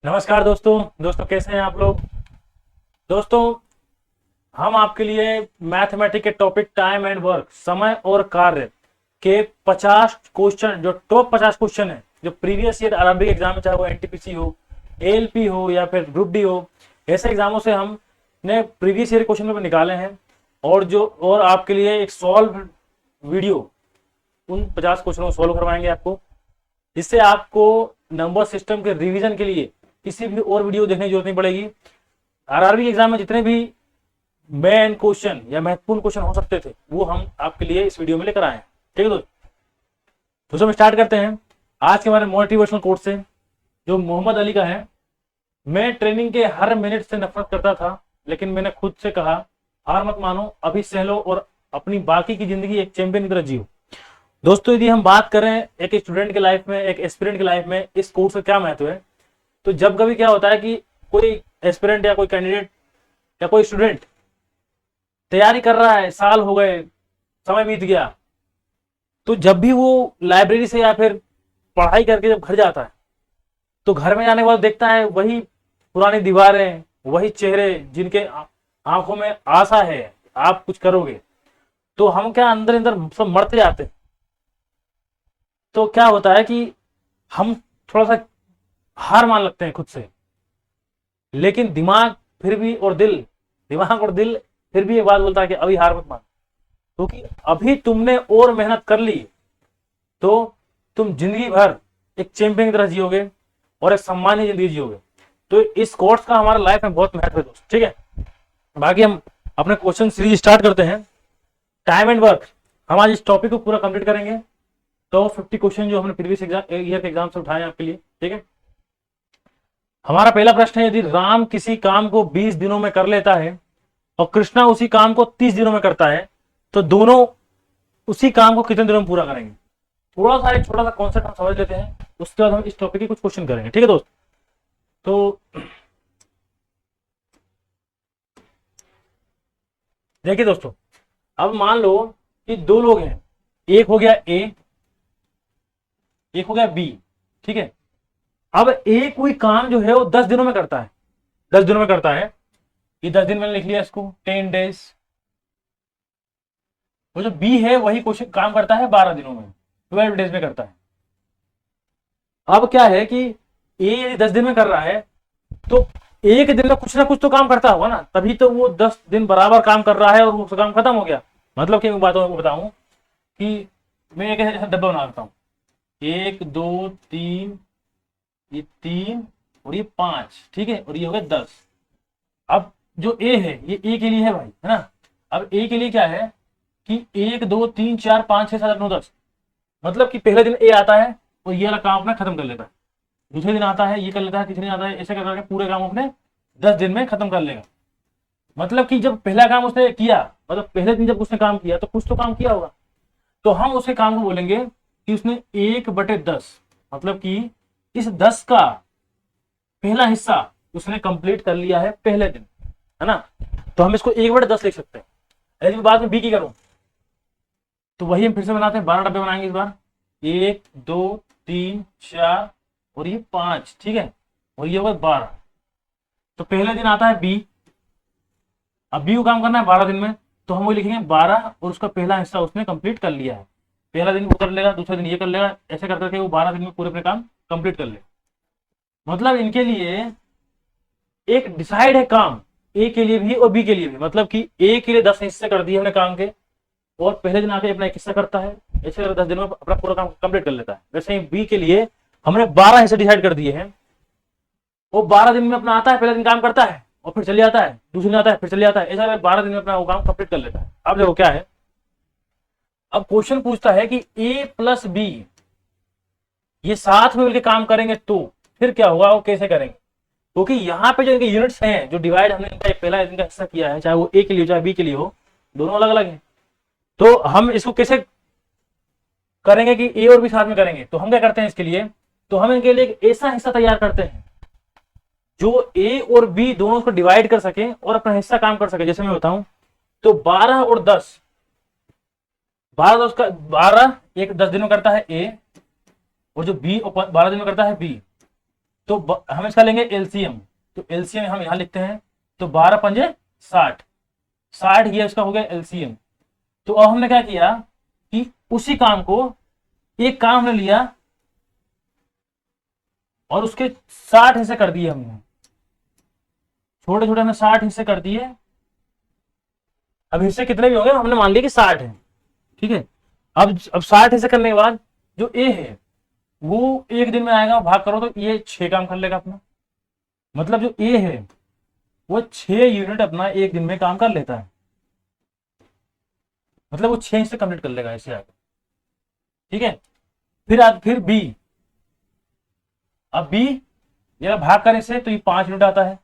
नमस्कार दोस्तों कैसे हैं आप लोग। दोस्तों, हम आपके लिए मैथमेटिक्स के टॉपिक टाइम एंड वर्क, समय और कार्य के 50 क्वेश्चन, जो टॉप 50 क्वेश्चन है, जो प्रीवियस ईयर आरंभिक एग्जाम में, चाहे वो एनटीपीसी हो, एएलपी हो या फिर ग्रुप डी हो, ऐसे एग्जामों से हमने प्रीवियस ईयर क्वेश्चन पेपर निकाले हैं और आपके लिए एक सॉल्व वीडियो उन 50 क्वेश्चनों को सॉल्व करवाएंगे आपको, जिससे आपको नंबर सिस्टम के रिवीजन के लिए किसी भी और वीडियो देखने की जरूरत नहीं पड़ेगी। आरआरबी एग्जाम में जितने भी मेन क्वेश्चन या महत्वपूर्ण क्वेश्चन हो सकते थे वो हम आपके लिए इस वीडियो में लेकर आए हैं। ठीक है दोस्तों, हम स्टार्ट करते हैं आज के हमारे मोटिवेशनल कोट से, जो मोहम्मद अली का है। मैं ट्रेनिंग के हर मिनट से नफरत करता था, लेकिन मैंने खुद से कहा हार मत मानो, अभी सह लो और अपनी बाकी की जिंदगी एक चैंपियन की तरह जियो। दोस्तों, यदि हम बात करें एक स्टूडेंट के लाइफ में, एक एस्पिरेंट की लाइफ में इस कोर्स का क्या महत्व है, तो जब कभी क्या होता है कि कोई एस्पिरेंट या कोई कैंडिडेट या कोई स्टूडेंट तैयारी कर रहा है, साल हो गए, समय बीत गया, तो जब भी वो लाइब्रेरी से या फिर पढ़ाई करके जब घर जाता है, तो घर में जाने के बाद देखता है वही पुरानी दीवारें, वही चेहरे जिनके आंखों में आशा है आप कुछ करोगे, तो हम क्या अंदर अंदर सब मरते जाते हैं। तो क्या होता है कि हम थोड़ा सा हार मान लगते हैं खुद से, लेकिन दिमाग और दिल फिर भी ये बात बोलता है कि अभी हार मत मान, क्योंकि अभी तुमने और मेहनत कर ली तो तुम जिंदगी भर एक चैंपियन की तरह जियोगे और एक सम्मानित जिंदगी जियोगे। तो इस कोर्स का हमारा लाइफ में बहुत महत्व है दोस्त। ठीक है, बाकी हम अपने क्वेश्चन सीरीज स्टार्ट करते हैं। टाइम एंड वर्क, हम आज इस टॉपिक को पूरा कंप्लीट करेंगे। तो 50 क्वेश्चन जो हमने प्रीवियस ईयर के एग्जाम से उठाए आपके लिए। ठीक है, हमारा पहला प्रश्न है, यदि राम किसी काम को 20 दिनों में कर लेता है और कृष्णा उसी काम को 30 दिनों में करता है, तो दोनों उसी काम को कितने दिनों में पूरा करेंगे। थोड़ा सा एक छोटा सा कॉन्सेप्ट हम समझ लेते हैं, उसके बाद हम इस टॉपिक के कुछ क्वेश्चन करेंगे। ठीक है दोस्त, तो देखिए दोस्तों, अब मान लो कि दो लोग हैं, एक हो गया ए, एक हो गया बी। ठीक है, अब ए कोई काम जो है वो 10 दिनों में करता है, 10 दिनों में करता है, ये 10 दिन मैंने लिख लिया इसको 10 डेज। वो जो बी है वही क्वेश्चन काम करता है 12 दिनों में, 12 डेज में करता है। अब क्या है कि ए यदि 10 दिन में कर रहा है तो एक दिन में कुछ ना कुछ तो काम करता होगा ना, तभी तो वो 10 दिन बराबर काम कर रहा है और वो काम खत्म हो गया। मतलब कि बातों को बताऊं कि मैं एक ऐसा डब्बा बना देता हूं, 1 2 3, ये 3 और ये 5। ठीक है, और ये हो गया 10। अब जो ए है ये ए के लिए है भाई, है ना। अब ए के लिए क्या है कि 1 2 3 4 5 6 7 8 9 10, मतलब कि पहले दिन ए आता है और ये वाला काम अपना खत्म कर लेता है, दूसरे दिन आता है ये कर लेता है, तीसरे दिन आता है, ऐसे कर करके पूरे काम अपने 10 दिन में खत्म कर लेगा। मतलब कि जब पहला काम उसने किया, मतलब पहले दिन जब उसने काम किया तो कुछ तो काम किया होगा, तो हम उसे काम को बोलेंगे कि उसने 1/10, मतलब कि इस 10 का पहला हिस्सा उसने कंप्लीट कर लिया है पहले दिन, है ना। तो हम इसको 1/10 लिख सकते हैं। यदि मैं बाद में बी की करूं तो वही हम फिर से बनाते हैं, 12 डब्बे बनाएंगे इस बार, 1 2 3 4 और ये 5। ठीक है, और ये होगा 12। तो पहले दिन आता है बी, अब बी को काम करना है 12 दिन में, तो हम वो लिखेंगे 12 और उसका पहला हिस्सा उसने कंप्लीट कर लिया है। पहला दिन वो कर लेगा, दूसरा दिन ये कर लेगा, ऐसे कर करके वो 12 दिन में पूरे अपने काम कंप्लीट कर लेगा। मतलब इनके लिए एक डिसाइड है काम, ए के लिए भी और बी के लिए भी। मतलब कि ए के लिए 10 हिस्से कर दिए हमने काम के, और पहले दिन आके अपना एक हिस्सा करता है, ऐसे 10 दिनों में अपना पूरा काम कंप्लीट कर लेता है। वैसे ही बी के लिए हमने 12 हिस्से डिसाइड कर दिए हैं, वो 12 दिन में अपना आता है, पहले दिन काम करता है और फिर चले जाता है, दूसरे दिन आता है फिर चले जाता है, ऐसा 12 दिन में अपना वो काम कंप्लीट कर लेता है। अब देखो क्या है, अब क्वेश्चन पूछता है कि ए प्लस बी ये साथ में मिलकर काम करेंगे तो फिर क्या होगा, वो कैसे करेंगे। क्योंकि यहाँ पे जो इनके यूनिट्स हैं, जो डिवाइड हमने इनका पहला इनका हिस्सा किया है, चाहे वो ए के लिए हो चाहे बी के लिए हो, दोनों अलग अलग हैं। तो हम इसको कैसे करेंगे कि ए और बी साथ में करेंगे। तो हम क्या करते हैं इसके लिए, तो हम इनके लिए एक ऐसा हिस्सा तैयार करते हैं जो ए और बी दोनों को डिवाइड कर सके और अपना हिस्सा काम कर सके। जैसे मैं बताऊं तो 12 और 10, 12 एक 10 दिन में करता है ए, और जो बी 12 दिन में करता है बी, तो हम इसका लेंगे एलसीएम, तो एलसीएम हम यहां लिखते हैं, तो 12 पंजे 60, 60 ये उसका हो गया एलसीएम। तो अब हमने क्या किया कि उसी काम को, एक काम हमने लिया और उसके 60 हिस्से कर दिए हमने, छोटे छोटे हमने 60 हिस्से कर दिए। अब हिस्से कितने भी होंगे हमने मान लिया कि 60 है, ठीक है। अब 60 हिस्से करने के बाद जो ए है वो एक दिन में आएगा, भाग करो तो ये 6 काम कर लेगा अपना, मतलब जो ए है वो 6 यूनिट अपना एक दिन में काम कर लेता है, मतलब वो 6 हिस्से कंप्लीट कर लेगा ऐसे आगे, ठीक है। फिर बी, अब बी ये भाग करने से तो ये 5 यूनिट आता है,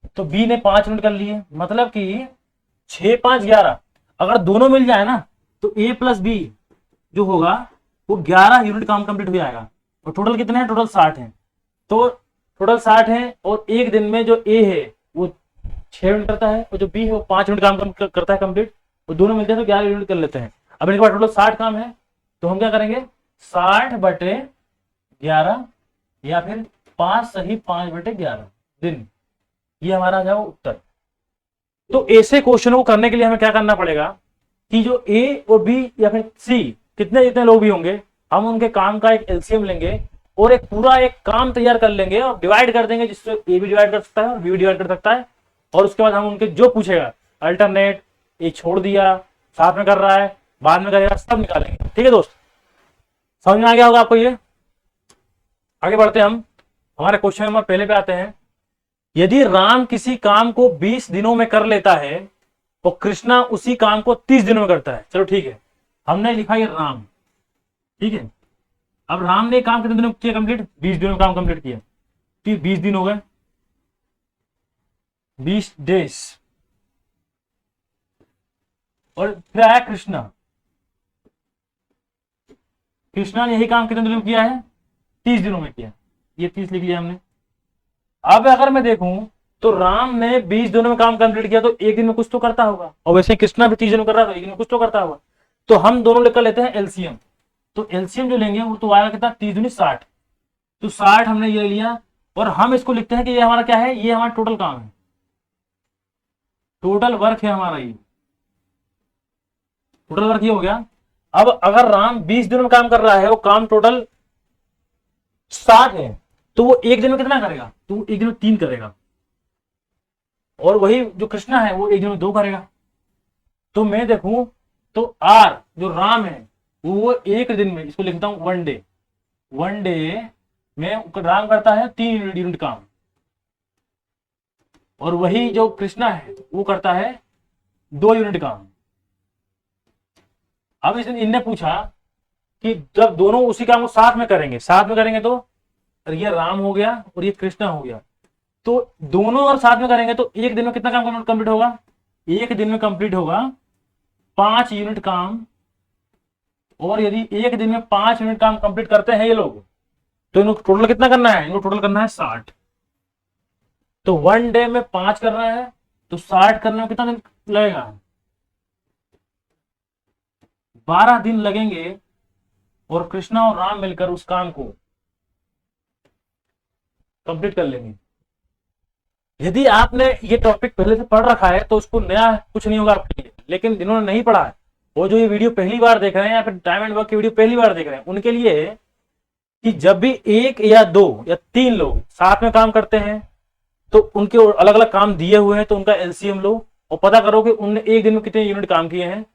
तो बी ने 5 यूनिट कर लिए, मतलब कि 6 5 11, अगर दोनों मिल जाए ना तो ए प्लस बी जो होगा वो 11 यूनिट काम कंप्लीट हो जाएगा। और टोटल कितने हैं, टोटल 60 है, तो टोटल 60 है और एक दिन में जो ए है वो 6 यूनिट करता है और जो बी है वो 5 यूनिट काम करता है कंप्लीट, वो दोनों मिलते हैं तो 11 यूनिट कर लेते हैं। अब इनके पास टोटल 60 काम है, तो हम क्या करेंगे 60/11 या फिर 5 सही 5/11 दिन, ये हमारा आ जाएगा उत्तर। तो ऐसे क्वेश्चन को करने के लिए हमें क्या करना पड़ेगा कि जो ए और बी या फिर सी कितने जितने लोग भी होंगे, हम उनके काम का एक एलसीएम लेंगे और एक पूरा एक काम तैयार कर लेंगे और डिवाइड कर देंगे, जिससे ए भी डिवाइड कर सकता है और बी भी डिवाइड कर सकता है। और उसके बाद हम उनके जो पूछेगा अल्टरनेट, ये छोड़ दिया, साथ में कर रहा है, बाद में करेगा, सब निकालेंगे, ठीक है दोस्त। समझ में आ गया होगा आपको ये। आगे बढ़ते हैं हम, हमारे क्वेश्चन नंबर पहले पे आते हैं। यदि राम किसी काम को 20 दिनों में कर लेता है तो कृष्णा उसी काम को 30 दिनों में करता है। चलो ठीक है, हमने लिखा ये राम, ठीक है। अब राम ने काम कितने दिनों में किया कंप्लीट, 20 दिनों में काम कंप्लीट किया, ठीक 20 दिन हो गए, 20 डेज। और फिर आया कृष्णा, कृष्णा ने यही काम कितने दिनों में किया है, 30 दिनों में किया, ये 30 लिख लिया हमने। अब अगर मैं देखूं तो राम ने 20 दिनों में काम कंप्लीट किया तो एक दिन में कुछ तो करता होगा, और वैसे कृष्णा भी 30 दिनों कर रहा था, एक दिन में कुछ तो करता होगा। तो हम दोनों लेकर लेते हैं एलसीएम, तो एलसीएम जो लेंगे वो तो आएगा कितना, 30 दूनी 60, तो 60 हमने ये लिया और हम इसको लिखते हैं कि ये हमारा क्या है, ये हमारा टोटल काम है, टोटल वर्क है हमारा, ये टोटल वर्क ये हो गया। अब अगर राम 20 दिनों में काम कर रहा है, वो काम टोटल 60 है, तो वो एक दिन में कितना करेगा, तो वो एक दिन में 3 करेगा, और वही जो कृष्णा है वो एक दिन में 2 करेगा। तो मैं देखूं तो आर जो राम है वो एक दिन में, इसको लिखता हूं 1 डे, 1 डे में राम करता है 3 यूनिट काम, और वही जो कृष्णा है वो करता है 2 यूनिट काम। अब इनने पूछा कि जब दोनों उसी काम को साथ में करेंगे, साथ में करेंगे तो ये राम हो गया और ये कृष्णा हो गया, तो दोनों अगर साथ में करेंगे तो एक दिन में कितना काम कंप्लीट होगा, एक दिन में कंप्लीट होगा 5 यूनिट काम। और यदि एक दिन में 5 यूनिट काम कंप्लीट करते हैं ये लोग, तो इनको टोटल कितना करना है, इनको टोटल करना है 60। तो 1 डे में 5 करना है, तो 60 करने में कितना दिन लगेगा, 12 दिन लगेंगे, और कृष्णा और राम मिलकर उस काम को कंप्लीट कर लेंगे। यदि आपने ये टॉपिक पहले से पढ़ रखा है तो उसको नया कुछ नहीं होगा आपके लिए, लेकिन जिन्होंने नहीं पढ़ा है, वो जो ये वीडियो पहली बार देख रहे हैं या फिर टाइम एंड वर्क की वीडियो पहली बार देख रहे हैं, उनके लिए है कि जब भी 1 या 2 या 3 लोग साथ में काम करते हैं तो उनके अलग अलग काम दिए हुए हैं, तो उनका एलसीएम लो और पता करो कि उनने एक दिन में कितने यूनिट काम किए हैं,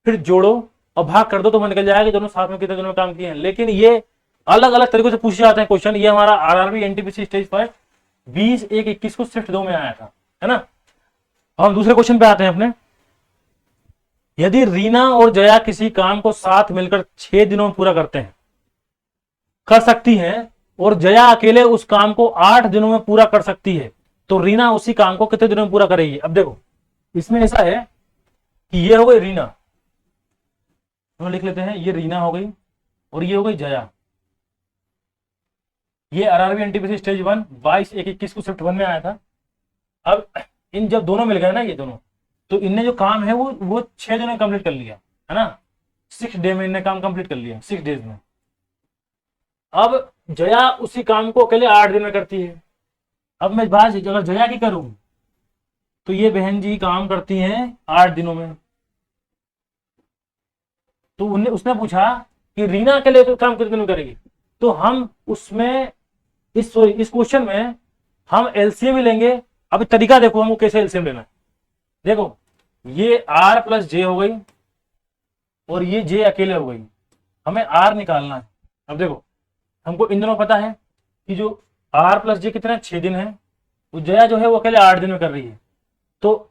फिर जोड़ो और भाग कर दो तो निकल जाएगा दोनों साथ में कितने दिनों में काम किए हैं। लेकिन ये अलग अलग तरीकों से पूछे जाते हैं क्वेश्चन। ये हमारा आरआरबी एनटीपीसी स्टेज पर 20/1/21 को शिफ्ट 2 में आया था, है ना। अब हम दूसरे क्वेश्चन पे आते हैं अपने। यदि रीना और जया किसी काम को साथ मिलकर 6 दिनों में पूरा कर सकती हैं और जया अकेले उस काम को 8 दिनों में पूरा कर सकती है, तो रीना उसी काम को कितने दिनों में पूरा करेगी। अब देखो इसमें ऐसा है कि ये हो गई रीना, तो लिख लेते हैं ये रीना हो गई और ये हो गई जया। ये आरआरबी एनटीपीसी स्टेज 1 22/1/21 को शिफ्ट 1 में आया था। अब इन जब दोनों मिल गए ना ये दोनों, तो इनने जो काम है वो 6 दिनों में कंप्लीट कर लिया, है ना। 6 डे में इनने काम कंप्लीट कर लिया, 6 डेज में। अब जया उसी काम को अकेले 8 दिन में करती है। अब मैं बात अगर जया की करूं तो ये बहन जी काम करती हैं 8 दिनों में। तो उन्हें उसने पूछा कि रीना अकेले तो काम कितने दिन में करेगी। तो हम उसमें इस क्वेश्चन में हम एलसीएम भी लेंगे। अब तरीका देखो हमको कैसे एलसीएम लेना है। देखो ये आर प्लस जे हो गई और ये जे अकेले हो गई, हमें आर निकालना है। अब देखो हमको इन दोनों पता है कि जो आर प्लस जे कितना 6 दिन है, तो जया जो है वो अकेले 8 दिन में कर रही है। तो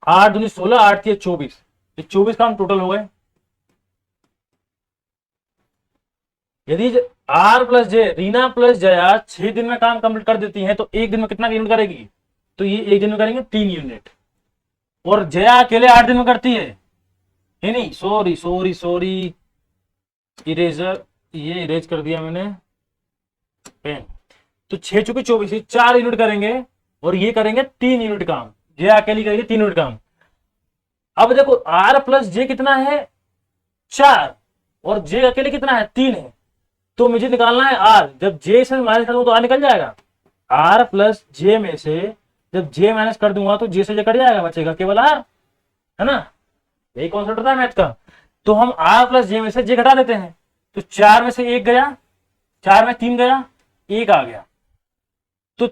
8 दूनी 16, 8 थी 24, ये 24 काम टोटल हो गए। यदि R plus J Reena plus Jaya 6 दिन में काम कंप्लीट कर देती हैं तो एक दिन में कितना यूनिट करेगी, तो ये एक दिन में करेंगे 3 यूनिट। और जया अकेले 8 दिन में करती है नहीं, सॉरी सॉरी सॉरी, इरेजर, ये इरेज कर दिया मैंने पेन। तो 6 चुके 24, 4 यूनिट करेंगे और ये करेंगे 3 यूनिट काम, जया अकेली करेगी 3 यूनिट काम। अब देखो आर प्लस जे कितना है 4 और जे अकेले कितना है 3 है, तो मुझे निकालना है आर। जब जे से माइनस कर दूंगा तो आर निकल जाएगा। आर प्लस जे में से जब जे माइनस कर दूंगा तो जे से जे कट जाएगा, बचेगा केवल आर, है ना। यही कॉन्सेप्ट था मैथ का। तो हम आर प्लस जे में से जे घटा देते हैं, तो 4 में से 1 गया, 4 में 3 गया, 1 आ गया। तो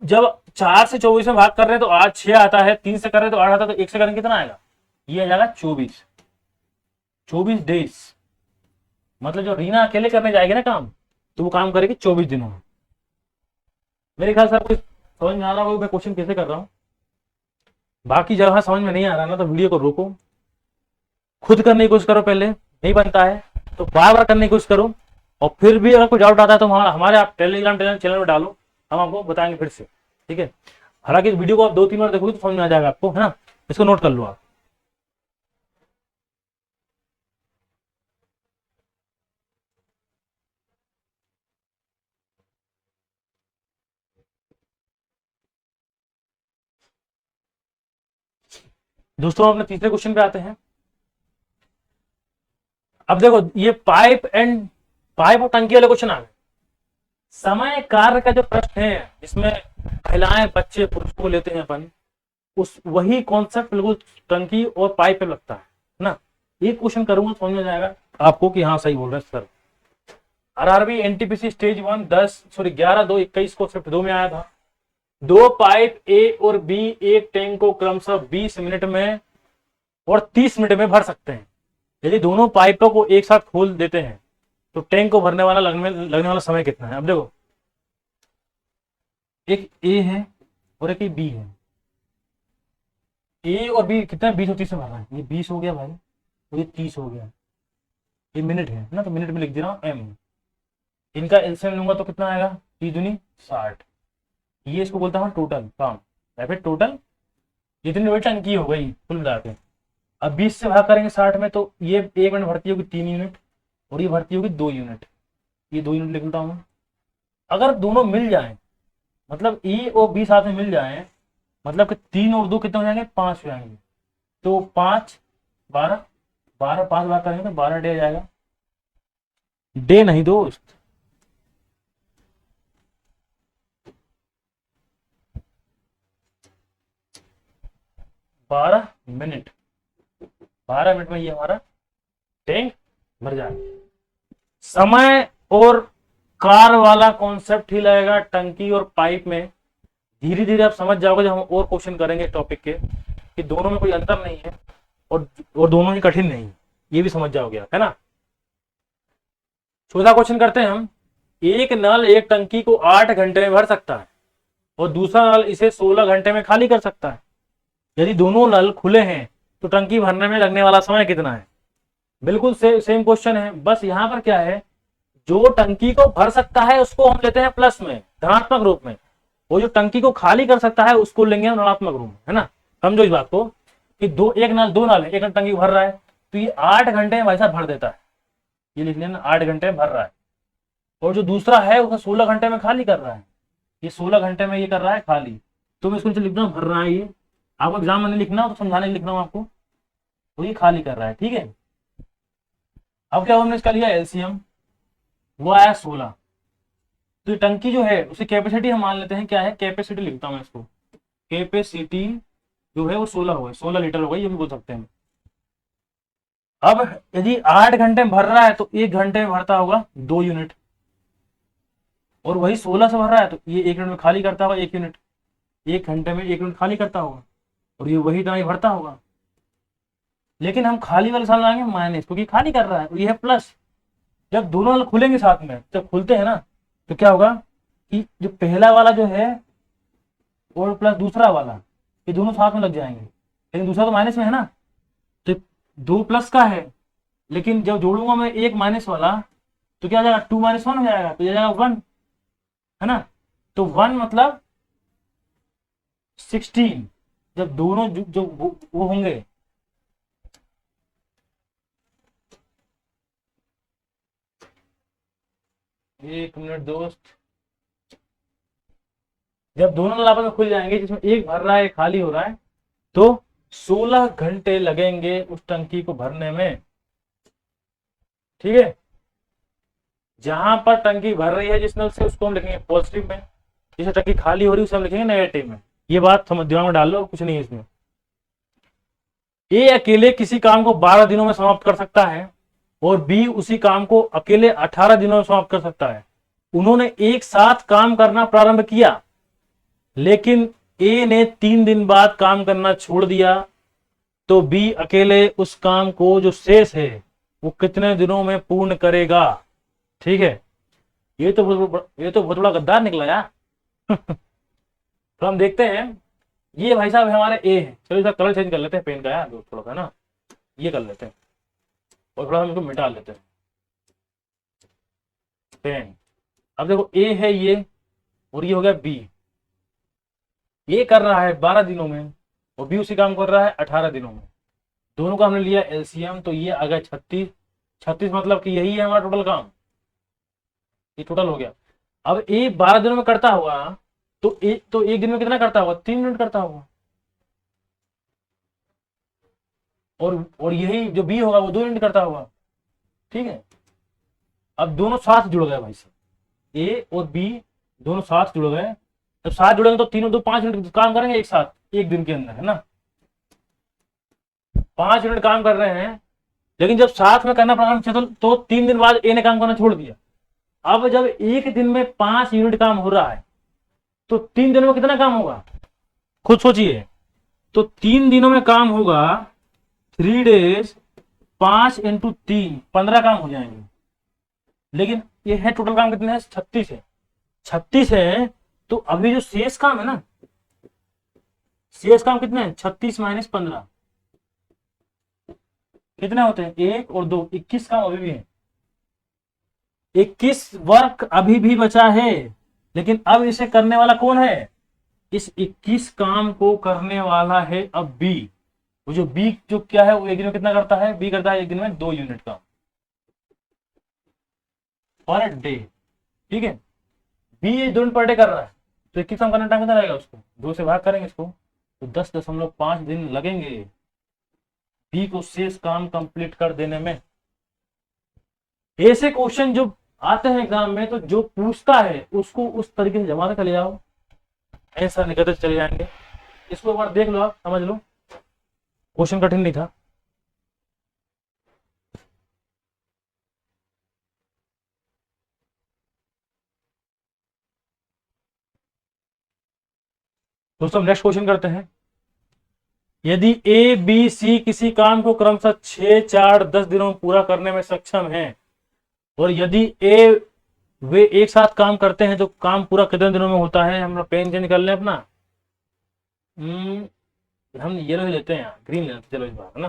जब 4 से 24 में भाग कर रहे हैं तो आज 6 आता है, 3 से कर रहे हैं तो 8 आता है, तो 1 से करेंगे कितना आएगा, ये आ जाएगा 24 डेज। मतलब जो रीना अकेले करने जाएगी ना काम, तो वो काम करेगी 24 दिनों में। मेरे ख्याल से आपको समझ में आ रहा होगा मैं क्वेश्चन कैसे कर रहा हूं। बाकी जगह समझ में नहीं आ रहा ना तो वीडियो को रोको, खुद करने की कोशिश करो, पहले नहीं बनता है तो बार बार करने की कोशिश करो, और फिर भी अगर कोई डाउट आता है तो हमारे आप टेलीग्राम चैनल में डालो, हम आपको बताएंगे फिर से, ठीक है। हालांकि वीडियो को आप 2-3 बार देखोगे तो समझ में आ जाएगा आपको, है ना। इसको नोट कर लो आप। दोस्तों अपने तीसरे क्वेश्चन पे आते हैं। अब देखो ये पाइप और टंकी वाले क्वेश्चन आ गए। समय कार्य का जो प्रश्न है जिसमें महिलाएं बच्चे पुरुषों को लेते हैं अपन, उस वही कॉन्सेप्ट बिल्कुल टंकी और पाइप पे लगता है ना। एक क्वेश्चन करूंगा समझ में जाएगा आपको कि हाँ सही बोल रहे हैं सर। आरआरबी एनटीपीसी स्टेज 1 11/2/21 को शिफ्ट 2 में आया था। 2 पाइप ए और बी एक टैंक को क्रमशः 20 मिनट में और 30 मिनट में भर सकते हैं। यदि दोनों पाइपों को एक साथ खोल देते हैं तो टैंक को भरने वाला लगने वाला समय कितना है। अब देखो एक ए है और एक बी है। ए और बी कितना 20 और 30 में भर रहा है, ये 20 हो गया भाई और ये 30 हो गया। ये मिनट है ना, तो मिनट में लिख दे रहा हूं एम। इनका एलसीएम लूंगा तो कितना आएगा, 30 दूनी 60। ये इसको बोलता हूँ टोटल काम, या फिर टोटल जितनी बड़ी टंकी हो गई कुल मिला के। अब 20 से भाग करेंगे 60 में, तो ये 1 मिनट भरती होगी 3 यूनिट और ये भरती होगी 2 यूनिट। ये 2 यूनिट लिख लेता हूँ। अगर दोनों मिल जाए, मतलब ए और बी साथ में मिल जाए, मतलब कि 3 और 2 कितने हो जाएंगे, 5 हो जाएंगे। तो 5 12 12 5 भाग करेंगे तो 12 डे आ जाएगा। डे नहीं दोस्त, 12 मिनट। 12 मिनट में ये हमारा टैंक भर जाएगा। समय और कार वाला कॉन्सेप्ट ही लगेगा टंकी और पाइप में। धीरे धीरे आप समझ जाओगे जब हम और क्वेश्चन करेंगे टॉपिक के, कि दोनों में कोई अंतर नहीं है और दोनों ही कठिन नहीं, ये भी समझ जाओगे आप, है ना। चौथा क्वेश्चन करते हैं हम। एक नल एक टंकी को 8 घंटे में भर सकता है और दूसरा नल इसे 16 घंटे में खाली कर सकता है। यदि दोनों नल खुले हैं तो टंकी भरने में लगने वाला समय कितना है। बिल्कुल सेम क्वेश्चन है, बस यहां पर क्या है, जो टंकी को भर सकता है उसको हम लेते हैं प्लस में, धनात्मक रूप में, वो जो टंकी को खाली कर सकता है उसको लेंगे हम ऋणात्मक रूप में, है ना। समझो इस बात को कि दो नल है, एक नल टंकी भर रहा है तो ये 8 घंटे में भाई साहब भर देता है, ये लिख लेना 8 घंटे में भर रहा है। और जो दूसरा है उसने 16 घंटे में खाली कर रहा है, ये 16 घंटे में ये कर रहा है खाली। तो मैं इसको लिखना भर रहा है, ये आपको एग्जाम में नहीं लिखना तो समझाने के लिखना हूं आपको, तो ये खाली कर रहा है, ठीक है। अब क्या हमने इसका लिया एलसीएम। वो आया 16। तो ये टंकी जो है उसकी कैपेसिटी हम मान लेते हैं क्या है, कैपेसिटी लिखता हूं मैं इसको, कैपेसिटी जो है वो 16 होगा, 16 लीटर होगा, ये भी बोल सकते हैं। अब यदि 8 घंटे में भर रहा है तो 1 घंटे में भरता होगा 2 यूनिट, और वही 16 से भर रहा है तो ये 1 यूनिट में खाली करता होगा 1 यूनिट, 1 घंटे में 1 यूनिट खाली करता होगा, और ये वही तरह ही भरता होगा। लेकिन हम खाली वाले साल लाएंगे माइनस, क्योंकि खाली कर रहा है, और ये है प्लस। जब दोनों वाले खुलेंगे साथ में, जब खुलते हैं ना, तो क्या होगा कि जो पहला वाला जो है और प्लस दूसरा वाला, ये दोनों साथ में लग जाएंगे, लेकिन दूसरा तो माइनस में है ना, तो 2 प्लस का है, लेकिन जब जोड़ूंगा मैं एक माइनस वाला तो क्या हो जाएगा, 2 - 1 हो जाएगा, तो ये जाएगा 1, है ना। तो 1 मतलब 16, जब दोनों जो वो होंगे, एक मिनट दोस्त, जब दोनों नल आपस में खुल जाएंगे, जिसमें एक भर रहा है एक खाली हो रहा है, तो 16 घंटे लगेंगे उस टंकी को भरने में। ठीक है, जहां पर टंकी भर रही है जिस नल से, उसको हम लिखेंगे पॉजिटिव में, जिसे टंकी खाली हो रही है उसे हम लिखेंगे नेगेटिव में। ये बात समझ दिमाग में डाल लो, कुछ नहीं है इसमें। ए अकेले किसी काम को 12 दिनों में समाप्त कर सकता है, और बी उसी काम को अकेले 18 दिनों में समाप्त कर सकता है। उन्होंने एक साथ काम करना प्रारंभ किया, लेकिन ए ने 3 दिन बाद काम करना छोड़ दिया, तो बी अकेले उस काम को जो शेष है वो कितने दिनों में पूर्ण करेगा। ठीक है, ये तो बहुत बड़ा गद्दार निकला यार। तो हम देखते हैं, ये भाई साहब हमारे ए है। चलो इसका कलर चेंज कर लेते हैं पेन का यार, थोड़ा सा ना, ये कर लेते हैं, और थोड़ा हम इसको मिटा लेते हैं पेन। अब देखो ए है ये, और ये हो गया बी। ये कर रहा है 12 दिनों में, और बी उसी काम कर रहा है 18 दिनों में। दोनों का हमने लिया एलसीएम, तो ये आ गया 36। 36 मतलब कि यही है हमारा टोटल काम, ये टोटल हो गया। अब ए 12 दिनों में करता हुआ, तो एक दिन में कितना करता होगा, 3 यूनिट करता होगा, और यही जो बी होगा वो 2 यूनिट करता होगा। ठीक है, अब दोनों साथ जुड़ गए भाई साहब, ए और बी दोनों साथ जुड़ गए। जब साथ जुड़ेंगे तो तीनों 5 यूनिट काम करेंगे एक साथ एक दिन के अंदर, है ना। 5 यूनिट काम कर रहे हैं, लेकिन जब साथ में करना प्रारंभ किया तो 3 दिन बाद ए ने काम करना छोड़ दिया। अब जब एक दिन में 5 यूनिट काम हो रहा है, तो 3 दिनों में कितना काम होगा, खुद सोचिए। तो 3 दिनों में काम होगा 3 डेज, 5 × 3 15 काम हो जाएंगे। लेकिन ये है टोटल काम कितने हैं, 36 है। 36 है, तो अभी जो शेष काम है ना, शेष काम कितने हैं, 36 - 15 कितने होते हैं, 1 और 2, 21 काम अभी भी है। 21 वर्क अभी भी बचा है, लेकिन अब इसे करने वाला कौन है, इस 21 काम को करने वाला है अब बी। वो जो बी जो क्या है, वो एक दिन में कितना करता है, बी करता है एक दिन में 2 यूनिट काम पर डे। ठीक है, बी 2 यूनिट पर डे कर रहा है, तो 21 काम करने टाइम कितना लगेगा उसको, 2 से भाग करेंगे इसको, तो 10.5 दिन लगेंगे बी को शेष काम कंप्लीट कर देने में। ऐसे क्वेश्चन जो आते हैं एग्जाम में, तो जो पूछता है उसको उस तरीके से जमा कर ले जाओ, ऐसा निकलते चले जाएंगे। इसको एक बार देख लो, आप समझ लो, क्वेश्चन कठिन नहीं था। दोस्तों नेक्स्ट क्वेश्चन करते हैं। यदि ए बी सी किसी काम को क्रमशः 6, 4, 10 दिनों में पूरा करने में सक्षम है, और यदि ए वे एक साथ काम करते हैं तो काम पूरा कितने दिनों में होता है। हम लोग पेन चेंज कर लें अपना, हम येलो ही लेते हैं, ग्रीन लेते हैं, चलो इस बार, है ना।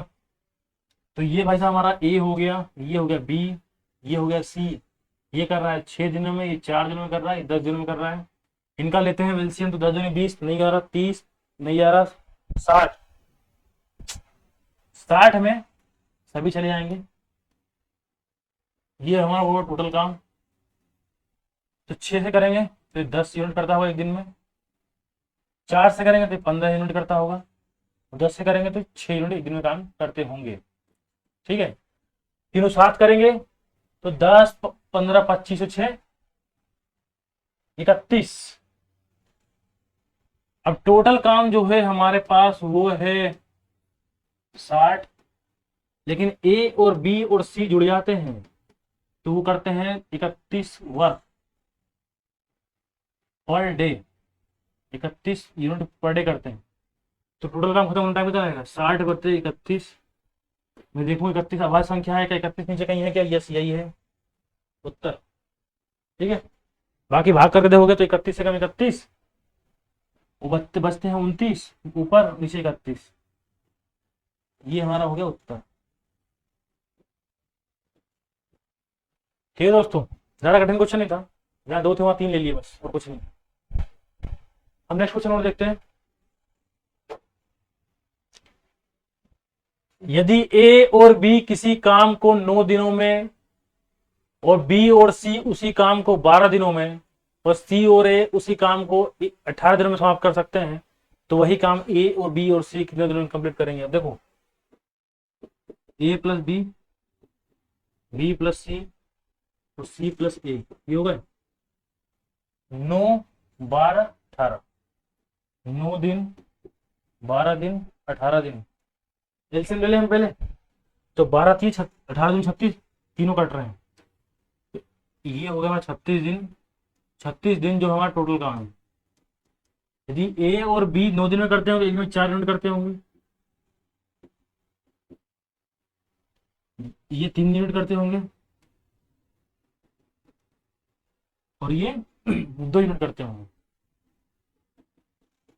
तो ये भाई साहब हमारा ए हो गया, ये हो गया बी, ये हो गया सी। ये कर रहा है 6 दिनों में, ये 4 दिनों में कर रहा है, 10 दिनों में कर रहा है। इनका लेते हैं एलसीएम, तो 10 दूनी 20, नहीं आ रहा 30, नहीं आ रहा 60। 60 में सभी चले जाएंगे। ये हमारा होगा टोटल काम, तो 6 से करेंगे तो 10 यूनिट करता होगा एक दिन में, 4 से करेंगे तो 15 यूनिट करता होगा, 10 से करेंगे तो 6 यूनिट एक दिन में काम करते होंगे। ठीक है, तीनों साथ करेंगे तो 10 15 25 6 31। अब टोटल काम जो है हमारे पास वो है 60, लेकिन ए और बी और सी जुड़ जाते हैं तो वो करते हैं 31 work per day, 31 unit per day करते हैं। तो टोटल काम खत्म होने टाइम कितना आएगा? 60 बटे 31। मैं देखूँ 31 अभाज्य संख्या है क्या? 31 नीचे कहीं है क्या? यस यही है उत्तर। ठीक है, बाकी भाग करके देखोगे तो 31 से कम 31, बचते हैं 29, ऊपर नीचे 31। ये हमारा हो गया उत्तर। ठीक है दोस्तों, ज्यादा कठिन क्वेश्चन नहीं था, जहाँ 2 थे वहां 3 ले लिए बस, और कुछ नहीं। अब नेक्स्ट क्वेश्चन और देखते हैं। यदि ए और बी किसी काम को 9 दिनों में और बी और सी उसी काम को 12 दिनों में और सी और ए उसी काम को 18 दिनों में समाप्त कर सकते हैं, तो वही काम ए और बी और सी कितने दिनों में कंप्लीट करेंगे? अब देखो, ए प्लस बी, बी प्लस सी और सी प्लस ए, ये हो गए 9 12 18। 9 दिन 12 दिन 18 दिन, एलसीएम ले लें हम पहले। तो 12 30 18 दिन 36, तीनों कट रहे हैं, तो ये हो गया 36 दिन। 36 दिन जो हमारा टोटल काम है। यदि ए और बी 9 दिन में करते होंगे, इनमें 4 यूनिट करते होंगे, ये 3 यूनिट करते होंगे और ये 2 यूनिट करते होंगे।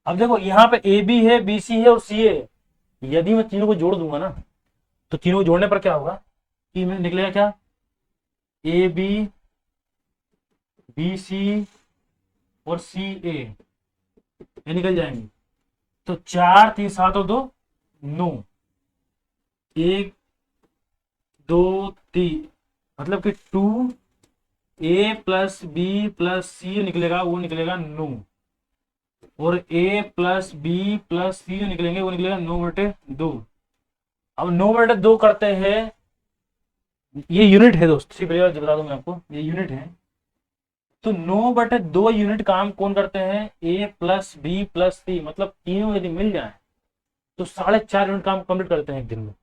अब देखो यहाँ पे ए बी है, बी सी है और सी ए है। यदि मैं तीनों को जोड़ दूंगा ना, तो तीनों को जोड़ने पर क्या होगा कि मैं निकलेगा क्या? ए बी, बी सी और सी ए, ये निकल जाएंगे। तो 4 3 7 और 2 9, 1 2 3, मतलब कि 2 ए प्लस बी प्लस सी निकलेगा, वो निकलेगा 9, और ए प्लस बी प्लस सी जो निकलेंगे वो निकलेगा 9/2। अब 9/2 करते हैं, ये यूनिट है दोस्त, पहली बार बता दूं मैं आपको, ये यूनिट है। तो 9/2 यूनिट काम कौन करते हैं? ए प्लस बी प्लस सी, मतलब तीनों यदि मिल जाए तो 4.5 यूनिट काम कंप्लीट करते हैं एक दिन में।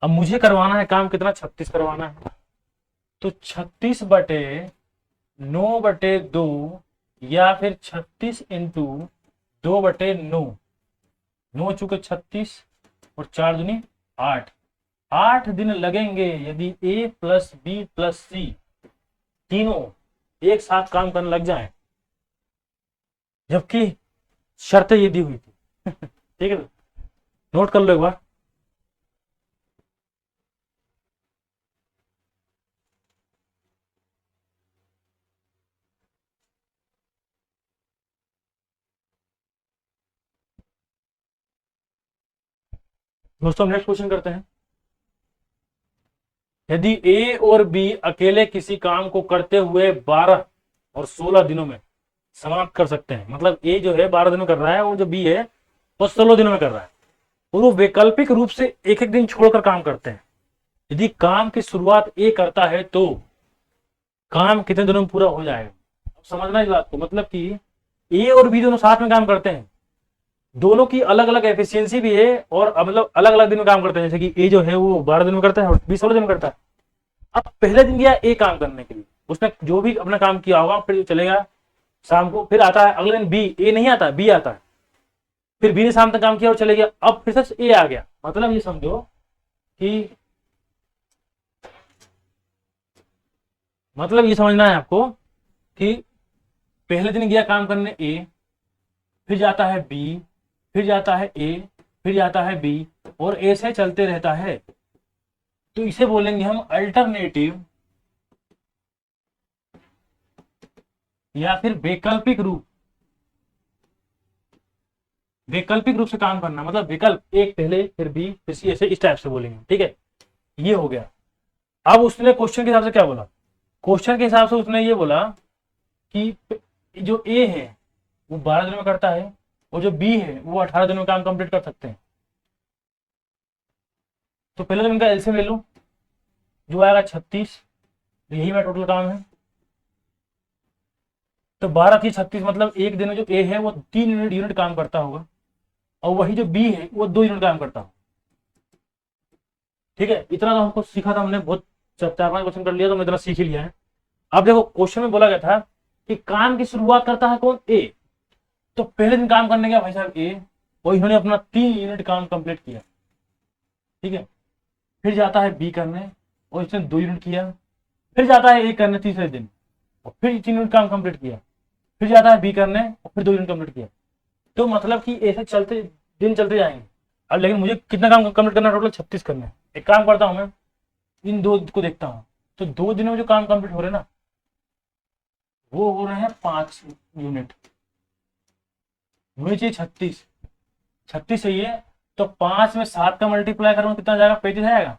अब मुझे करवाना है काम कितना? 36 करवाना है। तो 36/9/2 या फिर 36 इंटू 2/9, 9 चुके 36 और 4 दूनी 8, 8 दिन लगेंगे यदि ए प्लस बी प्लस सी तीनों एक साथ काम करने लग जाएं, जबकि शर्तें ये दी हुई थी। ठीक है, नोट कर लो एक बार। दोस्तों नेक्स्ट क्वेश्चन करते हैं। यदि ए और बी अकेले किसी काम को करते हुए 12 और 16 दिनों में समाप्त कर सकते हैं, मतलब ए जो है 12 दिनों कर रहा है और जो बी है वो 16 दिनों में कर रहा है, और वो वैकल्पिक रूप से एक एक दिन छोड़कर काम करते हैं। यदि काम की शुरुआत ए करता है तो काम कितने दिनों में पूरा हो जाएगा? अब समझना इस बात को, मतलब कि ए और बी दोनों साथ में काम करते हैं, दोनों की अलग अलग एफिशिएंसी भी है और मतलब अलग अलग दिन में काम करते हैं। जैसे कि ए जो है वो 12 दिन में करता है और बी 16 दिन में करता है। अब पहले दिन गया ए काम करने के लिए, उसने जो भी अपना काम किया होगा, फिर चलेगा शाम को, फिर आता है अगले दिन बी, ए नहीं आता बी आता है, फिर बी ने शाम तक काम किया और चले गया, अब फिर से ए आ गया। मतलब ये समझो कि मतलब ये समझना है आपको कि पहले दिन गया काम करने ए, फिर जाता है बी, फिर जाता है ए, फिर जाता है बी, और ऐसे चलते रहता है। तो इसे बोलेंगे हम अल्टरनेटिव या फिर वैकल्पिक रूप। वैकल्पिक रूप से काम करना मतलब विकल्प, एक पहले फिर बी फिर सी, ऐसे इस टाइप से बोलेंगे। ठीक है, ये हो गया। अब उसने क्वेश्चन के हिसाब से क्या बोला? क्वेश्चन के हिसाब से उसने ये बोला कि जो ए है वो 12 दिन में करता है और जो बी है वो 18 दिन में काम कंप्लीट कर सकते हैं। तो पहले तो इनका एलसीएम ले लो, जो आएगा 36, यही मेरा टोटल काम है। तो 12×3 = 36, मतलब एक दिन में जो ए है वो 3 यूनिट काम करता होगा, और वही जो बी है वो 2 यूनिट काम करता होगा। ठीक है, इतना तो हमको सीखा था हमने, बहुत 4-5 क्वेश्चन कर लिया तो मैं इतना सीख ही लिया है। अब देखो क्वेश्चन में बोला गया था कि काम की शुरुआत करता है कौन, ए। तो पहले दिन काम करने गया भाई साहब ए, और इन्होंने अपना 3 यूनिट काम कंप्लीट किया। ठीक है, फिर जाता है बी करने और इसने 2 यूनिट किया, फिर जाता है ए करने तीसरे दिन और फिर 3 यूनिट काम कंप्लीट किया, फिर जाता है बी करने और फिर 2 यूनिट कंप्लीट किया। तो मतलब कि ऐसे चलते दिन चलते जाएंगे। अब लेकिन मुझे कितना काम कंप्लीट करना है, टोटल 36 करना है। एक काम करता हूँ मैं, इन 2 को देखता हूँ, तो 2 दिनों में जो काम कंप्लीट हो रहे हैं ना, वो हो रहे हैं 5 यूनिट। मुझे चाहिए 36, 36 चाहिए, तो 5 में 7 का मल्टीप्लाई करूंगा कितना जाएगा, 35 आएगा।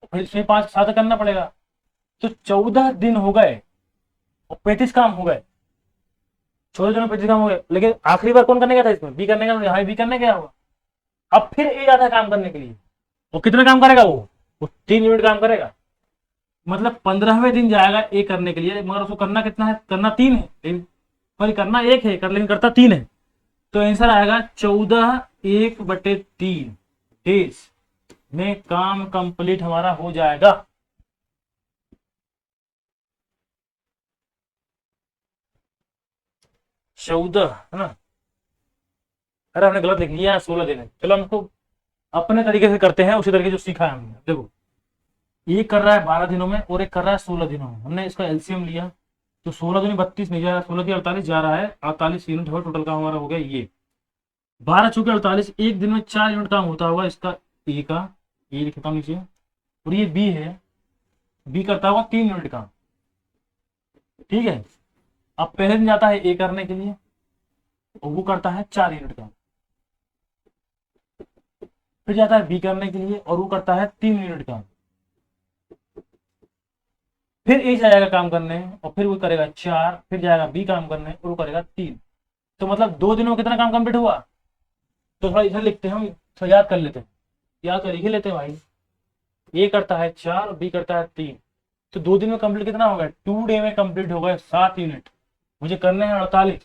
फिर इसमें 5 7 करना पड़ेगा, तो 14 दिन हो गए और 35 काम हो गए। 14 दिन में 35 काम हो गए, लेकिन आखिरी बार कौन करने गया था इसमें, बी करने गया, यहाँ बी करने गया होगा। अब फिर ए जाता है काम करने के लिए, वो कितना काम करेगा, वो 3 यूनिट काम करेगा। मतलब 15वें दिन जाएगा ए करने के लिए, मगर उसको करना कितना है, करना 3 है, लेकिन सॉरी करना 1 है, लेकिन करता 3 है। तो आंसर आएगा 14 1/3 डेज में काम कंप्लीट हमारा हो जाएगा। चौदह है ना, अरे हमने गलत लिख लिया, 16 दिन है। चलो हमको अपने तरीके से करते हैं, उसी तरीके जो सीखा है हमने। देखो ये कर रहा है 12 दिनों में और एक कर रहा है 16 दिनों में, हमने इसका एलसीएम लिया, तो 16 दूनी 32 नहीं जा रहा, 16 की 48 जा रहा है, 48 यूनिट हो टोटल का हमारा हो गया ये। 12 चूंकि 48, एक दिन में 4 यूनिट काम होता होगा इसका, ए का, ये लिखता हूँ नीचे, और ये बी है, बी करता होगा 3 यूनिट काम। ठीक है, अब पहले दिन जाता है ए करने के लिए और वो करता है 4 यूनिट काम, फिर जाता है बी करने के लिए और वो करता है 3 यूनिट काम, फिर ए जाएगा काम करने और फिर वो करेगा 4, फिर जाएगा बी काम करने और वो करेगा 3। तो मतलब 2 दिनों में कितना काम कंप्लीट हुआ। तो थोड़ा इधर लिखते हैं हम, थोड़ा याद कर लेते हैं, याद कर लिख लेते हैं भाई। ए करता है 4 और बी करता है 3, तो 2 दिन में कंप्लीट कितना होगा, 2 डे में कंप्लीट हो गए 7 यूनिट। मुझे करने हैं 48,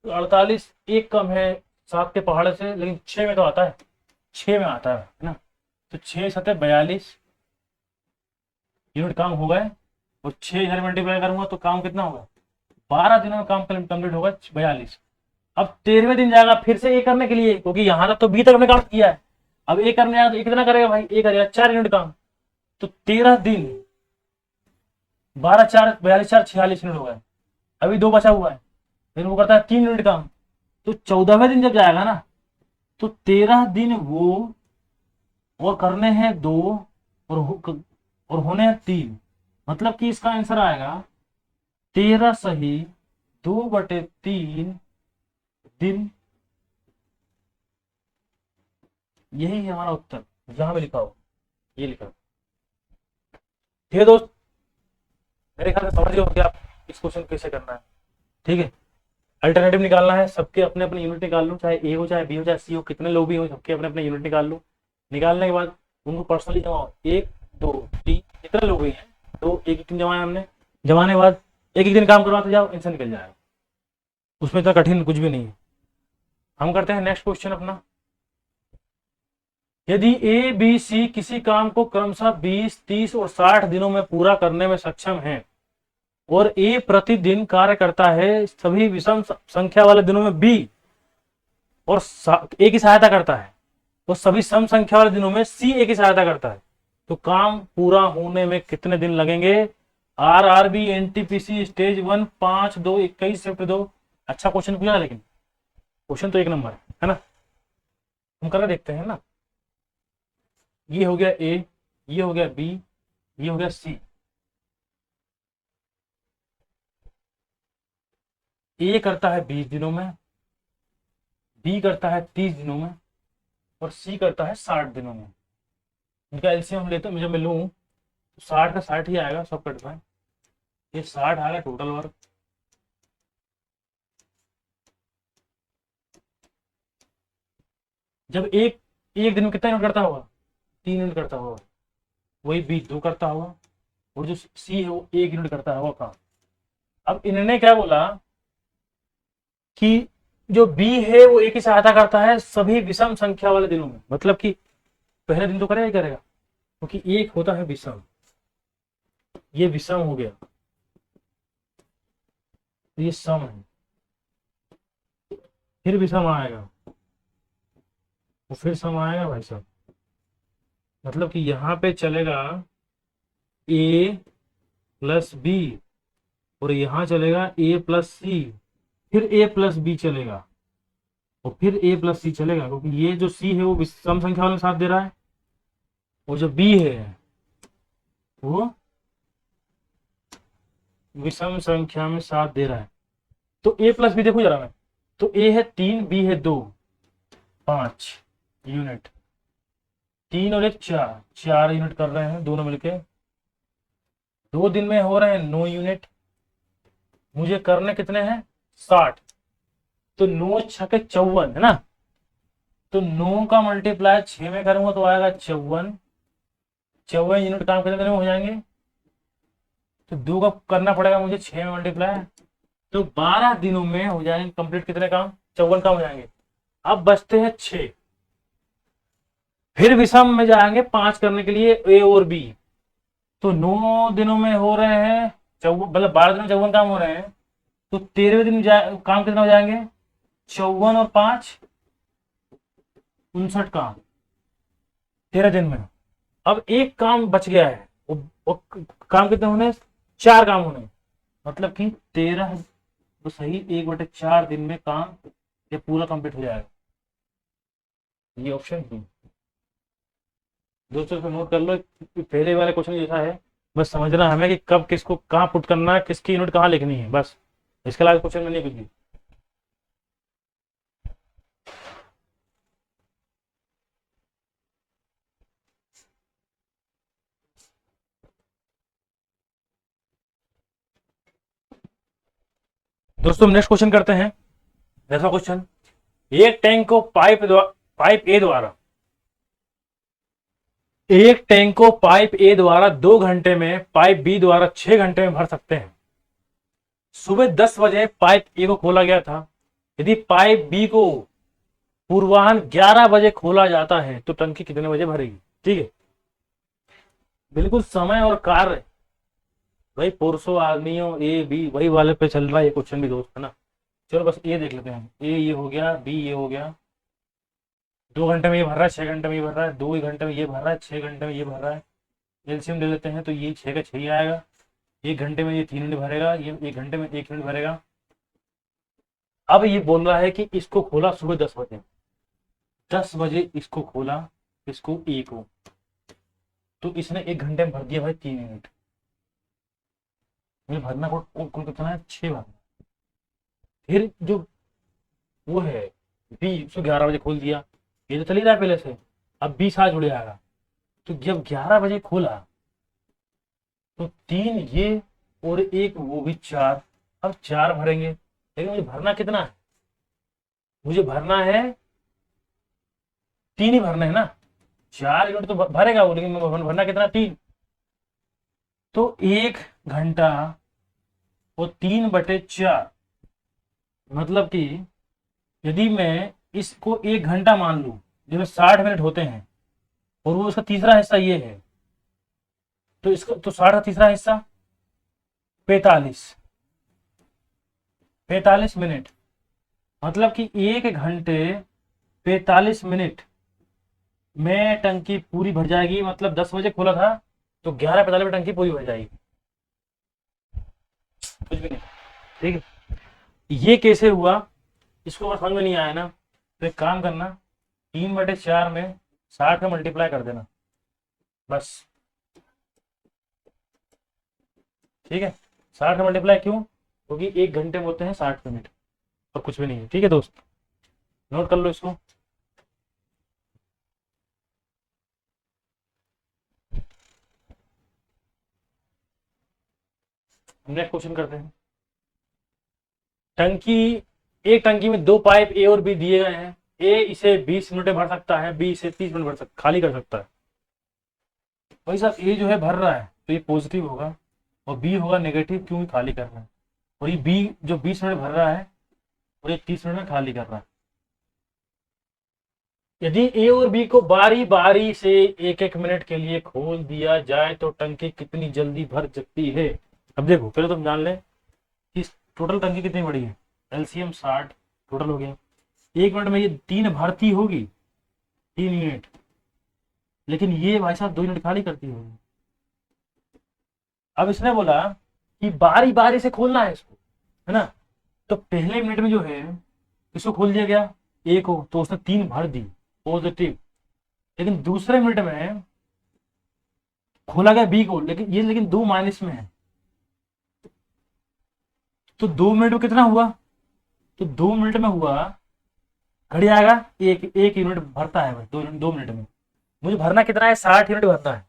तो 48 एक कम है 7 के पहाड़ से, लेकिन 6 में तो आता है, 6 में आता है ना। तो 6 7 42 यूनिट काम हो गए, और 6 इधर मल्टीप्लाई करूंगा तो काम कितना होगा, 12 दिनों में काम कंप्लीट होगा 42। अब 13वें दिन जाएगा फिर से ए करने के लिए, क्योंकि यहां तक तो बी तक हमने काम किया है। अब ए करने आया तो ए कितना करेगा भाई, ए करेगा 4 यूनिट काम। तो 13 दिन, 12 4 42 4 46 यूनिट हो गए, अभी 2 बचा हुआ है, फिर वो करता है 3 यूनिट काम। तो 14वें दिन जब जाएगा ना, तो 13 दिन वो और करने हैं 2 और होने हैं 3, मतलब कि इसका आंसर आएगा 13 सही 2/3 दिन। यही है हमारा उत्तर, जहां में लिखा हो ये लिखा। ठीक है दोस्त, मेरे ख्याल से समझ गए हो कि आप इस क्वेश्चन कैसे करना है। ठीक है, अल्टरनेटिव निकालना है, सबके अपने अपने यूनिट निकाल लो, चाहे ए हो चाहे बी हो चाहे सी हो, कितने लोग भी हो सबके अपने अपने यूनिट निकाल लो। निकालने के बाद उनको पर्सनली जमाओ, 1 2 3 जितने लोग भी हैं, तो एक दिन जमाया हमने, जमाने के बाद एक एक दिन काम करवाते जाओ, इनसे निकल जाएगा, उसमें इतना कठिन कुछ भी नहीं है। हम करते हैं नेक्स्ट क्वेश्चन अपना। यदि ए बी सी किसी काम को क्रमशः 20 30 और 60 दिनों में पूरा करने में सक्षम है, और ए प्रतिदिन कार्य करता है सभी विषम संख्या वाले दिनों में बी, और ए की सहायता करता है, और सभी सम संख्या वाले दिनों में सी ए की सहायता करता है, तो काम पूरा होने में कितने दिन लगेंगे। RRB NTPC stage 1 5/2/21 shift 2। अच्छा क्वेश्चन पूछा, लेकिन क्वेश्चन तो एक नंबर है ना, हम करके देखते हैं ना। ये हो गया ए, ये हो गया बी, ये हो गया सी। ए करता है 20 दिनों में, बी करता है 30 दिनों में, और सी करता है 60 दिनों में। इनका एलसीएम हम लेते हैं, जब मैं लूँ तो 60 का 60 ही आएगा, सब कट पाए, ये 60 आएगा टोटल वर्क। जब एक एक दिन में कितना यूनिट करता होगा, 3 यूनिट करता होगा, वही बी 2 करता होगा, और जो सी है वो 1 यूनिट करता होगा काम। अब इन्होंने क्या बोला कि जो बी है वो ए की सहायता करता है सभी विषम संख्या वाले दिनों में, मतलब कि पहले दिन तो करेगा ही करेगा, क्योंकि एक होता है विषम, ये विषम हो गया, ये सम है, फिर विषम आएगा, वो फिर सम आएगा भाई साहब, मतलब कि यहाँ पे चलेगा ए प्लस बी, और यहाँ चलेगा ए प्लस सी, फिर ए प्लस बी चलेगा, और फिर ए प्लस सी चलेगा, क्योंकि ये जो सी है वो विषम संख्या वाले साथ दे रहा है, और जो बी है वो विषम संख्या में साथ दे रहा है। तो ए प्लस बी देखो जरा मैं, तो ए है 3, बी है 2, 5 यूनिट, 3 और 1 4, 4 यूनिट कर रहे हैं दोनों मिलके, 2 दिन में हो रहे हैं 9 यूनिट, मुझे करने कितने हैं 60, तो 9 छके 54 है ना, तो 9 का मल्टीप्लाई 6 में करूंगा तो आएगा 54, 54 यूनिट काम कितने दिन में हो जाएंगे, तो 2 का करना पड़ेगा मुझे 6 में मल्टीप्लाई, तो 12 दिनों में हो जाएंगे कंप्लीट कितने काम, 54 काम हो जाएंगे। अब बचते हैं 6, फिर विषम में जाएंगे 5 करने के लिए ए और बी, तो 9 दिनों में हो रहे हैं मतलब 12 दिनों में 54 काम हो रहे हैं, तो 13वें दिन काम कितना हो जाएंगे 54 और 5 59 काम 13 दिन में। अब एक काम बच गया है, वो काम कितने होने, 4 काम होने, मतलब कि 13 तो सही 1/4 दिन में काम ये पूरा कंप्लीट हो जाएगा, ये ऑप्शन बी। दोस्तों इसको नोट कर लो, पहले वाले क्वेश्चन जैसा है, बस समझना हमें कि कब किसको कहाँ पुट करना है, किसकी यूनिट कहाँ लिखनी है, बस इसके अलावा क्वेश्चन में नहीं कुछ भी। दोस्तों नेक्स्ट क्वेश्चन करते हैं। 10वां क्वेश्चन, एक टैंक को पाइप ए द्वारा एक टैंक को पाइप ए द्वारा 2 घंटे में पाइप बी द्वारा 6 घंटे में भर सकते हैं। सुबह 10 बजे पाइप ए को खोला गया था, यदि पाइप बी को पूर्वाह्न 11 बजे खोला जाता है तो टंकी कितने बजे भरेगी। ठीक है, बिल्कुल समय और कार्य भाई पुरुषों आदमियों ए बी वही वाले पे चल रहा है ये क्वेश्चन भी दोस्त, है ना। चलो बस ये देख लेते हैं, ए ये हो गया, बी ये हो गया, 2 घंटे में ये भर रहा है, 6 घंटे में ये भर रहा है, 2 घंटे में ये भर रहा है, 6 घंटे में ये भर रहा है, एलसीएम ले लेते हैं तो ये 6 का 6 ही आएगा, 1 घंटे में ये 3 यूनिट भरेगा, ये 1 घंटे में 1 यूनिट भरेगा। अब ये बोल रहा है कि इसको खोला सुबह 10 बजे, 10 बजे इसको खोला, इसको ए को, तो इसने 1 घंटे में भर दिया भाई 3 यूनिट, मुझे भरना कुल कितना है 6 भरना। फिर जो वो है बी, उसको 11 बजे खोल दिया, ये तो चल ही रहा है पहले से, अब 20 आज जुड़ जाएगा, तो जब 11 बजे खोला तो 3 ये और 1 वो भी 4, अब 4 भरेंगे, लेकिन मुझे भरना कितना है, मुझे भरना है 3 ही भरना है ना, 4 यूनिट तो भरेगा वो, लेकिन भरना कितना 3, तो 1 घंटा वो 3/4, मतलब कि यदि मैं इसको 1 घंटा मान लूं, जिसमें 60 मिनट होते हैं, और वो उसका तीसरा हिस्सा ये है, तो इसका तो 60 का तीसरा हिस्सा 45 मिनट, मतलब कि 1 घंटे 45 मिनट में टंकी पूरी भर जाएगी, मतलब 10 बजे खोला था तो 11:45 में टंकी पूरी भर जाएगी, कुछ भी नहीं। ठीक है, ये कैसे हुआ इसको अगर समझ में नहीं आया ना, तो एक काम करना, 3/4 में 60 का मल्टीप्लाई कर देना बस। ठीक है, 60 का मल्टीप्लाई क्यों, क्योंकि 1 घंटे में होते हैं 60 मिनट, और कुछ भी नहीं है। ठीक है दोस्त, नोट कर लो इसको। नेक्स्ट क्वेश्चन करते हैं। एक टंकी में 2 पाइप ए और बी दिए गए हैं, ए इसे 20 मिनट में भर सकता है, बी इसे 30 मिनट भर सकता, खाली कर सकता है। भाई साहब ए जो है भर रहा है तो ये पॉजिटिव होगा, और बी होगा नेगेटिव, क्योंकि खाली कर रहा है। और ये बी जो 20 मिनट भर रहा है और ये 30 मिनट में खाली कर रहा है। यदि ए और बी को बारी बारी से एक एक मिनट के लिए खोल दिया जाए तो टंकी कितनी जल्दी भर सकती है। अब देखो पहले तुम जान ले कि टोटल टंकी कितनी बड़ी है। एलसीएम 60 टोटल हो गया। 1 मिनट में ये 3 भरती होगी, 3 यूनिट, लेकिन ये भाई साहब 2 यूनिट खाली करती होगी। अब इसने बोला कि बारी बारी से खोलना है इसको, है ना। तो पहले मिनट में जो है इसको खोल दिया गया ए को, तो उसने 3 भर दी पॉजिटिव। लेकिन दूसरे मिनट में खोला गया बी को, लेकिन 2 माइनस में है। तो 2 मिनट में कितना हुआ, तो 2 मिनट में हुआ, घड़ी आएगा एक यूनिट भरता है भाई 2 मिनट में। मुझे भरना कितना है, 60 यूनिट भरना है।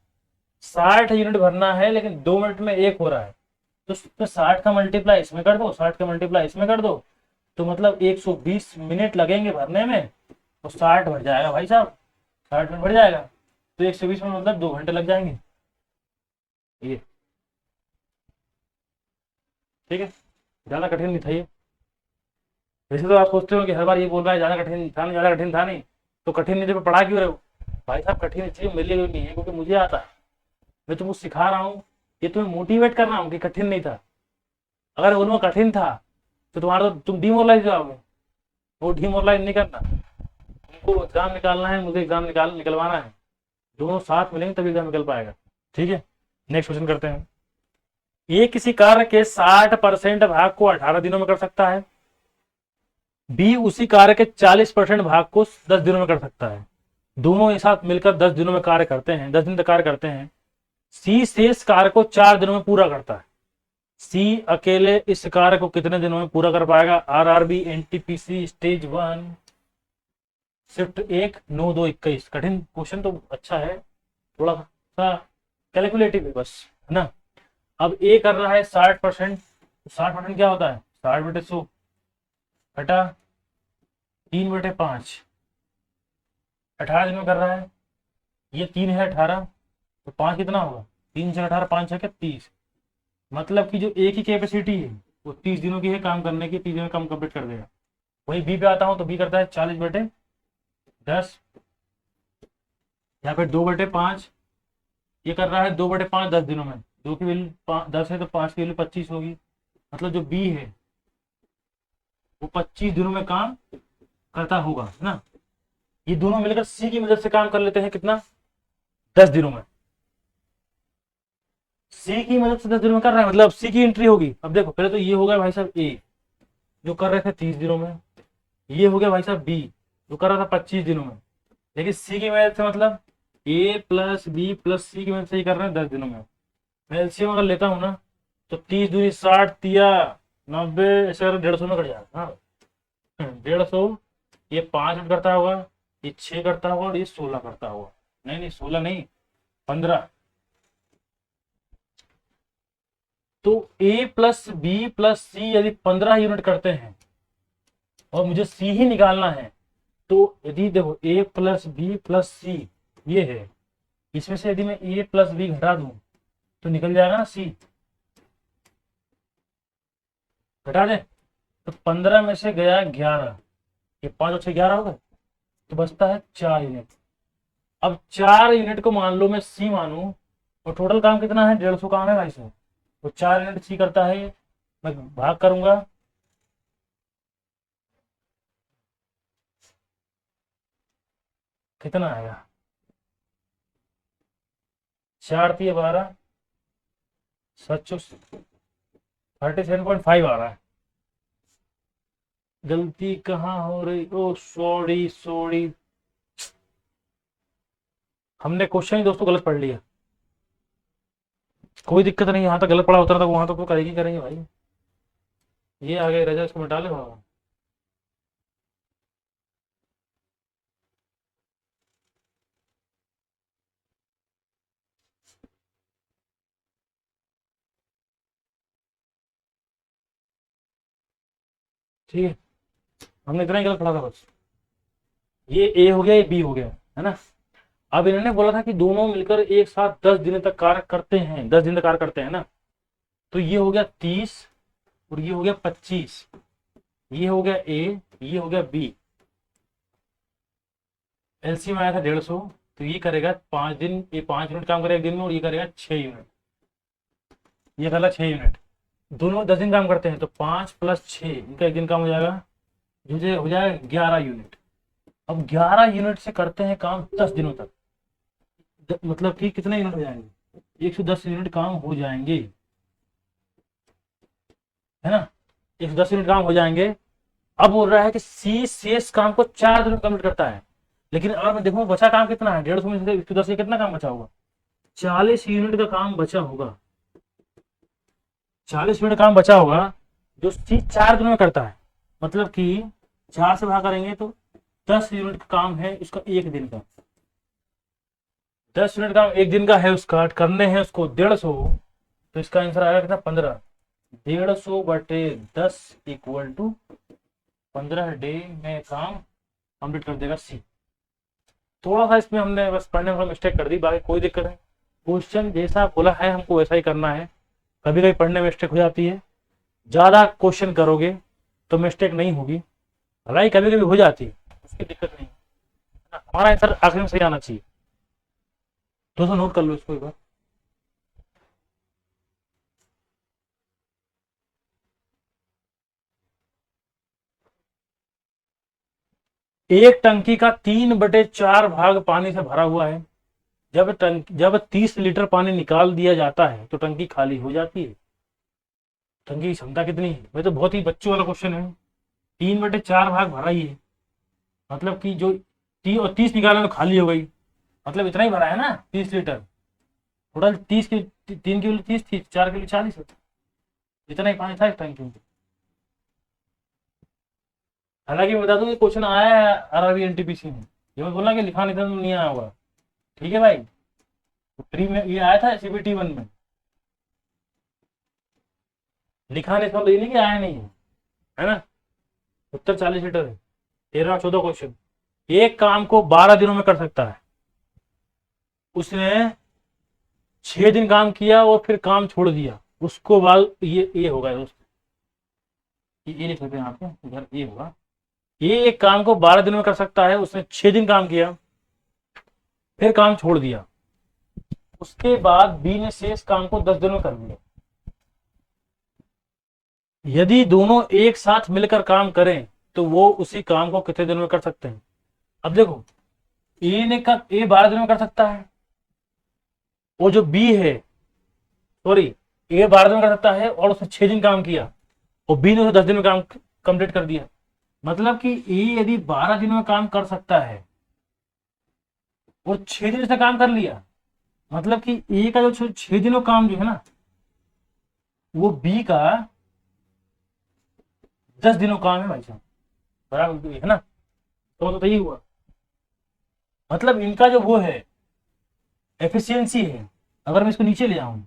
60 यूनिट भरना है, लेकिन 2 मिनट में एक हो रहा है। तो 60 का मल्टीप्लाई इसमें कर दो, 60 का मल्टीप्लाई इसमें कर दो, तो मतलब 120 मिनट लगेंगे भरने में, तो 60 भर जाएगा भाई साहब, 60 मिनट भर जाएगा। तो 120 में मतलब 2 घंटे लग जाएंगे। ये ठीक है, ज्यादा कठिन नहीं था ये। वैसे तो आप सोचते हो कि हर बार ये बोल रहा है ज्यादा कठिन था नहीं, ज्यादा कठिन था नहीं, तो कठिन नहीं तो पढ़ा क्यों रहे हो भाई साहब। कठिन इसलिए मेरे लिए नहीं है क्योंकि मुझे आता है, मैं तुमको सिखा रहा हूँ, ये तुम्हें मोटिवेट कर रहा हूँ कि कठिन नहीं था। अगर उनमें कठिन था तो तुम्हारा तो तुम डिमोरलाइज जाओगे। वो डिमोरलाइज नहीं करना, तुमको एग्जाम निकालना है, मुझे एग्जाम निकलवाना है, दोनों साथ मिलेंगे तभी एग्जाम निकल पाएगा। ठीक है, नेक्स्ट क्वेश्चन करते हैं। ये किसी कार्य के 60% भाग को 18 दिनों में कर सकता है। बी उसी कार्य के 40% भाग को 10 दिनों में कर सकता है। दोनों एक साथ मिलकर 10 दिनों में कार्य करते हैं, 10 दिन तक कार्य करते हैं। सी शेष कार्य को 4 दिनों में पूरा करता है। सी अकेले इस कार्य को कितने दिनों में पूरा कर पाएगा। RRB, NTPC, stage 1, shift 1, 9-2-21। कठिन क्वेश्चन तो अच्छा है, थोड़ा सा कैलकुलेटिव है बस, है ना। अब ए कर रहा है 60%, 60% क्या होता है, 60/100 घटा 3/5, 18 दिन में कर रहा है। ये 3 है 18, तो 5 कितना होगा, 3 से 18, 5 है क्या 30। मतलब कि जो ए की कैपेसिटी है वो 30 दिनों की है काम करने की, 30 दिनों में काम कंप्लीट कर देगा। वही बी पे आता हूँ तो बी करता है 40/10, यहाँ पे 2/5, ये कर रहा है 2/5 10 दिनों में। 2 की वैल्यू 10 है तो 5 की वैल्यू 25 होगी। मतलब जो बी है वो 25 दिनों में काम करता होगा, है ना। ये दोनों मिलकर सी की मदद से काम कर लेते हैं कितना, 10 दिनों में। सी की मदद से 10 दिनों में कर रहा है, मतलब सी की एंट्री होगी। अब देखो पहले तो ये हो गया भाई साहब ए जो कर रहे थे 30 दिनों में, ये हो गया भाई साहब बी जो कर रहा था 25 दिनों में। लेकिन सी की मदद से मतलब ए प्लस बी प्लस सी की मदद से ही कर रहे हैं 10 दिनों में। मैं एलसीएम अगर लेता हूँ ना तो 30 दूनी 60, 90, ऐसे अगर 150 में कट जाएगा। हाँ 150, ये 5 मिनट करता होगा, ये 6 करता होगा और ये 16 करता होगा। नहीं 16 नहीं, 15। तो ए प्लस बी प्लस सी यदि 15 यूनिट करते हैं और मुझे सी ही निकालना है, तो यदि देखो ए प्लस बी प्लस सी ये है, इसमें से यदि मैं ए प्लस बी घटा दूं तो निकल जाएगा ना सी। घटा दे तो 15 में से गया 11, ये 5 और 6 11 हो गए, तो बचता है 4 यूनिट। अब 4 यूनिट को मान लो मैं सी मानू, और टोटल काम कितना है, 150 काम है भाई साहब। तो 4 यूनिट सी करता है, मैं भाग करूंगा, कितना आएगा, 4 3 12, 37.5 आ रहा है। गलती कहाँ हो रही, ओ सॉरी, हमने क्वेश्चन ही दोस्तों गलत पढ़ लिया। कोई दिक्कत नहीं, यहाँ तक गलत पढ़ा होता ना तो वहां तक तो करेंगे करेंगे भाई। ये आगे रह जाए, इसको मिटा ले बाबा। ठीक है, हमने इतना ही गलत पढ़ा था बस। ये ए हो गया, ये बी हो गया, है ना। अब इन्होंने बोला था कि दोनों मिलकर एक साथ 10 दिन तक कार्य करते हैं, 10 दिन तक कार्य करते हैं ना। तो ये हो गया 30 और ये हो गया 25, ये हो गया ए, ये हो गया बी। एलसीएम आया था 150, तो ये करेगा 5 दिन, ये 5 यूनिट काम करेगा एक दिन में, और ये करेगा 6 यूनिट, ये करेगा 6 यूनिट। दोनों 10 दिन काम करते हैं, तो 5 + 6 इनका एक दिन काम हो जाएगा, मुझे हो जाएगा 11 यूनिट। अब 11 यूनिट से करते हैं काम 10 दिनों तक, मतलब कि कितने यूनिट हो जाएंगे, 110 यूनिट काम हो जाएंगे, है ना, 110 यूनिट काम हो जाएंगे। अब बोल रहा है कि सी शेष काम को 4 दिन में कंप्लीट करता है। लेकिन अगर मैं देखूं बचा काम कितना है, 150 में से 110 से कितना काम बचा होगा, 40 यूनिट का काम बचा होगा, 40 यूनिट काम बचा होगा, जो सी 4 दिनों में करता है। मतलब कि 4 से भाग करेंगे तो 10 यूनिट का काम है उसका एक दिन का, 10 यूनिट काम एक दिन का है उसका, करने हैं उसको 150, तो इसका आंसर आएगा कितना, 15। 150/10 = 15 डे में काम कंप्लीट कर देगा सी। थोड़ा सा इसमें हमने बस पढ़ने में मिस्टेक कर दी, बाकी कोई दिक्कत नहीं, क्वेश्चन जैसा बोला है हमको वैसा ही करना है। कभी कभी पढ़ने में मिस्टेक हो जाती है, ज्यादा क्वेश्चन करोगे तो मिस्टेक नहीं होगी, हालांकि कभी कभी हो जाती है, उसकी दिक्कत नहीं, हमारा आंसर आखिर में सही आना चाहिए। दोस्तों नोट कर लो इसको एक बार। एक टंकी का 3/4 भाग पानी से भरा हुआ है। जब 30 लीटर पानी निकाल दिया जाता है तो टंकी खाली हो जाती है। टंकी की क्षमता कितनी है, भाई तो बहुत ही बच्चों वाला क्वेश्चन है। 3/4 भाग भरा ही है, मतलब कि जो 30 निकाला तो खाली हो गई, मतलब इतना ही भरा है ना 30 लीटर। टोटल 30 की 3 के लिए 30 थी, 4 के लिए 40 है, इतना ही पानी था इस टंकी में। हालांकि मैं बता दूं ये क्वेश्चन आया है आरआरबी एनटीपीसी में, ये मैं बोला कि लिखा नहीं था तो नहीं आया होगा, ठीक है भाई। प्री में ये आया था सीबीटी 1 में, लिखा नहीं था तो ये नहीं कि आया नहीं है ना। उत्तर 40 लीटर है। 13 और 14 क्वेश्चन। एक काम को 12 दिनों में कर सकता है, उसने 6 दिन काम किया और फिर काम छोड़ दिया, उसको बाद ये होगा दोस्त, ये लिख लेते हैं आपको इधर, ये होगा, ये एक काम को 12 दिनों में कर सकता है, उसने 6 दिन काम किया फिर काम छोड़ दिया, उसके बाद बी ने शेष काम को 10 दिनों में कर दिया। यदि दोनों एक साथ मिलकर काम करें तो वो उसी काम को कितने दिनों में कर सकते हैं। अब देखो ए 12 दिनों में कर सकता है, वो जो बी है, सॉरी, ए 12 दिन में कर सकता है और उसने 6 दिन काम किया और बी ने उसे 10 दिन में काम कंप्लीट कर दिया। मतलब कि ए यदि 12 दिनों में काम कर सकता है और 6 दिन से काम कर लिया, मतलब कि ए का जो 6 दिनों काम जो है ना, वो बी का 10 दिनों काम है भाई साहब, बराबर है ना। तो यही हुआ, मतलब इनका जो वो है एफिशिएंसी है, अगर मैं इसको नीचे ले आऊं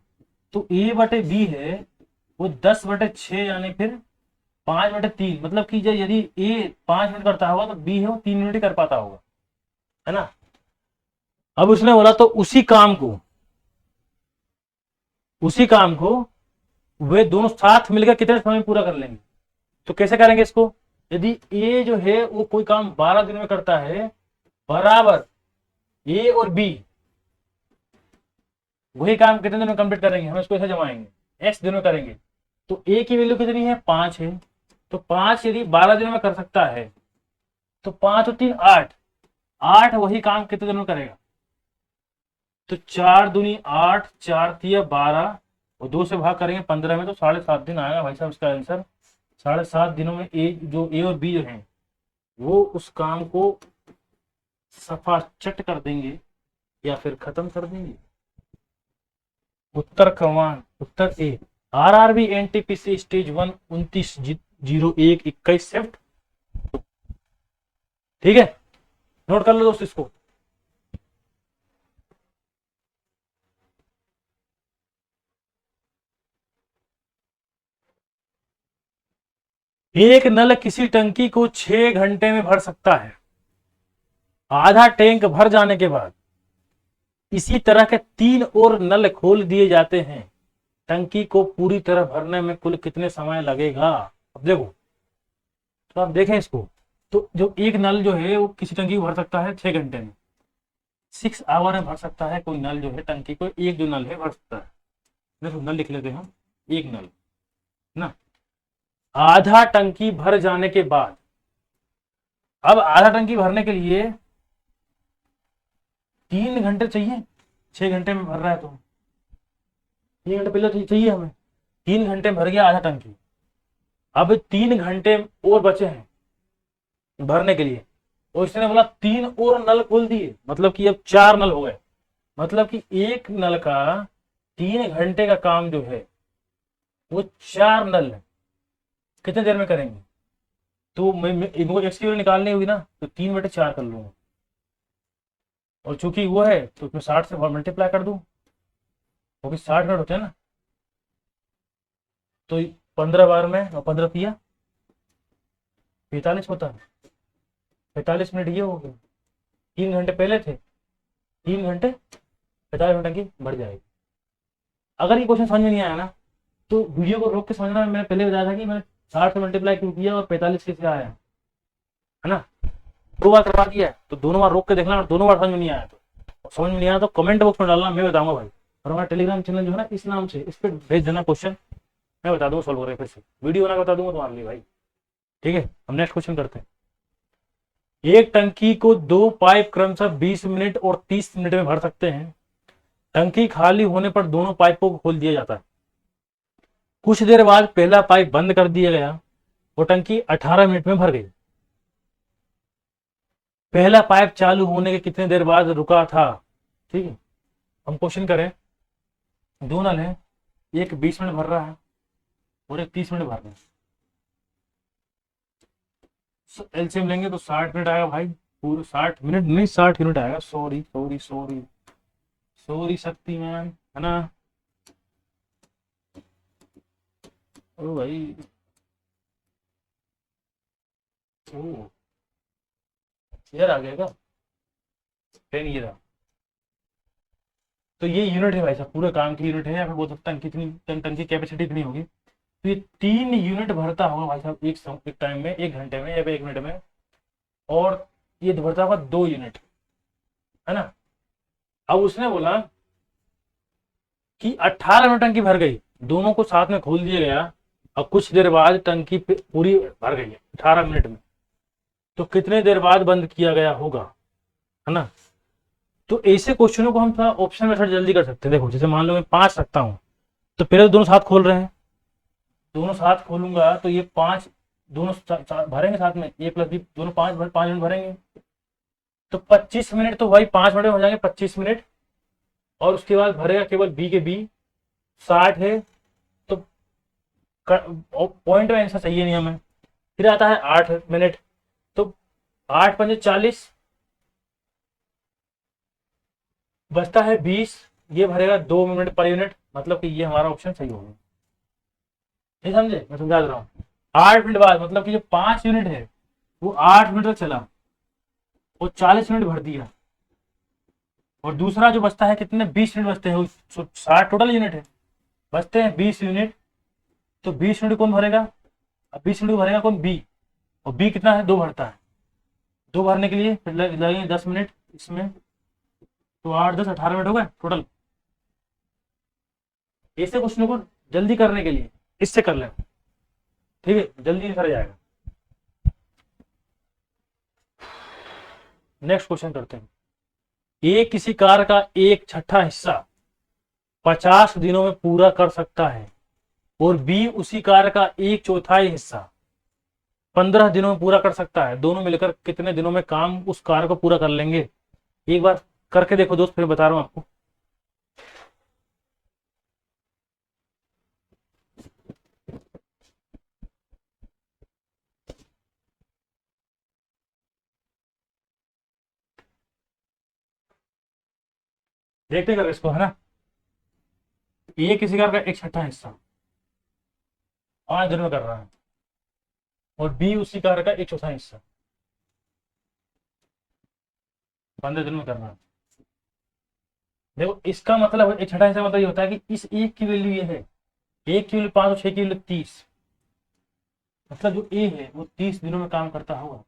तो A/B है वो 10/6 यानी फिर 5/3, मतलब कि जब यदि ए 5 मिनट करता होगा तो बी है वो 3 मिनट ही कर पाता होगा, है ना। अब उसने बोला तो उसी काम को वे दोनों साथ मिलकर कितने समय में पूरा कर लेंगे। तो कैसे करेंगे इसको, यदि ए जो है वो कोई काम 12 दिन में करता है, बराबर ए और बी वही काम कितने दिन में कंप्लीट करेंगे, हम इसको ऐसे जमाएंगे, एक्स दिन में करेंगे, तो ए की वैल्यू कितनी है, 5 है, तो 5 यदि 12 दिन में कर सकता है तो 5 और 3 8, 8 वही काम कितने दिन में करेगा, तो 4 दूनी 8, 4 तिया 12 और 2 से भाग करेंगे 15 में, तो 7.5 दिन आएगा भाई साहब इसका आंसर। 7.5 दिनों में ए और बी जो है वो उस काम को सफा चट कर देंगे या फिर खत्म कर देंगे। उत्तर ए, आरआरबी एनटीपीसी स्टेज 1 29/01/21 शिफ्ट। ठीक है, नोट कर लो दोस्त इसको। एक नल किसी टंकी को 6 घंटे में भर सकता है, आधा टैंक भर जाने के बाद इसी तरह के 3 और नल खोल दिए जाते हैं, टंकी को पूरी तरह भरने में कुल कितने समय लगेगा। अब देखो, तो आप देखें इसको, तो जो एक नल जो है वो किसी टंकी को भर सकता है 6 घंटे में, 6 आवर में भर सकता है कोई नल जो है टंकी को, एक जो नल है भर सकता है। देखो नल लिख लेते हैं हम, एक नल ना। आधा टंकी भर जाने के बाद, अब आधा टंकी भरने के लिए 3 घंटे चाहिए, 6 घंटे में भर रहा है तो 3 घंटे पहले तो चाहिए हमें। 3 घंटे में भर गया आधा टंकी, अब 3 घंटे और बचे हैं भरने के लिए, और इसने बोला 3 और नल खोल दिए, मतलब कि अब 4 नल हो गए। मतलब कि एक नल का 3 घंटे का काम जो है वो 4 नल कितने देर में करेंगे। तो इनको एक्स की निकालनी होगी ना, तो 3/4 कर लूंगा, और चूंकि वो है तो उसमें 60 से मल्टीप्लाई कर दूं, क्योंकि 60 मिनट होते हैं ना। तो 15 बार में, और 15 × 45 होता है, 45 मिनट ये हो गए। 3 घंटे पहले थे, 3 घंटे 45 मिनट की बढ़ जाएगी। अगर ये क्वेश्चन समझ में नहीं आया ना, तो वीडियो को रोक के समझना। मैंने पहले बताया था कि मैंने 60 से मल्टीप्लाई क्यों किया और 45 कैसे आया है ना। 2 बार करवा दिया है तो दोनों बार रोक के देखना, और दोनों बार समझ में नहीं आया तो, समझ में नहीं आया तो कमेंट बॉक्स में डालना, मैं बताऊंगा भाई। और हमारा टेलीग्राम चैनल जो है ना, इस नाम से, इस पर भेज देना क्वेश्चन, मैं बता दूंगा सॉल्व करें, फिर से वीडियो बना के बता दूंगा तुम्हारे लिए भाई। ठीक है, हम नेक्स्ट क्वेश्चन करते हैं। एक टंकी को 2 पाइप क्रमशः 20 मिनट और 30 मिनट में भर सकते हैं। टंकी खाली होने पर दोनों पाइपों को खोल दिया जाता है। कुछ देर बाद पहला पाइप बंद कर दिया गया, वो टंकी 18 मिनट में भर गई। पहला पाइप चालू होने के कितने देर बाद रुका था। ठीक है, हम क्वेश्चन करें, दो नल है, एक 20 मिनट भर रहा है और एक 30 मिनट भर रहा है। एलसीएम लेंगे तो 60 मिनट आएगा भाई, पूरे 60 मिनट नहीं 60 यूनिट आएगा। Sorry sorry sorry sorry Shaktimaan, है ना। ओ भाई, ओ यार आ गया क्या पेन, ये रहा। तो ये यूनिट है भाई साहब, पूरे काम की यूनिट है, या फिर बोल सकता है कितनी टन की कैपेसिटी इतनी होगी। तो ये 3 यूनिट भरता होगा भाई साहब एक टाइम में, 1 घंटे में या फिर 1 मिनट में। और ये भरता होगा 2 यूनिट, है ना। अब उसने बोला कि 18 मिनट टंकी भर गई, दोनों को साथ में खोल दिया गया, और कुछ देर बाद टंकी पूरी भर गई है 18 मिनट में, तो कितने देर बाद बंद किया गया होगा, है ना। तो ऐसे क्वेश्चनों को हम थोड़ा ऑप्शन मेथड जल्दी कर सकते हैं। देखो जैसे मान लो मैं 5 रखता हूँ, तो पहले तो दोनों साथ खोल रहे हैं, दोनों साथ खोलूंगा तो ये 5 दोनों भरेंगे साथ में, ए प्लस बी दोनों 5 मिनट भरेंगे। तो 25 मिनट तो भाई 5 मिनट में हो जाएंगे 25 मिनट, और उसके बाद भरेगा केवल बी के बी, 60 है। तो पॉइंट में आंसर चाहिए नहीं हमें। फिर आता है 8 मिनट, तो 8×5 = 40, बचता है 20, ये भरेगा 2 मिनट पर यूनिट, मतलब कि ये हमारा ऑप्शन सही होगा। नहीं समझे, मैं समझा रहा हूँ। 8 मिनट बाद मतलब कि जो 5 यूनिट है वो 8 मिनट तक चला, वो 40 मिनट भर दिया, और दूसरा जो बचता है कितने 20 मिनट बचते हैं, 60 टोटल यूनिट है, बचते हैं 20 यूनिट। तो 20 यूनिट कौन भरेगा, अब 20 यूनिट भरेगा कौन, बी। और बी कितना है, 2 भरता है, 2 भरने के लिए फिर लगेंगे 10 मिनट इसमें, तो 8 10 18 मिनट हो गए टोटल। ऐसे क्वेश्चनों को जल्दी करने के लिए इससे कर लें, ठीक है, जल्दी कर जाएगा। नेक्स्ट क्वेश्चन करते हैं। ए किसी कार का 1/6 हिस्सा 50 दिनों में पूरा कर सकता है, और बी उसी कार का 1/4 हिस्सा 15 दिनों में पूरा कर सकता है। दोनों मिलकर कितने दिनों में काम उस कार को पूरा कर लेंगे। एक बार करके देखो दोस्त, फिर बता रहा हूं आपको। देखते कर इसको, है ना। ए किसी कार का 1/6 हिस्सा 5 दिन में कर रहा है, और बी उसी कार का 1/4 हिस्सा 15 दिन में कर रहा है। देखो इसका मतलब 1/6 हिस्सा मतलब ये होता है कि इस एक की वैल्यू ये है, 1 की वैल्यू 5 और 6 की वैल्यू 30, मतलब जो ए है वो 30 दिनों में काम करता होगा।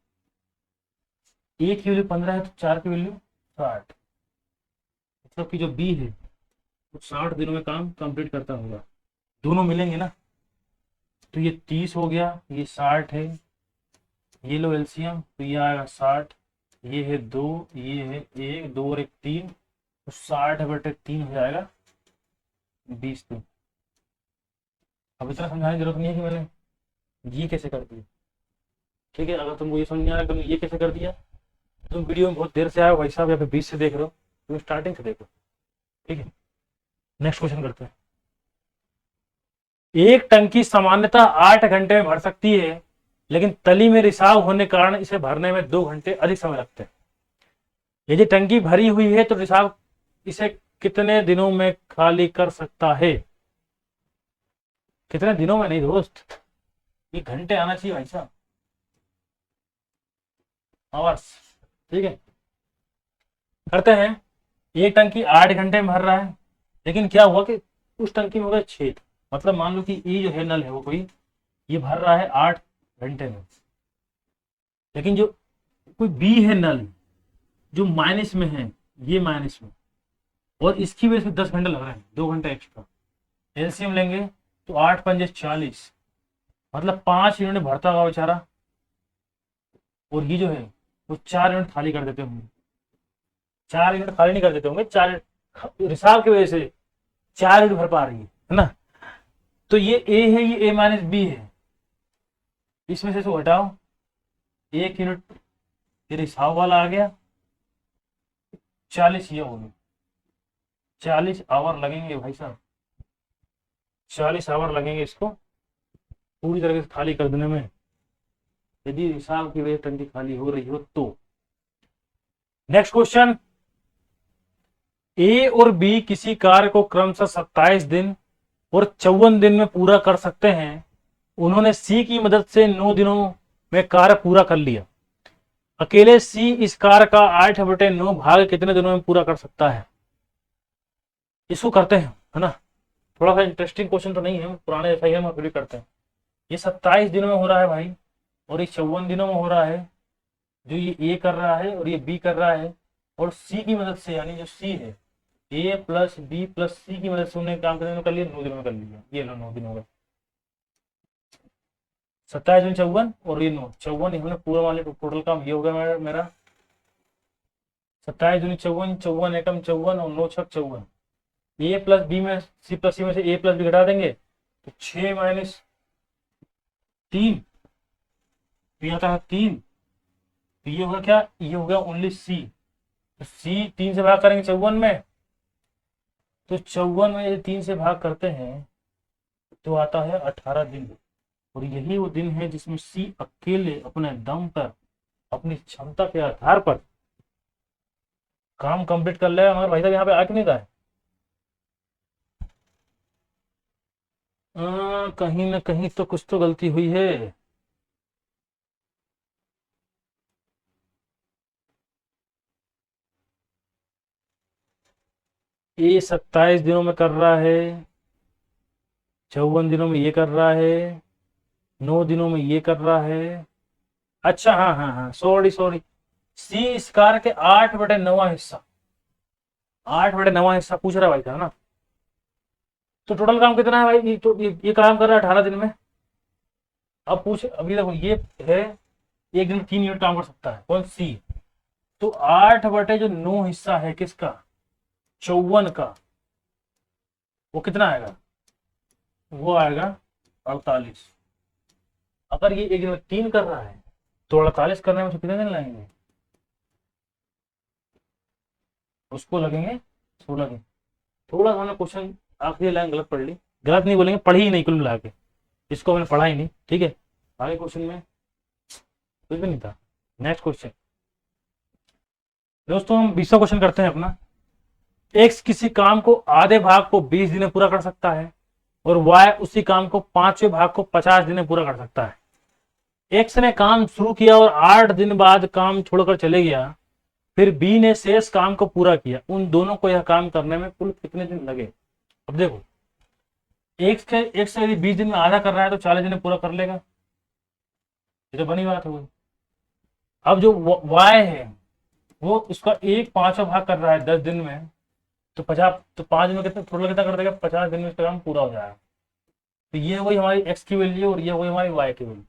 ए की वैल्यू 15 है तो 4 की वैल्यू 60, मतलब कि जो बी है वो 60 दिनों में काम कंप्लीट करता होगा। दोनों मिलेंगे ना, तो ये 30 हो गया, ये 60 है, ये लो एलसीएम, तो ये आएगा 60, ये है 2, ये है 1, 2 और 1 3, तो 60/3 हो जाएगा 20 दिन। अब इतना समझाने की जरूरत नहीं है कि मैंने ये कैसे कर दिया, ठीक है। अगर तुमको ये समझ नहीं आ रहा तुमने ये कैसे कर दिया, तुम वीडियो में बहुत देर से आए हो भाई साहब, या फिर 20 से देख रहे हो, तुम स्टार्टिंग से देखो, ठीक है। नेक्स्ट क्वेश्चन करते हैं। एक टंकी सामान्यतः 8 घंटे में भर सकती है, लेकिन तली में रिसाव होने के कारण इसे भरने में 2 घंटे अधिक समय लगते हैं। यदि टंकी भरी हुई है तो रिसाव इसे कितने दिनों में खाली कर सकता है? कितने दिनों में नहीं दोस्त, ये घंटे आना चाहिए भाई साहब, आवर्स, ठीक है। करते हैं। एक टंकी 8 घंटे में भर रहा है, लेकिन क्या हुआ कि उस टंकी में हो गया छेद, मतलब मान लो कि ये जो है नल है वो कोई, ये भर रहा है 8 घंटे में, लेकिन जो कोई बी है नल जो माइनस में है, ये माइनस में, और इसकी वजह से 10 घंटे लग रहे हैं, 2 घंटे एक्स्ट्रा। एलसीएम लेंगे तो 8 पंजे 40, मतलब 5 यूनिट भरता होगा बेचारा, और ये जो है वो 4 यूनिट खाली कर देते होंगे, 4 यूनिट खाली नहीं कर देते होंगे, 4 रिसाव की वजह से 4 यूनिट भर पा रही है ना। तो ये ए है, ये ए माइनस बी है, इसमें से इसको हटाओ, 1 यूनिट ये रिसाव वाला आ गया, 40 ये हो गया, 40 आवर लगेंगे भाई साहब, 40 आवर लगेंगे इसको पूरी तरह से खाली कर देने में, यदि रिसाव की वजह टंकी खाली हो रही हो तो। Next question. ए और बी किसी कार्य को क्रमशः 27 दिन और 54 दिन में पूरा कर सकते हैं। उन्होंने सी की मदद से 9 दिनों में कार्य पूरा कर लिया। अकेले सी इस कार्य का 8/9 भाग कितने दिनों में पूरा कर सकता है? इसको करते हैं, है ना। थोड़ा सा इंटरेस्टिंग क्वेश्चन तो नहीं है, पुराने जैसा ही हम फिर भी करते हैं। ये 27 दिनों में हो रहा है भाई, और ये 54 दिनों में हो रहा है, जो ये ए कर रहा है और ये बी कर रहा है, और सी की मदद से, यानी जो सी है ए प्लस बी प्लस सी की मदद से उन्हें काम करने में कर लिया, 9 दिनों में कर लिया। ये लो 9 दिन हो गए, 27 दिन 54 और ये 9 54, इन्होंने पूरा वाले टोटल काम ये हो गया मेरा 27 दूनी 54, 54 एकम 54 और 9 छक 54। ए प्लस बी में सी प्लस सी में से ए प्लस बी घटा देंगे तो 6 माइनस 3, तो आता है 3, तो ये होगा क्या, ये हो गया ओनली सी, तो सी 3 से भाग करेंगे 54 में, तो 54 में यदि 3 से भाग करते हैं तो आता है 18 दिन, और यही वो दिन है जिसमें सी अकेले अपने दम पर, अपनी क्षमता के आधार पर काम कंप्लीट कर लेगा। मगर भाई साहब यहाँ पे आ क्यों नहीं रहा है? कहीं ना कहीं तो कुछ तो गलती हुई है। ये 27 दिनों में कर रहा है, 54 दिनों में ये कर रहा है, 9 दिनों में ये कर रहा है। अच्छा हाँ हाँ हाँ, सॉरी सॉरी, सी इस कार के 8/9 हिस्सा, 8/9 हिस्सा पूछ रहा है भाई था ना। तो टोटल काम कितना है भाई, तो ये काम कर रहा है 18 दिन में। अब पूछ, अभी देखो ये है, एक दिन 3 यूनिट काम कर सकता है, कौन सी, तो 8/9 हिस्सा है किसका, 54 का, वो कितना आएगा, वो आएगा 48। अगर ये एक दिन में 3 कर रहा है तो 48 करने में कितने दिन लगेंगे, उसको लगेंगे 16 दिन। थोड़ा सा हमने क्वेश्चन आखिरी लाइन गलत पढ़ ली, गलत नहीं बोलेंगे, पढ़ी ही नहीं कुल मिला के, इसको मैंने पढ़ा ही नहीं, ठीक है। आगे क्वेश्चन में कुछ भी नहीं था। नेक्स्ट क्वेश्चन दोस्तों, हम 20वां क्वेश्चन करते हैं अपना। एक्स किसी काम को आधे भाग को 20 दिन में पूरा कर सकता है, और वाई उसी काम को 5वें भाग को 50 दिन में पूरा कर सकता है। एक्स ने काम शुरू किया और 8 दिन बाद काम छोड़कर चले गया, फिर बी ने शेष काम को पूरा किया। उन दोनों को यह काम करने में कुल कितने दिन लगे? अब देखो, एक से यदि 20 दिन में आधा कर रहा है तो 40 दिन में पूरा कर लेगा। ये तो बनी बात हो गई। अब जो वाई है वो उसका 1/5 भाग कर रहा है 10 दिन में, तो 50, तो 5 दिन में कितना टोटल कितना कर देगा, 50 दिन में इसका काम पूरा हो जाएगा। तो ये वही हमारी एक्स की वैल्यू और ये वही हमारी वाई की वैल्यू।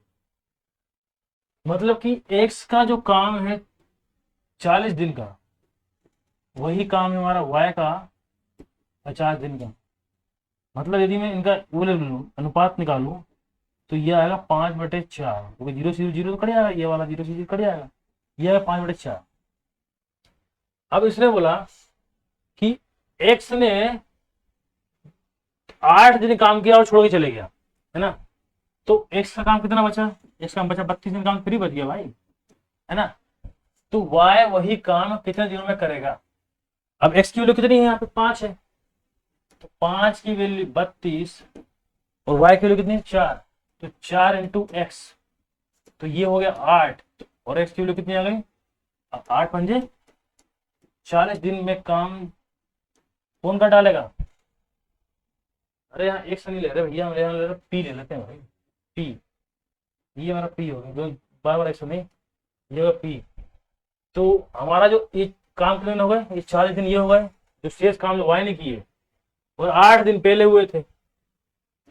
मतलब कि एक्स का जो काम है 40 दिन का, वही काम है हमारा वाई का 50 दिन का। मतलब यदि मैं इनका वो ले लूँ, अनुपात निकालूं, तो ये आएगा 5/4, क्योंकि 0 से 0 तो कट जाएगा, ये वाला 0 से 0 कट जाएगा, ये आएगा 5/4। अब इसने बोला कि एक्स ने 8 दिन काम किया और छोड़ के चले गया, है ना, तो एक्स का काम कितना बचा, एक्स का काम बचा 32 दिन, काम फ्री बच गया भाई, है ना। तो वाई वही काम कितने दिनों में करेगा। अब एक्स की वैल्यू कितनी है, यहाँ पे 5 है, तो 5 की वैल्यू 32 और वाई की वैल्यू कितनी है 4, तो 4 इंटू एक्स, तो ये हो गया 8, और एक्स की वैल्यू कितनी आ गई, 8 पंजे 40 दिन में काम कौन कर डालेगा। अरे यहाँ एक्स नहीं ले रहे भैया, हम यहाँ ले रहे पी ले लेते हैं भाई, पी, ये हमारा पी होगा, बार बार एक्स नहीं, ये होगा पी। तो हमारा जो ये काम कितने हो गए, ये 40 दिन ये हो गए, जो शेष काम जो वाई ने किए और 8 दिन पहले हुए थे,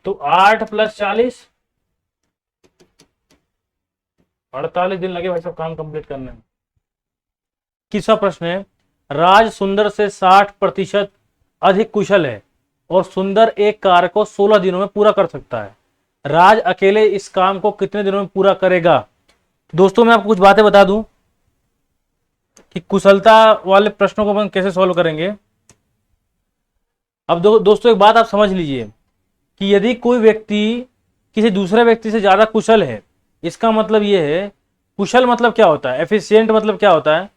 तो 8 + 40 48 दिन लगे भाई सब काम कंप्लीट करने में। किसका प्रश्न है, राज सुंदर से 60% अधिक कुशल है और सुंदर एक कार्य को 16 दिनों में पूरा कर सकता है। राज अकेले इस काम को कितने दिनों में पूरा करेगा। दोस्तों मैं आपको कुछ बातें बता दूं कि कुशलता वाले प्रश्नों को हम कैसे सॉल्व करेंगे। अब दोस्तों एक बात आप समझ लीजिए कि यदि कोई व्यक्ति किसी दूसरे व्यक्ति से ज्यादा कुशल है, इसका मतलब यह है, कुशल मतलब क्या होता है, एफिशिएंट मतलब क्या होता है,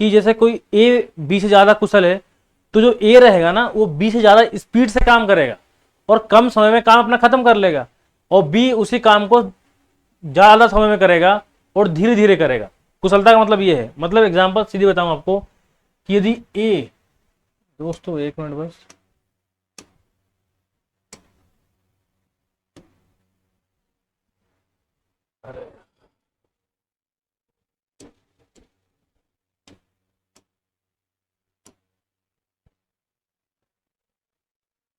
कि जैसे कोई ए बी से ज्यादा कुशल है, तो जो ए रहेगा ना वो बी से ज्यादा स्पीड से काम करेगा और कम समय में काम अपना खत्म कर लेगा, और बी उसी काम को ज्यादा समय में करेगा और धीरे धीरे करेगा। कुशलता का मतलब ये है। मतलब एग्जांपल सीधी बताऊं आपको कि यदि ए, दोस्तों एक मिनट बस, अरे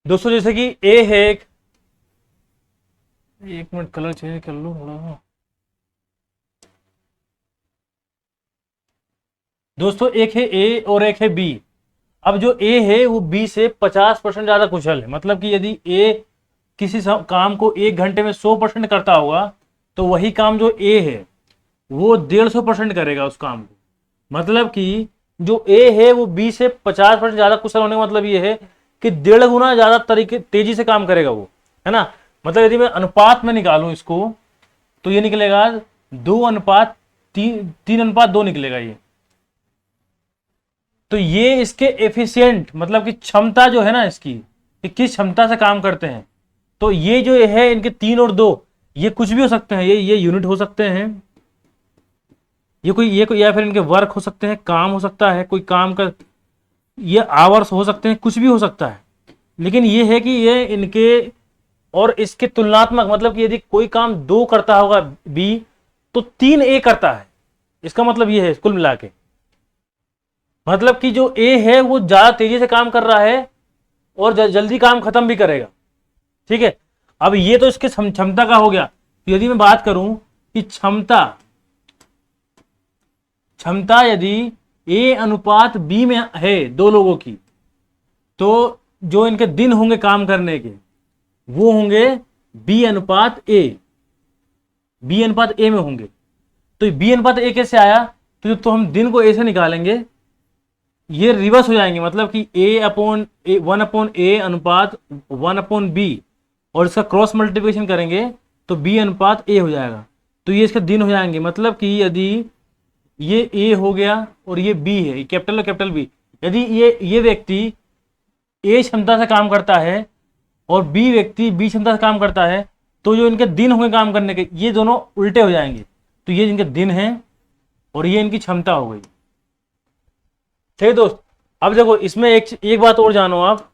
दोस्तों जैसे कि ए है एक मिनट कलर चेंज कर लूं थोड़ा। दोस्तों एक है ए और एक है बी। अब जो ए है वो बी से 50% ज्यादा कुशल है। मतलब कि यदि ए किसी काम को 1 घंटे में 100% करता होगा, तो वही काम जो ए है वो 150% करेगा उस काम को। मतलब कि जो ए है वो बी से 50% ज्यादा कुशल होने का मतलब ये है कि 1.5 गुना ज्यादा तरीके तेजी से काम करेगा वो, है ना। मतलब यदि मैं अनुपात में निकालूं इसको, तो ये निकलेगा 2:3 निकलेगा ये। तो ये इसके एफिशिएंट मतलब कि क्षमता जो है ना इसकी, कि किस क्षमता से काम करते हैं। तो ये जो है इनके 3 और 2, ये कुछ भी हो सकते हैं, ये यूनिट हो सकते हैं, ये कोई या फिर इनके वर्क हो सकते हैं, काम हो सकता है, कोई काम का ये आवर्स हो सकते हैं, कुछ भी हो सकता है। लेकिन ये है कि ये इनके और इसके तुलनात्मक, मतलब कि यदि कोई काम 2 करता होगा बी, तो 3 ए करता है। इसका मतलब ये है कुल मिला के, मतलब कि जो ए है वो ज्यादा तेजी से काम कर रहा है और जल्दी काम खत्म भी करेगा। ठीक है, अब ये तो इसके क्षमता का हो गया। तो यदि मैं बात करूं कि क्षमता यदि ए अनुपात बी में है 2 लोगों की, तो जो इनके दिन होंगे काम करने के वो होंगे बी अनुपात ए में होंगे। तो बी अनुपात ए कैसे आया, तो हम दिन को ए से निकालेंगे, ये रिवर्स हो जाएंगे। मतलब कि A/A 1/A अनुपात 1/B, और इसका क्रॉस मल्टीप्लिकेशन करेंगे तो B अनुपात A हो जाएगा। तो ये इसके दिन हो जाएंगे। मतलब कि यदि ये A हो गया और ये B है, कैपिटल और कैपिटल B, यदि ये व्यक्ति A क्षमता से काम करता है और B व्यक्ति B क्षमता से काम करता है, तो जो इनके दिन होंगे काम करने के, ये दोनों उल्टे हो जाएंगे। तो ये इनके दिन हैं और ये इनकी क्षमता हो गई। ठीक है दोस्त, अब देखो इसमें एक बात और जानो आप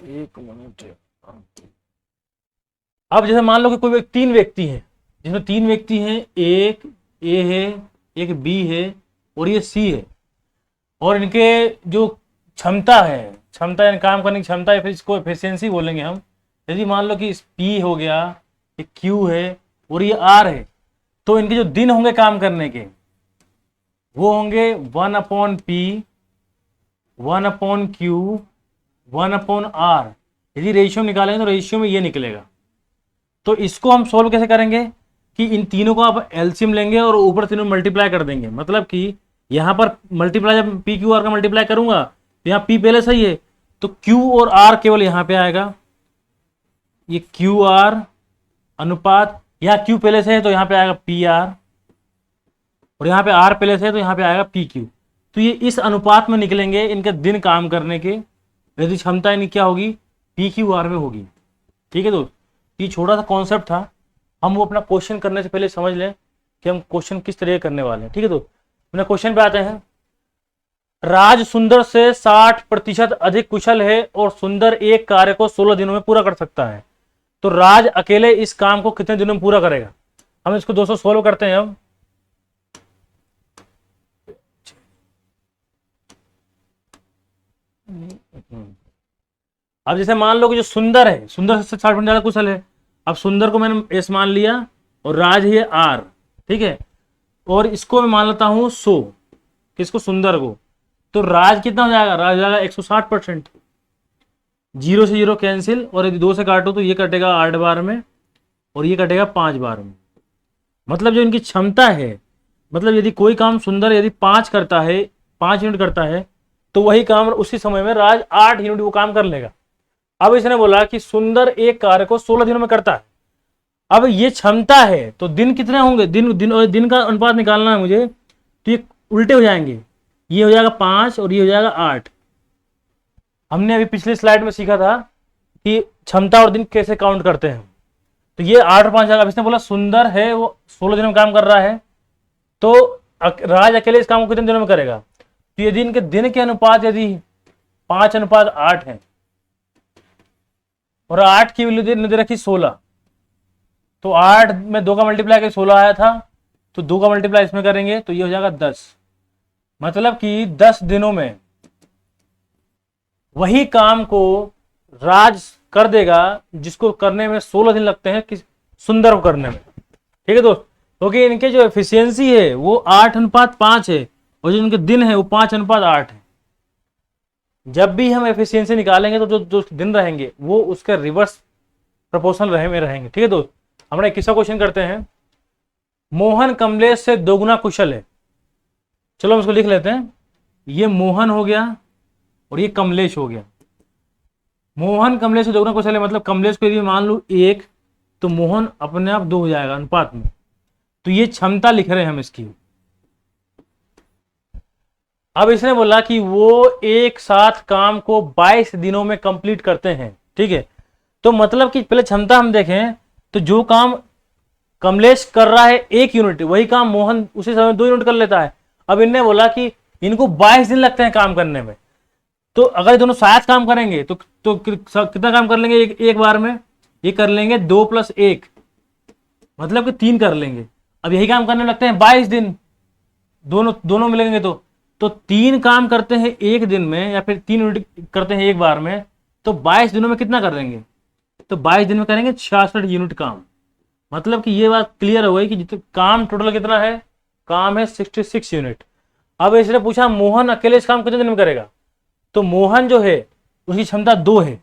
एक मिनट। अब जैसे मान लो कि कोई तीन व्यक्ति है, जिसमें तीन व्यक्ति हैं, एक ए है, एक बी है और ये सी है, और इनके जो क्षमता है, क्षमता यानी काम करने की क्षमता है, फिर इसको एफिशिएंसी बोलेंगे हम। यदि मान लो कि पी हो गया, ये क्यू है और ये आर है, तो इनके जो दिन होंगे काम करने के वो होंगे 1/P, 1/Q, 1/R। यदि रेशियो निकालेंगे तो रेशियो में ये निकलेगा। तो इसको हम सोल्व कैसे करेंगे कि इन तीनों को आप एलसीएम लेंगे और ऊपर तीनों मल्टीप्लाई कर देंगे। मतलब कि यहां पर मल्टीप्लाई जब पी क्यू आर का मल्टीप्लाई करूंगा तो यहाँ पी पहले सही है, तो क्यू और आर केवल यहां पे आएगा, ये क्यू आर अनुपात, यहाँ क्यू पहले से है तो यहाँ पे आएगा पी आर, और यहाँ पे आर पहले से है तो यहाँ पे आएगा पी क्यू। तो ये इस अनुपात में निकलेंगे इनके दिन काम करने के, यदि क्षमता इनकी क्या होगी, पी क्यू आर में होगी। ठीक है दोस्त, ये छोटा सा कॉन्सेप्ट था, हम वो अपना क्वेश्चन करने से पहले समझ लें कि हम क्वेश्चन किस तरह करने वाले हैं। ठीक है दोस्त, अपने क्वेश्चन पे आते हैं। राज सुंदर से 60% अधिक कुशल है और सुंदर एक कार्य को 16 दिनों में पूरा कर सकता है, तो राज अकेले इस काम को कितने दिनों में पूरा करेगा। हम इसको 200 सोल्व करते हैं। अब जैसे मान लो कि जो सुंदर है, सुंदर से 60% ज्यादा कुशल है। अब सुंदर को मैंने एस मान लिया और राज है आर, ठीक है, और इसको मैं मान लेता हूं 100, किसको, सुंदर को। तो राज कितना हो जाएगा, राज हो जाएगा 160%। 0 से 0 कैंसिल, और यदि 2 से काटो तो ये कटेगा 8 बार में और ये कटेगा 5 बार में। मतलब जो इनकी क्षमता है, मतलब यदि कोई काम सुंदर यदि 5 करता है, 5 यूनिट करता है, तो वही काम उसी समय में राज 8 यूनिट वो काम कर लेगा। अब इसने बोला कि सुंदर एक कार्य को 16 दिनों में करता है। अब ये क्षमता है तो दिन कितने होंगे, दिन का अनुपात निकालना है मुझे, तो ये उल्टे हो जाएंगे, ये हो जाएगा 5 और ये हो जाएगा 8। हमने अभी पिछले स्लाइड में सीखा था कि क्षमता और दिन कैसे काउंट करते हैं। तो ये 8 और 5 अब इसने बोला सुंदर है वो 16 दिनों में काम कर रहा है, तो राज अकेले इस काम को कितने दिनों में करेगा। तो यदि इनके दिन के अनुपात यदि 5:8 है और 8 की वैल्यू दे रखी 16, तो 8 में 2 का मल्टीप्लाई करके 16 आया था, तो 2 का मल्टीप्लाई इसमें करेंगे तो ये हो जाएगा 10। मतलब कि 10 दिनों में वही काम को राज कर देगा जिसको करने में 16 दिन लगते हैं किस सुंदर को करने में। ठीक है दोस्त, क्योंकि इनके जो एफिशिएंसी है वो 8:5 है और जो इनके दिन है वो 5:8 है। जब भी हम एफिशिएंसी निकालेंगे तो जो दिन रहेंगे वो उसके रिवर्स प्रोपोर्शनल रहेंगे। ठीक है दोस्त, हम एक किस्सा क्वेश्चन करते हैं। मोहन कमलेश से 2 गुना कुशल है। चलो हम इसको लिख लेते हैं, ये मोहन हो गया और ये कमलेश हो गया। मोहन कमलेश से 2 गुना कुशल है, मतलब कमलेश को यदि मान लूं 1 तो मोहन अपने आप 2 हो जाएगा अनुपात में। तो ये क्षमता लिख रहे हैं हम इसकी। अब इसने बोला कि वो एक साथ काम को 22 दिनों में कंप्लीट करते हैं। ठीक है, तो मतलब कि पहले क्षमता हम देखें तो जो काम कमलेश कर रहा है 1 यूनिट, वही काम मोहन उसी समय 2 यूनिट कर लेता है। अब इनने बोला कि इनको 22 दिन लगते हैं काम करने में, तो अगर दोनों साथ काम करेंगे तो कितना काम कर लेंगे एक बार में, ये कर लेंगे 2 + 1 मतलब कि 3 कर लेंगे। अब यही काम करने लगते हैं 22 दिन, दोनों मिलेंगे तो 3 काम करते हैं एक दिन में या फिर 3 यूनिट करते हैं एक बार में, तो 22 दिनों में कितना कर देंगे, तो 22 दिन में करेंगे 66 यूनिट काम। मतलब कि ये बात क्लियर हो गई कि जितना काम टोटल कितना है, काम है 66 यूनिट। अब इसने पूछा मोहन अकेले इस काम कितने दिन में करेगा, तो मोहन जो है उसकी क्षमता 2 है,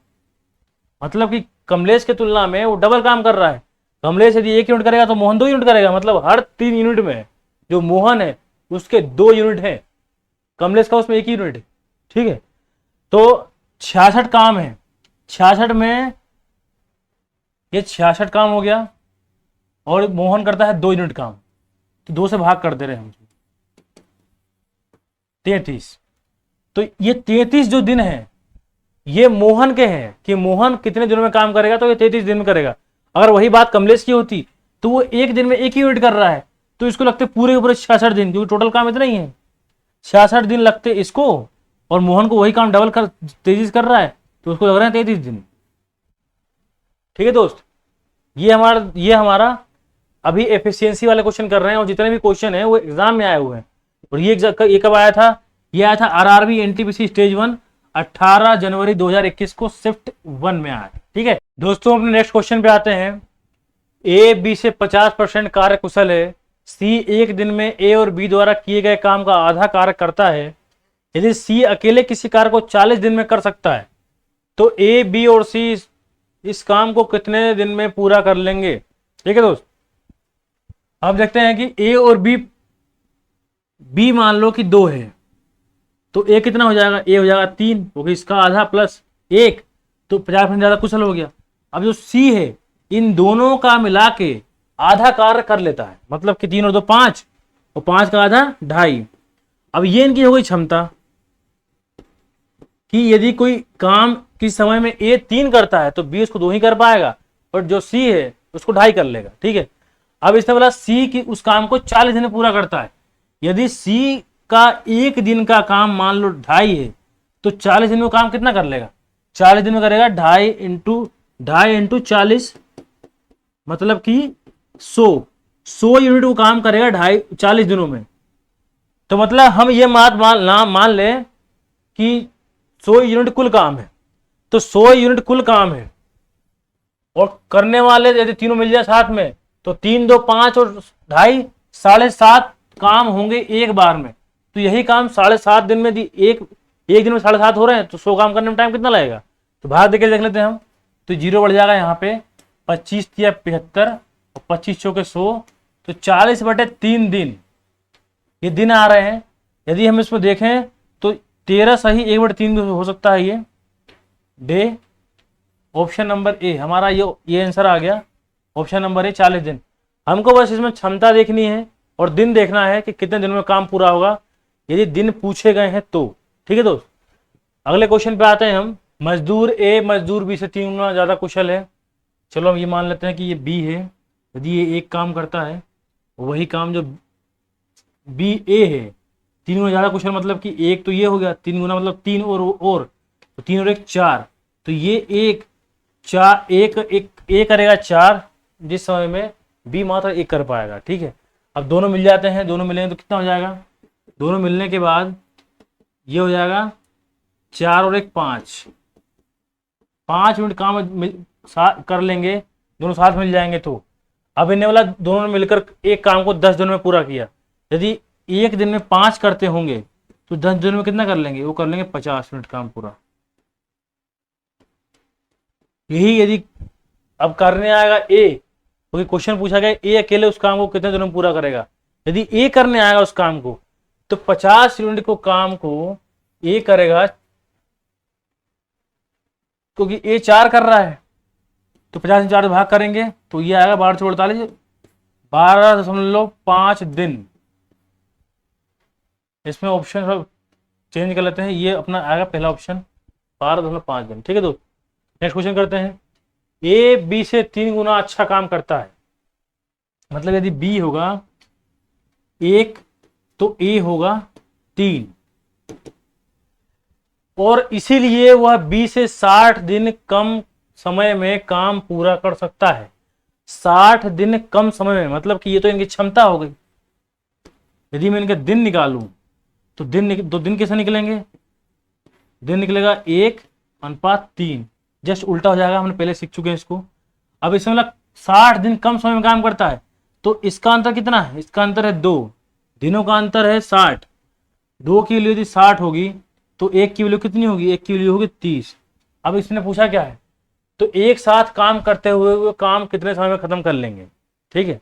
मतलब कि कमलेश के तुलना में वो डबल काम कर रहा है। कमलेश यदि 1 यूनिट करेगा तो मोहन 2 यूनिट करेगा, मतलब हर 3 यूनिट में जो मोहन है उसके 2 यूनिट है, कमलेश का उसमें 1 यूनिट है। ठीक है, तो 66 काम है, 66 में ये 66 काम हो गया और मोहन करता है 2 यूनिट काम, तो 2 से भाग कर दे रहे हैं हम, 33। तो ये 33 जो दिन है ये मोहन के हैं कि मोहन कितने दिनों में काम करेगा, तो ये 33 दिन में करेगा। अगर वही बात कमलेश की होती तो वो 1 दिन में 1 यूनिट कर रहा है, तो इसको लगते पूरे के पूरे 66 दिन, क्योंकि टोटल काम इतना ही है, 66 दिन लगते इसको, और मोहन को वही काम डबल कर तेजी से कर रहा है, तो उसको लग रहे हैं 33 दिन। ठीक है दोस्त, ये हमारा अभी एफिशिएंसी वाले क्वेश्चन कर रहे हैं, और जितने भी क्वेश्चन है वो एग्जाम में आए हुए हैं। और ये कब आया था? ये आया था आरआरबी एनटीपीसी स्टेज 1 18 जनवरी 2021 को शिफ्ट 1 में आया। ठीक है दोस्तों, अपने नेक्स्ट क्वेश्चन पे आते हैं। ए बी से 50% कार्य कुशल है, सी एक दिन में ए और बी द्वारा किए गए काम का आधा कार्य करता है। यदि सी अकेले किसी कार्य को 40 दिन में कर सकता है तो ए बी और सी इस काम को कितने दिन में पूरा कर लेंगे। ठीक है दोस्त, अब देखते हैं कि ए और बी मान लो कि 2 है, तो ए कितना हो जाएगा? ए हो जाएगा 3, क्योंकि इसका आधा प्लस 1, तो 50% ज्यादा कुशल हो गया। अब जो सी है, इन दोनों का मिला के आधा कार्य कर लेता है, मतलब कि 3 और 2 5, और 5 का आधा 2.5। अब ये इनकी हो गई क्षमता कि यदि कोई काम किस समय में ए 3 करता है तो बी उसको 2 ही कर पाएगा, और जो सी है उसको 2.5 कर लेगा। ठीक है, अब इसने बोला सी की उस काम को 40 दिन में पूरा करता है। यदि सी का एक दिन का काम मान लो 2.5 है, तो 40 दिन में काम कितना कर लेगा? 40 दिन में करेगा 2.5 × 40, मतलब कि 100 यूनिट वो काम करेगा 40 दिनों में। तो मतलब हम ये मान ले कि 100 यूनिट कुल काम है, तो 100 यूनिट कुल काम है, और करने वाले यदि तीनों मिल जाए साथ में तो 3 2 5 और 2.5 7.5 काम होंगे एक बार में। तो यही काम 7.5 दिन में एक दिन में 7.5 हो रहे हैं, तो 100 काम करने में टाइम कितना लगेगा? तो भाग देके देख लेते हैं हम। तो 0 बढ़ जाएगा यहाँ पे, 25 × 75 और 25 चौके 100, तो 40/3 दिन ये दिन आ रहे हैं। यदि हम इसमें देखें तो 13 सही 1/3 हो सकता है ये डे। ऑप्शन नंबर ए हमारा ये आंसर आ गया। ऑप्शन नंबर ए 40 दिन। हमको बस इसमें क्षमता देखनी है और दिन देखना है कि कितने दिनों में काम पूरा होगा, यदि दिन पूछे गए हैं तो। ठीक है दोस्त, अगले क्वेश्चन पे आते हैं हम। मजदूर ए मजदूर बी से 3 गुना ज्यादा कुशल है। चलो हम ये मान लेते हैं कि ये बी है। यदि ये एक काम करता है, वही काम जो बी ए है 3 गुना ज्यादा कुशल, मतलब कि एक तो ये हो गया, 3 गुना मतलब 3 और तो 3 और 1 4, तो ये एक करेगा 4, जिस समय में बी मात्र 1 कर पाएगा। ठीक है, अब दोनों मिल जाते हैं, दोनों मिलेंगे तो कितना हो जाएगा? दोनों मिलने के बाद ये हो जाएगा 4 और 1 5 मिनट काम कर लेंगे, दोनों साथ मिल जाएंगे। तो अब इन्हें वाला दोनों ने मिलकर एक काम को 10 दिन में पूरा किया। यदि एक दिन में 5 करते होंगे तो 10 दिन में कितना कर लेंगे? वो कर लेंगे 50 मिनट काम पूरा। यही यदि अब करने आएगा ए, क्योंकि क्वेश्चन पूछा गया ए अकेले उस काम को कितने दिनों में पूरा करेगा। यदि ए करने आएगा उस काम को, तो 50 यूनिट को काम को ए करेगा, क्योंकि ए 4 कर रहा है, तो 50 में 4 भाग करेंगे तो ये आएगा 12 से 48 12.5 दिन। इसमें ऑप्शन सब चेंज कर लेते हैं, ये अपना आएगा पहला ऑप्शन 12.5 दिन। ठीक है दोस्त, नेक्स्ट क्वेश्चन करते हैं। ए बी से 3 गुना अच्छा काम करता है, मतलब यदि बी होगा 1 तो ए होगा 3, और इसीलिए वह बी से 60 दिन कम समय में काम पूरा कर सकता है। 60 दिन कम समय में, मतलब कि ये तो इनकी क्षमता हो गई। यदि मैं इनके दिन निकालूं तो दिन कैसे निकलेंगे? दिन निकलेगा 1:3, जस्ट उल्टा हो जाएगा, हमने पहले सीख चुके हैं इसको। अब इसमें मतलब 60 दिन कम समय में काम करता है, तो इसका अंतर कितना है? इसका अंतर है 2 दिनों का अंतर है 60। 2 की वैल्यू यदि 60 होगी तो 1 की वैल्यू कितनी होगी? 1 की वैल्यू होगी 30। अब इसने पूछा क्या है, तो एक साथ काम करते हुए वो काम कितने समय में खत्म कर लेंगे। ठीक है,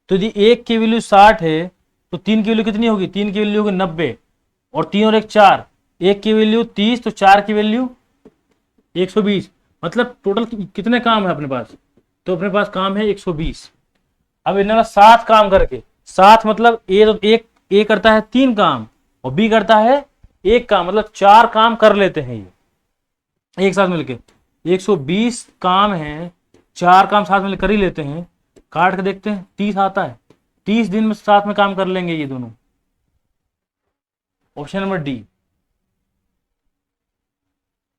तो यदि 1 की वैल्यू 60 है तो 3 की वैल्यू कितनी होगी? 3 की वैल्यू होगी 90, और 3 और 1 4, 1 की वैल्यू 30 तो 4 की वैल्यू 120। मतलब टोटल कितने काम है अपने पास? तो अपने पास काम है 120। अब इन्होंने 7 काम करके, 7 मतलब ए करता है 3 काम और बी करता है 1 काम, मतलब 4 काम कर लेते हैं ये एक साथ मिलके। 120 काम है, 4 काम साथ में कर ही लेते हैं। काट के देखते हैं 30 आता है, 30 दिन में साथ में काम कर लेंगे ये दोनों। Option number D.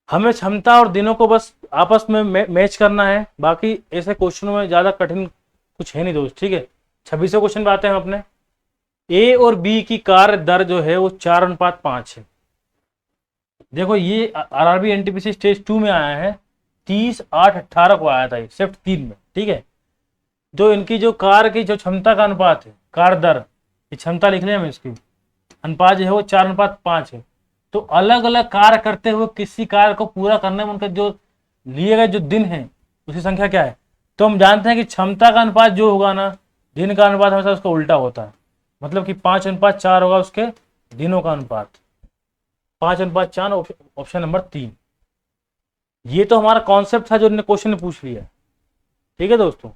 हमें क्षमता और दिनों को बस आपस में मैच करना है, बाकी ऐसे क्वेश्चनों में ज्यादा कठिन कुछ है नहीं दोस्त। ठीक है, 26वें क्वेश्चन पे आते हैं हम अपने। ए और बी की कार्य दर जो है वो 4:5 है। देखो ये आरआरबी एनटीपीसी स्टेज 2 में आया है, 30/8/18 को आया था ये शिफ्ट 3 में। ठीक है, जो इनकी जो कार की जो क्षमता का अनुपात है, कार दर, ये क्षमता लिख लें हम, इसकी अनुपात जो है वो 4:5 है। तो अलग अलग कार्य करते हुए किसी कार्य को पूरा करने में उनका जो लिए गए जो दिन है उसकी संख्या क्या है। तो हम जानते हैं कि क्षमता का अनुपात जो होगा ना, दिन का अनुपात हमेशा उसका उल्टा होता है, मतलब कि 5:4 होगा उसके दिनों का अनुपात, 5:4, ऑप्शन नंबर 3। ये तो हमारा कॉन्सेप्ट था जो इन्होंने क्वेश्चन में पूछ लिया। ठीक है दोस्तों,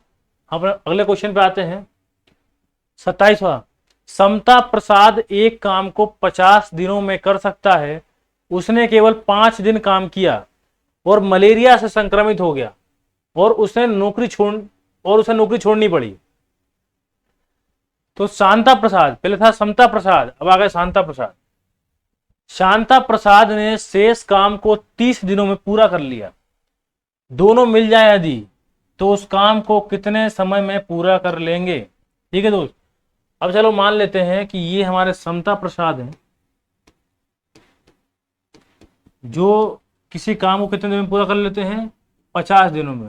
हम अगले क्वेश्चन पे आते हैं। 27वां, समता प्रसाद एक काम को 50 दिनों में कर सकता है। उसने केवल 5 दिन काम किया और मलेरिया से संक्रमित हो गया और उसे नौकरी छोड़नी पड़ी। तो शांता प्रसाद, पहले था समता प्रसाद, अब आ गए शांता प्रसाद। शांता प्रसाद ने शेष काम को 30 दिनों में पूरा कर लिया। दोनों मिल जाए यदि तो उस काम को कितने समय में पूरा कर लेंगे। ठीक है दोस्त, अब चलो मान लेते हैं कि ये हमारे समता प्रसाद हैं, जो किसी काम को कितने दिन में पूरा कर लेते हैं, 50 दिनों में।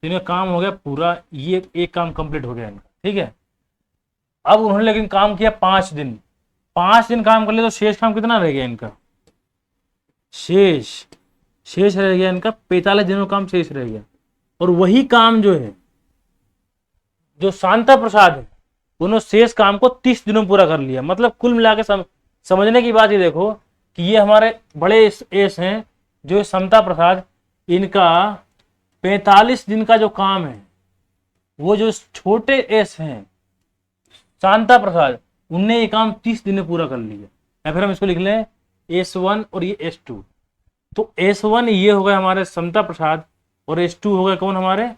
इनका काम हो गया पूरा, ये एक काम कंप्लीट हो गया इनका। ठीक है, अब उन्होंने लेकिन काम किया 5 दिन, 5 दिन काम कर लिया, तो शेष काम कितना रह गया इनका, शेष रह गया इनका 45 दिनों का काम शेष रह गया। और वही काम जो है, जो शांता प्रसाद है, उन्होंने शेष काम को 30 दिनों में पूरा कर लिया। मतलब कुल मिला के समझने की बात ये देखो कि ये हमारे बड़े एस हैं जो समता प्रसाद, इनका 45 दिन का जो काम है, वो जो छोटे एस हैं शांता प्रसाद, उनने ये काम 30 दिन में पूरा कर लिया। या फिर हम इसको लिख लें S1 और ये S2। तो S1 ये हो गए हमारे समता प्रसाद और S2 हो गए कौन, हमारे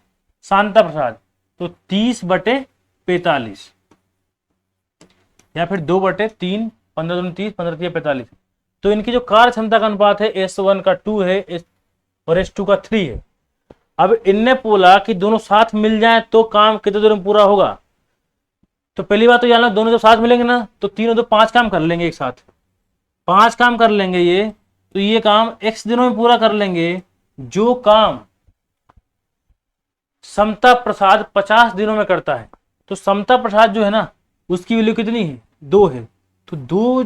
शांता प्रसाद। तो 30/45 या फिर 2/3, 15 दूनी 30, 15 45। तो इनकी जो कार्य क्षमता का अनुपात है, S1 का 2 है और S2 का 3 है। अब इनने बोला कि दोनों साथ मिल जाए तो काम कितने देर में पूरा होगा। तो पहली बात तो जानना, दोनों जब साथ मिलेंगे ना तो तीनों तो 5 काम कर लेंगे एक साथ, 5 काम कर लेंगे ये, तो ये काम x दिनों में पूरा कर लेंगे। जो काम समता प्रसाद 50 दिनों में करता है, तो समता प्रसाद जो है ना, उसकी वैल्यू कितनी है, 2 है। तो 2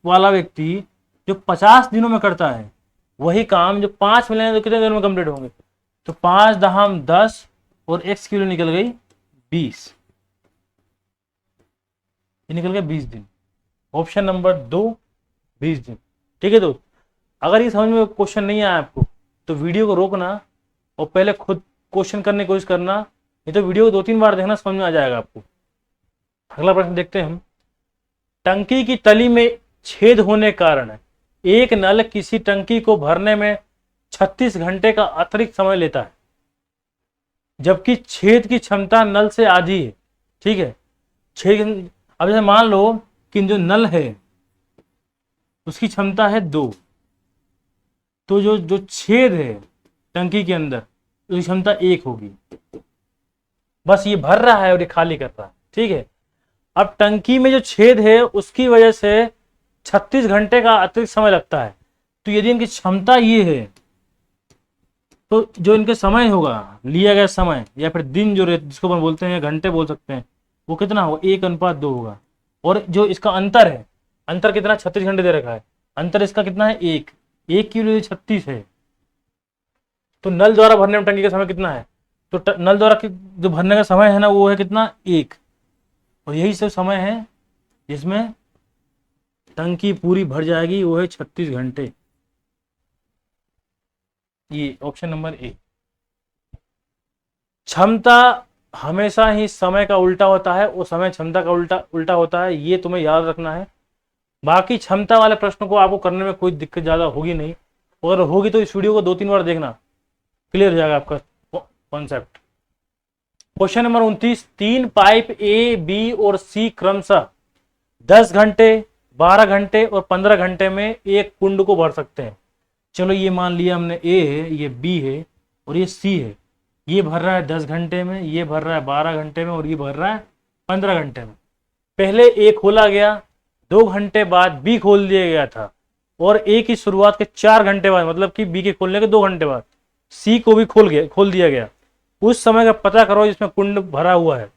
वाला व्यक्ति जो 50 दिनों में करता है, वही काम जो 5 मिलेंगे तो कितने दिनों में कंप्लीट होंगे। तो 5 दहाम 10 और x की वैल्यू निकल गई 20, ये निकल गया 20 दिन। ऑप्शन नंबर 2 20 दिन। ठीक है दोस्त, अगर ये समझ में क्वेश्चन नहीं आया आपको तो वीडियो को रोकना और पहले खुद क्वेश्चन करने की कोशिश करना, नहीं तो वीडियो को 2-3 बार देखना, समझ में आ जाएगा आपको। अगला प्रश्न देखते हैं हम। टंकी की तली में छेद होने के कारण एक नल किसी टंकी को भरने में 36 घंटे का अतिरिक्त समय लेता है, जबकि छेद की क्षमता नल से आधी है। ठीक है, छेद, अब जैसे मान लो कि जो नल है उसकी क्षमता है 2, तो जो छेद है टंकी के अंदर उसकी क्षमता 1 होगी। बस ये भर रहा है और ये खाली कर रहा है। ठीक है, अब टंकी में जो छेद है उसकी वजह से 36 घंटे का अतिरिक्त समय लगता है। तो यदि इनकी क्षमता ये है, तो जो इनके समय होगा, लिया गया समय या फिर दिन जो जिसको अपन बोलते हैं, घंटे बोल सकते हैं, वो कितना होगा, 1:2 होगा। और जो इसका अंतर है, अंतर कितना, 36 घंटे दे रखा है, अंतर इसका कितना है, 1 की वैल्यू 36 है। तो नल द्वारा भरने में टंकी का समय कितना है, तो नल द्वारा जो भरने का समय है ना, वो है कितना, 1। और यही सब समय है जिसमें टंकी पूरी भर जाएगी, वो है 36 घंटे। ये ऑप्शन नंबर ए। क्षमता हमेशा ही समय का उल्टा होता है, वो समय क्षमता का उल्टा होता है, ये तुम्हें याद रखना है। बाकी क्षमता वाले प्रश्नों को आपको करने में कोई दिक्कत ज्यादा होगी नहीं, और होगी तो इस वीडियो को 2-3 बार देखना, क्लियर हो जाएगा आपका concept. Question number 29, 3 pipe A, B और सी क्रमशः 10 घंटे, 12 घंटे और 15 घंटे में एक कुंड को भर सकते हैं। चलो ये मान लिया हमने ए है, ये बी है और ये सी है। ये भर रहा है 10 घंटे में, ये भर रहा है 12 घंटे में और ये भर रहा है 15 घंटे में। पहले ए खोला गया, 2 घंटे बाद बी खोल दिया गया था, और ए की शुरुआत के 4 घंटे बाद, मतलब कि बी के खोलने के 2 घंटे बाद सी को भी खोल दिया गया। उस समय का पता करो जिसमें कुंड भरा हुआ है।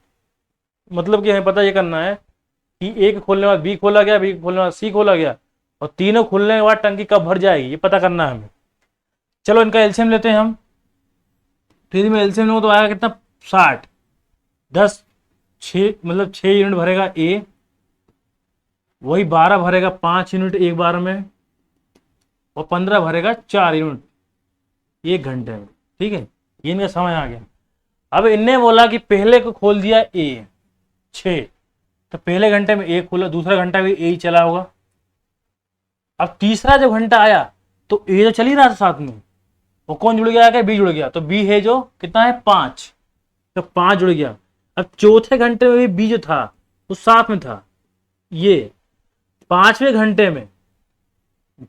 मतलब कि हमें पता ये करना है कि ए के खोलने के बाद बी खोला गया, बी के खोलने के बाद सी खोला गया, और तीनों खुलने के बाद टंकी कब भर जाएगी ये पता करना है हमें। चलो इनका एलसीएम लेते हैं हम। तो यदि मैं एलसीएम लूँ तो आएगा कितना, 60। 10 6 मतलब 6 यूनिट भरेगा ए, वही 12 भरेगा 5 यूनिट एक बार में, और 15 भरेगा 4 यूनिट 1 घंटे में। ठीक है, ये इनका समय आ गया। अब इनने बोला कि पहले को खोल दिया ए 6, तो पहले घंटे में ए खोला, दूसरा घंटा भी ए ही चला होगा। अब तीसरा जब घंटा आया तो ए तो चल ही रहा था साथ में, वो कौन जुड़ गया, क्या बी जुड़ गया, तो बी है जो कितना है 5, तो 5 जुड़ गया। अब चौथे घंटे में भी बी जो था वो साथ में था, ये 5वें घंटे में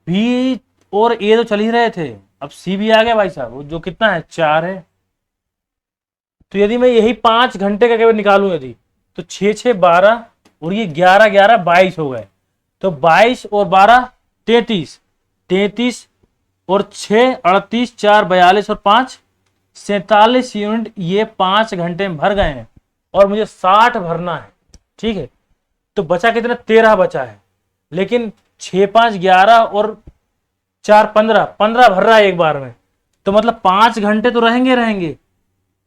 बी और ए तो चल ही रहे थे, अब सी भी आ गया भाई साहब, वो जो कितना है 4 है। तो यदि मैं यही 5 घंटे का केवल निकालूं यदि, तो 6 6 12 और ये 11 11 22 हो गए। तो 22 और 12 33, 33 और 6 38, 4 42 और 5 47 यूनिट ये 5 घंटे में भर गए हैं, और मुझे 60 भरना है। ठीक है, तो बचा कितना, 13 बचा है। लेकिन 6 5 11 और 4 15 15 भर रहा है एक बार में, तो मतलब 5 घंटे तो रहेंगे।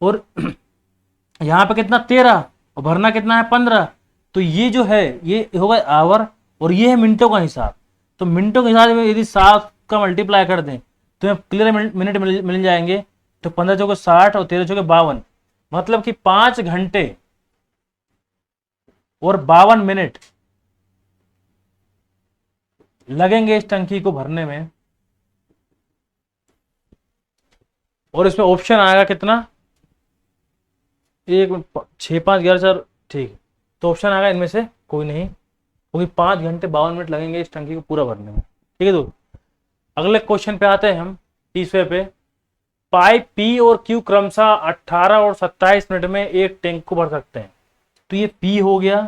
और यहाँ पे कितना 13 और भरना कितना है 15, तो ये जो है ये होगा आवर, और ये है मिनटों का हिसाब। तो मिनटों के हिसाब में यदि 7 का मल्टीप्लाई कर दें तो क्लियर मिनट मिल जाएंगे। तो 15 चौके 60 और 13 चौके 52, मतलब कि 5 घंटे और 52 मिनट लगेंगे इस टंकी को भरने में। और इसमें ऑप्शन आएगा कितना, 1 6 5 11 4, ठीक है, तो ऑप्शन आएगा इनमें से कोई नहीं, क्योंकि 5 घंटे 52 मिनट लगेंगे इस टंकी को पूरा भरने में। ठीक है दोस्त, अगले क्वेश्चन पे आते हैं हम, 30वें पे। पाइप पी और क्यू क्रमशः 18 और 27 मिनट में एक टैंक को भर सकते हैं। तो ये पी हो गया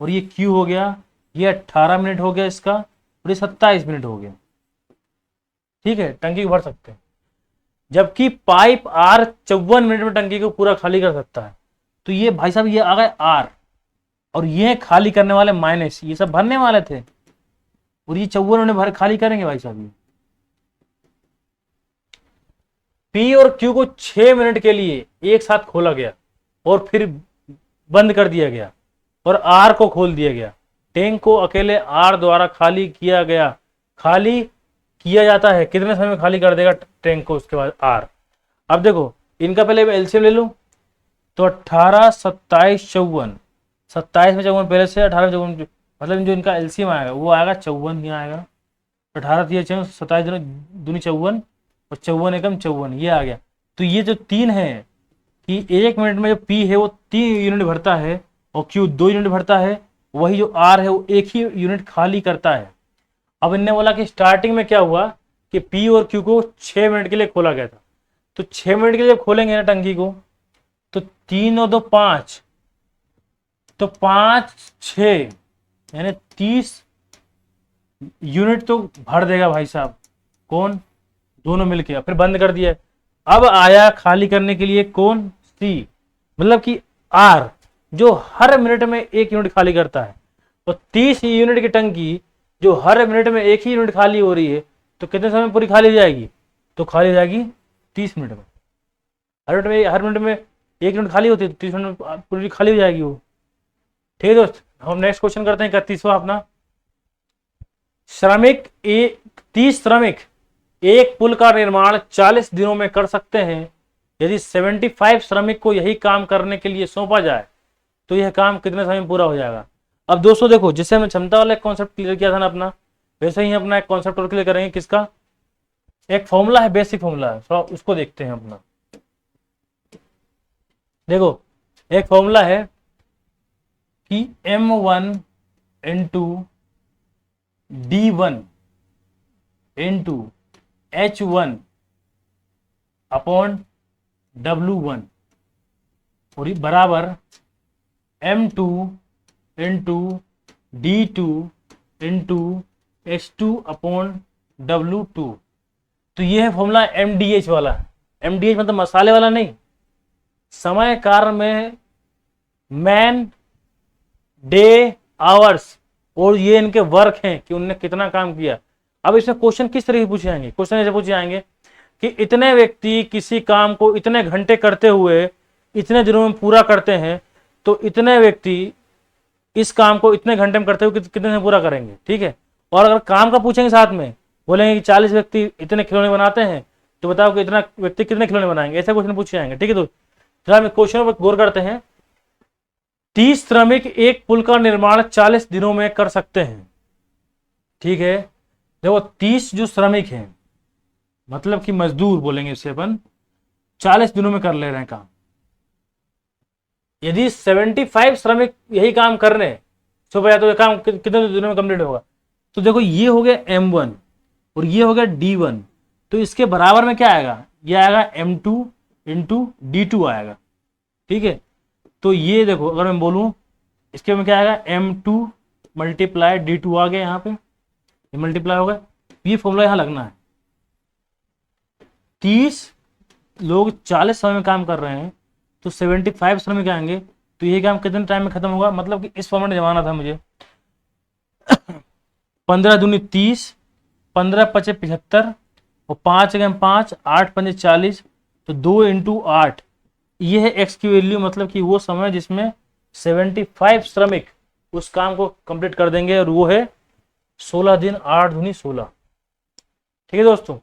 और ये क्यू हो गया, ये 18 मिनट हो गया इसका, और ये 27 मिनट हो गया। ठीक है, टंकी को भर सकते हैं। जबकि पाइप आर 54 मिनट में टंकी को पूरा खाली कर सकता है। तो ये भाई साहब ये आ गए आर, और ये खाली करने वाले माइनस, ये सब भरने वाले थे, और ये 54 मिनट भर खाली करेंगे भाई साहब। ये पी और क्यू को 6 मिनट के लिए एक साथ खोला गया और फिर बंद कर दिया गया, और आर को खोल दिया गया। टैंक को अकेले आर द्वारा खाली किया गया, खाली किया जाता है कितने समय में खाली कर देगा टैंक को उसके बाद आर। अब देखो इनका पहले एलसीएम ले लो, तो 18 27 54, 27 में 54 पहले से, 18 में 54, मतलब जो इनका एलसीएम आएगा वो आएगा 54 ही आएगा। 18 दिया 27 दूनी 54 और 54 एकम 54, ये आ गया। तो ये जो 3 है कि 1 मिनट में जो पी है वो 3 यूनिट भरता है और क्यू 2 यूनिट भरता है, वही जो आर है वो 1 ही यूनिट खाली करता है। अब इनने बोला कि स्टार्टिंग में क्या हुआ कि पी और क्यू को 6 मिनट के लिए खोला गया था, तो 6 मिनट के लिए खोलेंगे ना टंकी को, तो 3 और 2 5, तो 5 6 यानी 30 यूनिट तो भर देगा भाई साहब, कौन, दोनों मिलके। फिर बंद कर दिया। अब आया खाली करने के लिए कौन, सी, मतलब कि आर, जो हर मिनट में 1 यूनिट खाली करता है। तो 30 यूनिट की टंकी जो हर मिनट में 1 ही यूनिट खाली हो रही है, तो कितने समय पूरी खाली हो जाएगी, तो खाली हो जाएगी 30 मिनट में। हर मिनट में 1 यूनिट खाली होती है, तो 30 मिनट में पूरी खाली हो जाएगी वो। ठीक है दोस्त, हम नेक्स्ट क्वेश्चन करते हैं 31वां अपना। 30 श्रमिक एक पुल का निर्माण 40 दिनों में कर सकते हैं। यदि 75 श्रमिक को यही काम करने के लिए सौंपा जाए तो यह काम कितने समय में पूरा हो जाएगा। अब दोस्तों देखो, जिससे हमने क्षमता वाला कॉन्सेप्ट क्लियर किया था ना अपना, वैसे ही अपना एक कॉन्सेप्ट और क्लियर करेंगे। किसका, एक फॉर्मूला है, बेसिक फॉर्मूला है, तो उसको देखते हैं अपना। देखो एक फॉर्मूला है कि M1 into D1 into H1 upon W1 और ये बराबर M2 into D2 into H2 upon W2। तो ये है फॉर्मूला MDH वाला। MDH मतलब मसाले वाला नहीं, समय कार्य में मैन डे आवर्स, और ये इनके वर्क हैं कि उनने कितना काम किया। अब इसमें क्वेश्चन किस तरह से पूछे जाएंगे? क्वेश्चन ऐसे पूछे जाएंगे कि इतने व्यक्ति किसी काम को इतने घंटे करते हुए इतने दिनों में पूरा करते हैं, तो इतने व्यक्ति इस काम को इतने घंटे में करते हुए कितने में पूरा करेंगे। ठीक है, और अगर काम का पूछेंगे साथ में, बोलेंगे कि 40 व्यक्ति इतने खिलौने बनाते हैं, तो बताओ कि इतना व्यक्ति कितने खिलौने बनाएंगे, ऐसे क्वेश्चन पूछे जाएंगे। ठीक है, तो चलो क्वेश्चन पर गौर करते हैं। 30 श्रमिक एक पुल का निर्माण 40 दिनों में कर सकते हैं। ठीक है, देखो 30 जो श्रमिक हैं, मतलब कि मजदूर बोलेंगे इसे अपन, 40 दिनों में कर ले रहे हैं काम। यदि 75 श्रमिक यही काम कर रहे हैं सुबह, तो ये काम कितने दिनों में कंप्लीट होगा? तो देखो ये हो गया M1 और ये हो गया D1, तो इसके बराबर में क्या आएगा? ये आएगा M2 इंटू D2 आएगा। ठीक है, तो ये देखो अगर मैं बोलूं इसके में क्या आएगा? M2 मल्टीप्लाई D2 आ गया, यहाँ पे ये मल्टीप्लाई होगा। ये फॉर्मूला यहाँ लगना है। 30 लोग 40 समय में काम कर रहे हैं, तो 75 श्रमिक आएंगे, तो ये काम कितने टाइम में खत्म होगा? मतलब कि इस फॉर्मेट में जमाना था मुझे। 15 दूनी 30, 15 पचे 75 और 5 अगेन 5, 8 पंजे 40, तो 2 इंटू 8, ये है एक्स की वैल्यू। मतलब कि वो समय जिसमें 75 श्रमिक उस काम को कंप्लीट कर देंगे, और वो है 16 दिन, 8 दूनी 16। ठीक है दोस्तों,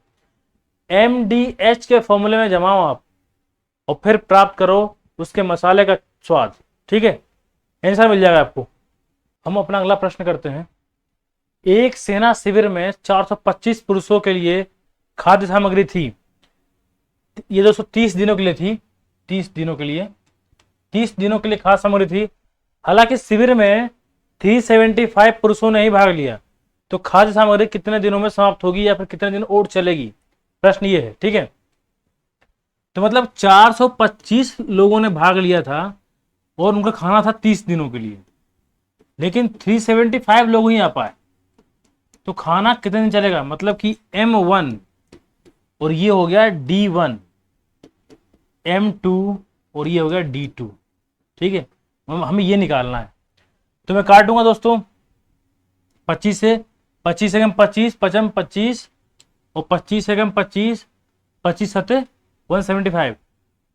MDH के फॉर्मूले में जमाओ आप और फिर प्राप्त करो उसके मसाले का स्वाद। ठीक है, आंसर मिल जाएगा आपको। हम अपना अगला प्रश्न करते हैं। एक सेना शिविर में 425 पुरुषों के लिए खाद्य सामग्री थी। ये दोस्तों 30 दिनों के लिए थी। 30 दिनों के लिए खाद्य सामग्री थी। हालांकि शिविर में 375 पुरुषों ने ही भाग लिया, तो खाद्य सामग्री कितने दिनों में समाप्त होगी या फिर कितने दिन और चलेगी? प्रश्न ये है। ठीक है, तो मतलब 425 लोगों ने भाग लिया था और उनका खाना था 30 दिनों के लिए, लेकिन 375 लोग ही आ पाए, तो खाना कितने दिन चलेगा? मतलब कि M1 और ये हो गया D1, M2 और ये हो गया D2। ठीक है, हमें ये निकालना है। तो मैं काटूंगा दोस्तों 25 से, 25 से 25, 55 25 और 25 से 25, 25 सत्ते 175,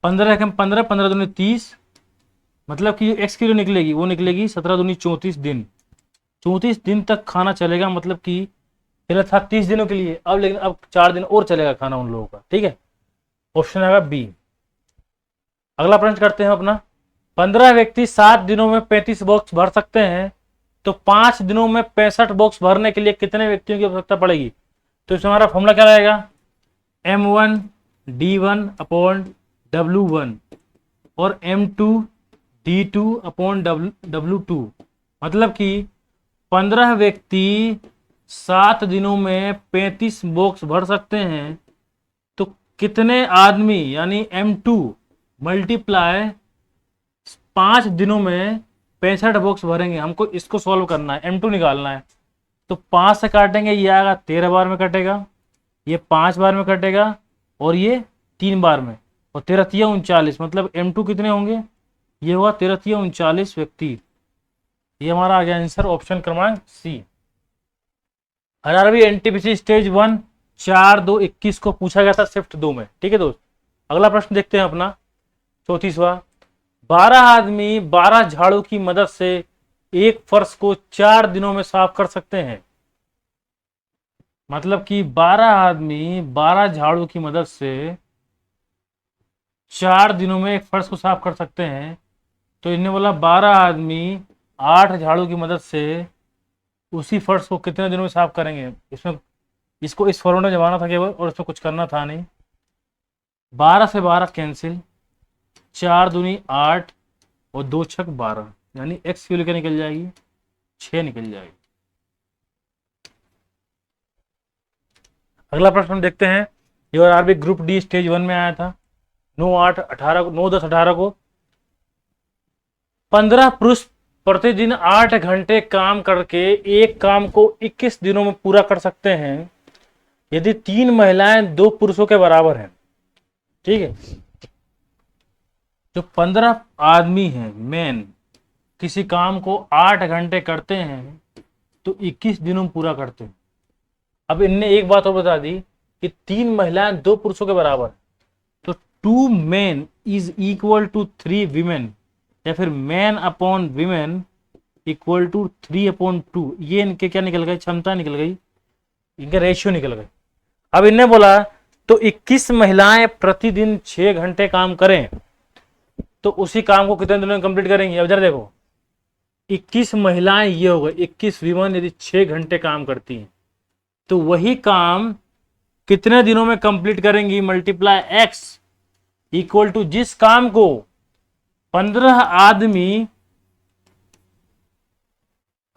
15 से 15, 15 दूनी 30, मतलब कि एक्स की जो निकलेगी वो निकलेगी 17 दूनी 34 दिन। 34 दिन तक खाना चलेगा, मतलब कि पहले था 30 दिनों के लिए, अब लेकिन अब 4 दिन और चलेगा खाना उन लोगों का। ठीक है, ऑप्शन आएगा बी। अगला प्रश्न करते हैं अपना। 15 व्यक्ति 7 दिनों में 35 बॉक्स भर सकते हैं, तो 5 दिनों में 65 बॉक्स भरने के लिए कितने व्यक्तियों की आवश्यकता पड़ेगी? तो इसमें हमारा फॉर्मूला क्या रहेगा? M1 D1 अपॉन W1 और M2 D2 अपॉन W2। मतलब कि 15 व्यक्ति 7 दिनों में 35 बॉक्स भर सकते हैं, तो कितने आदमी यानी M2 मल्टीप्लाई 5 दिनों में 65 बॉक्स भरेंगे? हमको इसको सॉल्व करना है, M2 निकालना है। तो 5 से काटेंगे, ये आएगा 13 बार में कटेगा, ये 5 बार में कटेगा और ये 3 बार में, और 13 तिया 39, मतलब M2 कितने होंगे? ये होगा 13 तिया 39 व्यक्ति। ये हमारा आ गया आंसर, ऑप्शन क्रमांक सी। 18वीं NTPC स्टेज 1 4/2/21 को पूछा गया था शिफ्ट 2 में। ठीक है दोस्त, अगला प्रश्न देखते हैं अपना 34वां। 12 आदमी 12 झाड़ू की मदद से एक फर्श को 4 दिनों में साफ कर सकते हैं। मतलब कि 12 आदमी 12 झाड़ू की मदद से 4 दिनों में एक फर्श को साफ कर सकते हैं, तो इन्होंने बोला 12 आदमी 8 झाड़ू की मदद से उसी फर्श को कितने दिनों में साफ करेंगे? इसमें इसको इस फॉर्मूले में जमाना था केवल, और इसमें कुछ करना था नहीं। 12 से 12 कैंसिल, 4 दूनी 8 और 2 छक 12, यानी एक्स की वैल्यू क्या निकल जाएगी? 6 निकल जाएगी। अगला प्रश्न हम देखते हैं। ये और आरबी ग्रुप डी स्टेज 1 में आया था 9-10-18 को। 15 पुरुष प्रतिदिन 8 घंटे काम करके एक काम को 21 दिनों में पूरा कर सकते हैं यदि 3 महिलाएं 2 पुरुषों के बराबर हैं। ठीक है, जो 15 आदमी हैं मेन किसी काम को 8 घंटे करते हैं तो 21 दिनों में पूरा करते हैं। अब इनने एक बात और बता दी कि 3 महिलाएं 2 पुरुषों के बराबर, तो 2 men is equal to 3 women, या फिर man upon women equal to 3/2। ये इनके क्या निकल गई, क्षमता निकल गई, इनके रेशियो निकल गए। अब इनने बोला तो 21 महिलाएं प्रतिदिन 6 घंटे काम करें तो उसी काम को कितने दिनों में कंप्लीट करेंगे। अब जरा देखो, 21 महिलाएं ये हो गए, 21 वीमेन यदि 6 घंटे काम करती हैं तो वही काम कितने दिनों में कंप्लीट करेंगी, मल्टीप्लाई एक्स इक्वल टू जिस काम को 15 आदमी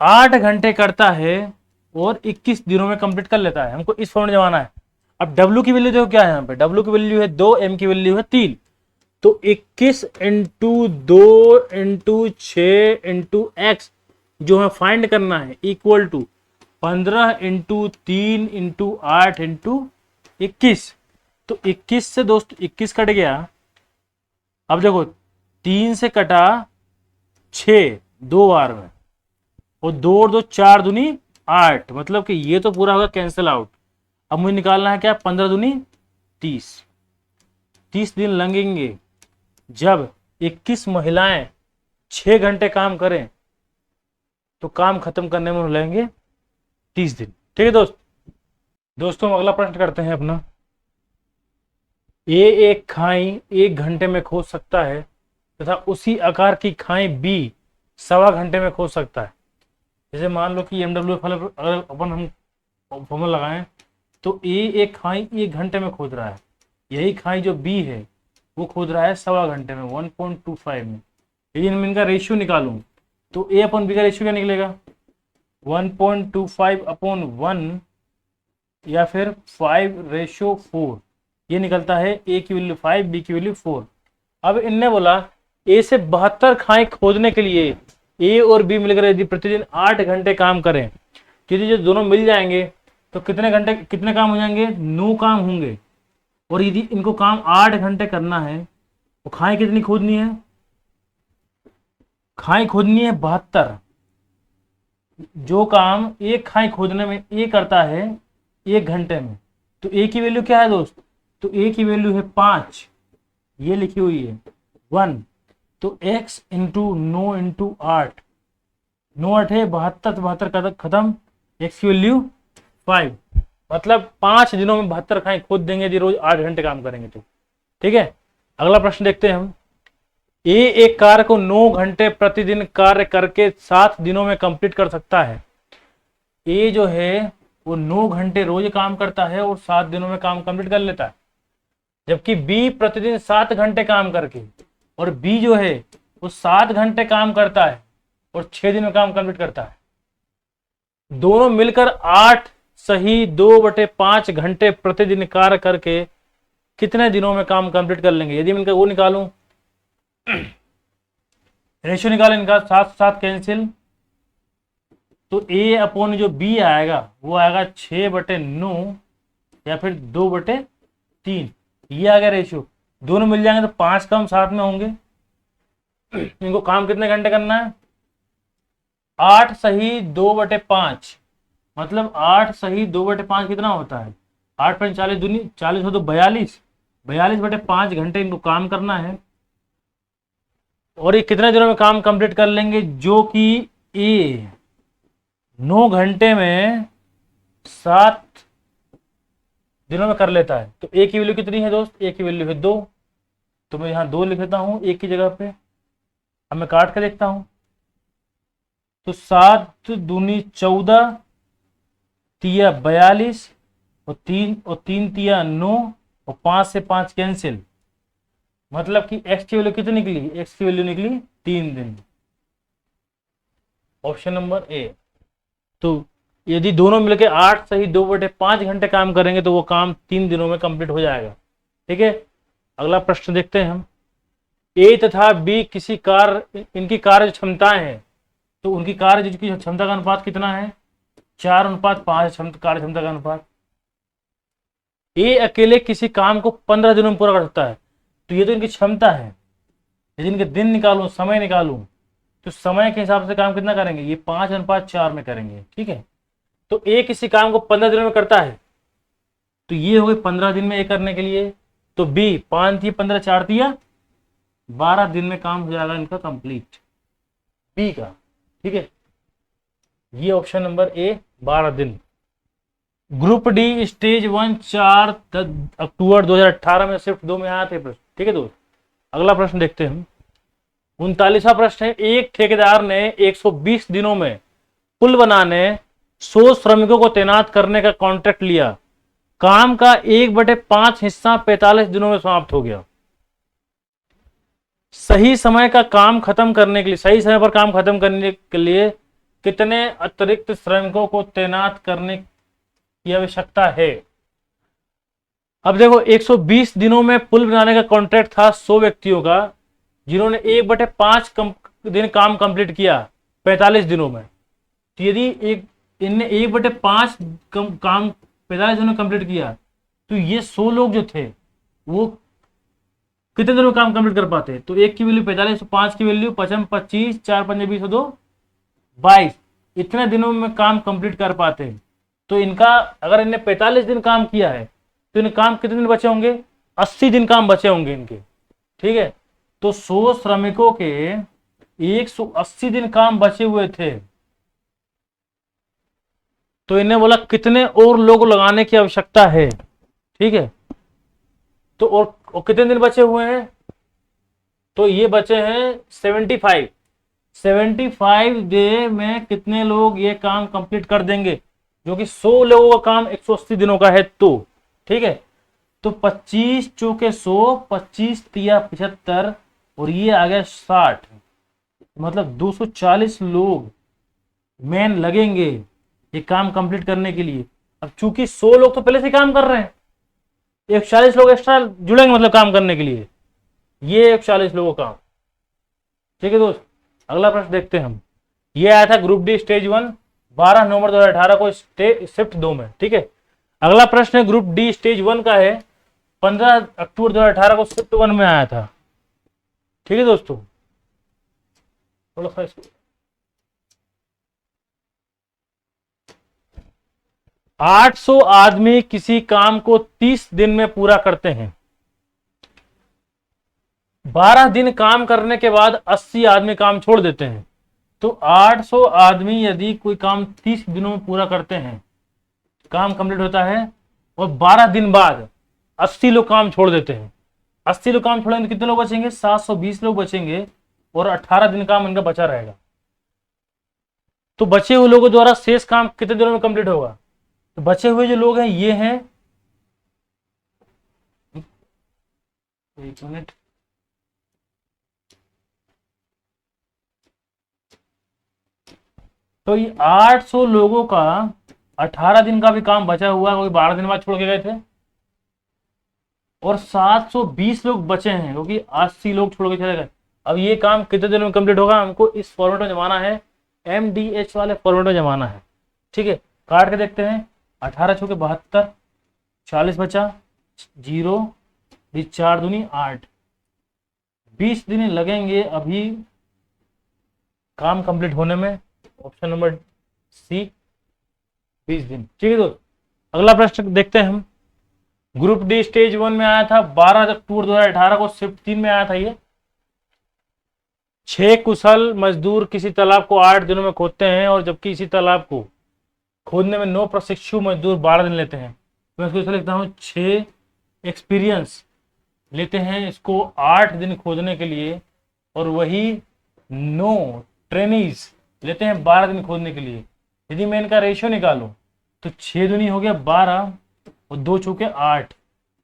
8 घंटे करता है और 21 दिनों में कंप्लीट कर लेता है। हमको इस फॉर्म में जमाना है। अब W की वैल्यू देखो क्या है, यहाँ पे W की वैल्यू है 2, M की वैल्यू है 3, तो 21 इंटू 2 इंटू 6 इंटू एक्स जो हमें फाइंड करना है equal to 15 into 3 into 8 into 21। तो 21 से दोस्त 21 कट गया। अब देखो 3 से कटा 6 2 बार में, और 2 और 2 4 दूनी 8, मतलब कि ये तो पूरा होगा कैंसिल आउट। अब मुझे निकालना है क्या, 15 दूनी 30, 30 दिन लगेंगे जब 21 महिलाएं 6 घंटे काम करें तो काम खत्म करने में लगेंगे 30 दिन। ठीक है दोस्तों, हम अगला प्रश्न करते हैं अपना। ए एक खाई 1 घंटे में खोद सकता है तथा उसी आकार की खाई बी 1.25 घंटे में खोद सकता है। जैसे मान लो कि MW अगर अपन हम फॉर्मूला लगाएं तो ए एक खाई 1 घंटे में खोद रहा है, यही खाई जो बी है वो खोद रहा है 1.25 घंटे में 1.25 में। यदि मैं इनका रेशियो निकालूं तो ए अपॉन बी का रेशियो क्या निकलेगा, 1.25/1 या फिर 5:4। ये निकलता है ए की वैल्यू 5, बी की वैल्यू 4। अब इनने बोला ए से 72 खाई खोदने के लिए ए और बी मिलकर यदि प्रतिदिन 8 घंटे काम करें, यदि जो दोनों मिल जाएंगे तो कितने घंटे कितने काम हो जाएंगे, 9 काम होंगे। और यदि इनको काम 8 घंटे करना है तो खाई कितनी खोदनी है, खाई खोदनी है 72। जो काम एक खाई खोदने में ए करता है 1 घंटे में, तो ए की वैल्यू क्या है दोस्त, तो ए की वैल्यू है 5, ये लिखी हुई है 1, तो x इंटू 9 इंटू 8, 9 8 है 72, 72 खत्म, x की वैल्यू 5, मतलब 5 दिनों में 72 खाई खोद देंगे यदि रोज 8 घंटे काम करेंगे तो। ठीक है, अगला प्रश्न देखते हैं हम। ए एक कार्य को 9 घंटे प्रतिदिन कार्य करके 7 दिनों में कंप्लीट कर सकता है। ए जो है वो 9 घंटे रोज काम करता है और 7 दिनों में काम कंप्लीट कर लेता है, जबकि बी प्रतिदिन 7 घंटे काम करके, और बी जो है वो 7 घंटे काम करता है और 6 दिन में काम कंप्लीट करता है। दोनों मिलकर 8 सही 2/5 घंटे प्रतिदिन कार्य करके कितने दिनों में काम कंप्लीट कर लेंगे। यदि मैं इनका वो निकालूं रेशियो निकालें इनका, 7 7 कैंसिल, तो ए अपॉन जो बी आएगा वो आएगा 6/9 या फिर 2/3, ये आ गया रेशियो। दोनों मिल जाएंगे तो 5 कम 7 में होंगे। इनको काम कितने घंटे करना है, 8 सही 2/5, मतलब 8 सही 2/5 कितना होता है, 8 5 40 दूनी 40 हो तो 42, 42/5 घंटे इनको काम करना है। और ये कितने दिनों में काम कंप्लीट कर लेंगे, जो कि ए 9 घंटे में 7 दिनों में कर लेता है। तो ए की वैल्यू कितनी है दोस्त, ए की वैल्यू है 2, तो मैं यहाँ 2 लिख देता हूँ एक की जगह पे। अब मैं काट के देखता हूँ तो 7 दूनी 14, तिया 42 और 3 तिया 9 और 5 से 5 कैंसिल, मतलब कि x की वैल्यू कितनी निकली, x की वैल्यू निकली 3 दिन। Option number A. तो यदि दोनों मिलके 8 सही 2/5 घंटे काम करेंगे तो वो काम 3 दिनों में कंप्लीट हो जाएगा। ठीक है, अगला प्रश्न देखते हैं हम। ए तथा बी किसी कार्य, इनकी कार्य क्षमताएं हैं, तो उनकी कार्य की क्षमता का अनुपात कितना है? 4:5 कार्य क्षमता का अनुपात। ए अकेले किसी काम को 15 दिनों में पूरा कर सकता है, तो ये तो इनकी क्षमता है। यदि इनके दिन निकालूं, समय निकालूं, तो समय के हिसाब से काम कितना करेंगे? ये 5:4 में करेंगे। ठीक है, तो ए किसी काम को 15 दिनों में करता है, तो ये हो गई 15 दिन में ए करने के लिए। तो बी 5 थी 15 4 दिया 12 दिन में काम हो जाएगा इनका कंप्लीट, बी का। ठीक है, ये ऑप्शन नंबर ए 12 दिन। ग्रुप डी स्टेज 1 4 अक्टूबर 2018 में शिफ्ट 2 में आया थे प्रश्न। ठीक है दोस्त, अगला प्रश्न देखते हैं हम। 39वां प्रश्न है, एक ठेकेदार ने 120 दिनों में पुल बनाने 100 श्रमिकों को तैनात करने का कॉन्ट्रैक्ट लिया। काम का 1/5 हिस्सा 45 दिनों में समाप्त हो गया। सही समय का काम खत्म करने के लिए, सही समय पर काम खत्म करने के लिए कितने अतिरिक्त श्रमिकों को तैनात करने की आवश्यकता है? अब देखो, 120 दिनों में पुल बनाने का कॉन्ट्रैक्ट था 100 व्यक्तियों का, जिन्होंने 1/5 दिन काम कंप्लीट किया 45 दिनों में। तो यदि इनने 1/5 काम 45 दिनों में कंप्लीट किया, तो ये 100 लोग जो थे वो कितने दिनों में काम कंप्लीट कर पाते? तो 1 की वैल्यू 45, 5 की वैल्यू 5 25, 4 5 20 2 22, इतने दिनों में काम कंप्लीट कर पाते। तो इनका, अगर इनने 45 दिन काम किया है, तो इनके काम कितने दिन बचे होंगे? 80 दिन काम बचे होंगे इनके। ठीक है, तो 100 श्रमिकों के 180 दिन काम बचे हुए थे, तो इन्हें बोला कितने और लोग लगाने की आवश्यकता है। ठीक है, तो और कितने दिन बचे हुए हैं? तो ये बचे हैं 75 डे में कितने लोग ये काम कंप्लीट कर देंगे, जो कि 100 लोगों का काम 180 दिनों का है। तो ठीक है, तो 25 चौके 100, 25 तिया 75, और ये आ गया 60, मतलब 240 लोग मैन लगेंगे ये काम कंप्लीट करने के लिए। अब चूंकि 100 लोग तो पहले से काम कर रहे हैं, 140 लोग एक्स्ट्रा जुड़ेंगे मतलब काम करने के लिए, ये 140 लोगों का काम। ठीक है दोस्त, अगला प्रश्न देखते हैं हम। ये आया था ग्रुप डी स्टेज 1 12 नवंबर 2018 को शिफ्ट 2 में। ठीक है, अगला प्रश्न है ग्रुप डी स्टेज 1 का है, 15 अक्टूबर 2018 को शिफ्ट 1 में आया था। ठीक है दोस्तों, थोड़ा सा 800 आदमी किसी काम को 30 दिन में पूरा करते हैं। 12 दिन काम करने के बाद 80 आदमी काम छोड़ देते हैं। तो 800 आदमी यदि कोई काम 30 दिनों में पूरा करते हैं, काम कंप्लीट होता है, और 12 दिन बाद 80 लोग काम छोड़ देते हैं। 80 लोग काम छोड़ेंगे तो कितने लोग बचेंगे? 720 लोग बचेंगे, और 18 दिन काम इनका बचा रहेगा। तो बचे हुए लोगों द्वारा शेष काम कितने दिनों में कंप्लीट होगा? तो बचे हुए जो लोग हैं ये हैं, एक मिनट, तो ये 800 लोगों का 18 दिन का भी काम बचा हुआ है, कोई 12 दिन बाद छोड़ के गए थे, और 720 लोग बचे हैं क्योंकि 80 लोग छोड़ के चले गए। अब ये काम कितने दिनों में कंप्लीट होगा? हमको इस फॉर्मेट में जमाना है, MDH वाले फॉर्मेट में जमाना है। ठीक है, काट के देखते हैं। 18 छो के 72, 40 बचा 0, 4 दूनी 8, 20 दिन लगेंगे अभी काम कंप्लीट होने में। ऑप्शन नंबर सी 20 दिन। ठीक है दोस्त, अगला प्रश्न देखते हैं हम। ग्रुप डी स्टेज 1 में आया था 12 अक्टूबर 2018 को शिफ्ट 3 में आया था ये। 6 कुशल मजदूर किसी तालाब को 8 दिनों में खोदते हैं, और जबकि इसी तालाब को खोदने में 9 प्रशिक्षु मजदूर 12 दिन लेते हैं। तो मैं इसको लिखता हूँ 6 एक्सपीरियंस लेते हैं इसको 8 दिन खोदने के लिए, और वही 9 ट्रेनीज लेते हैं 12 दिन खोदने के लिए। यदि मैं इनका रेशियो निकालूं तो 6 दूनी हो गया 12, और 2 चौके 8,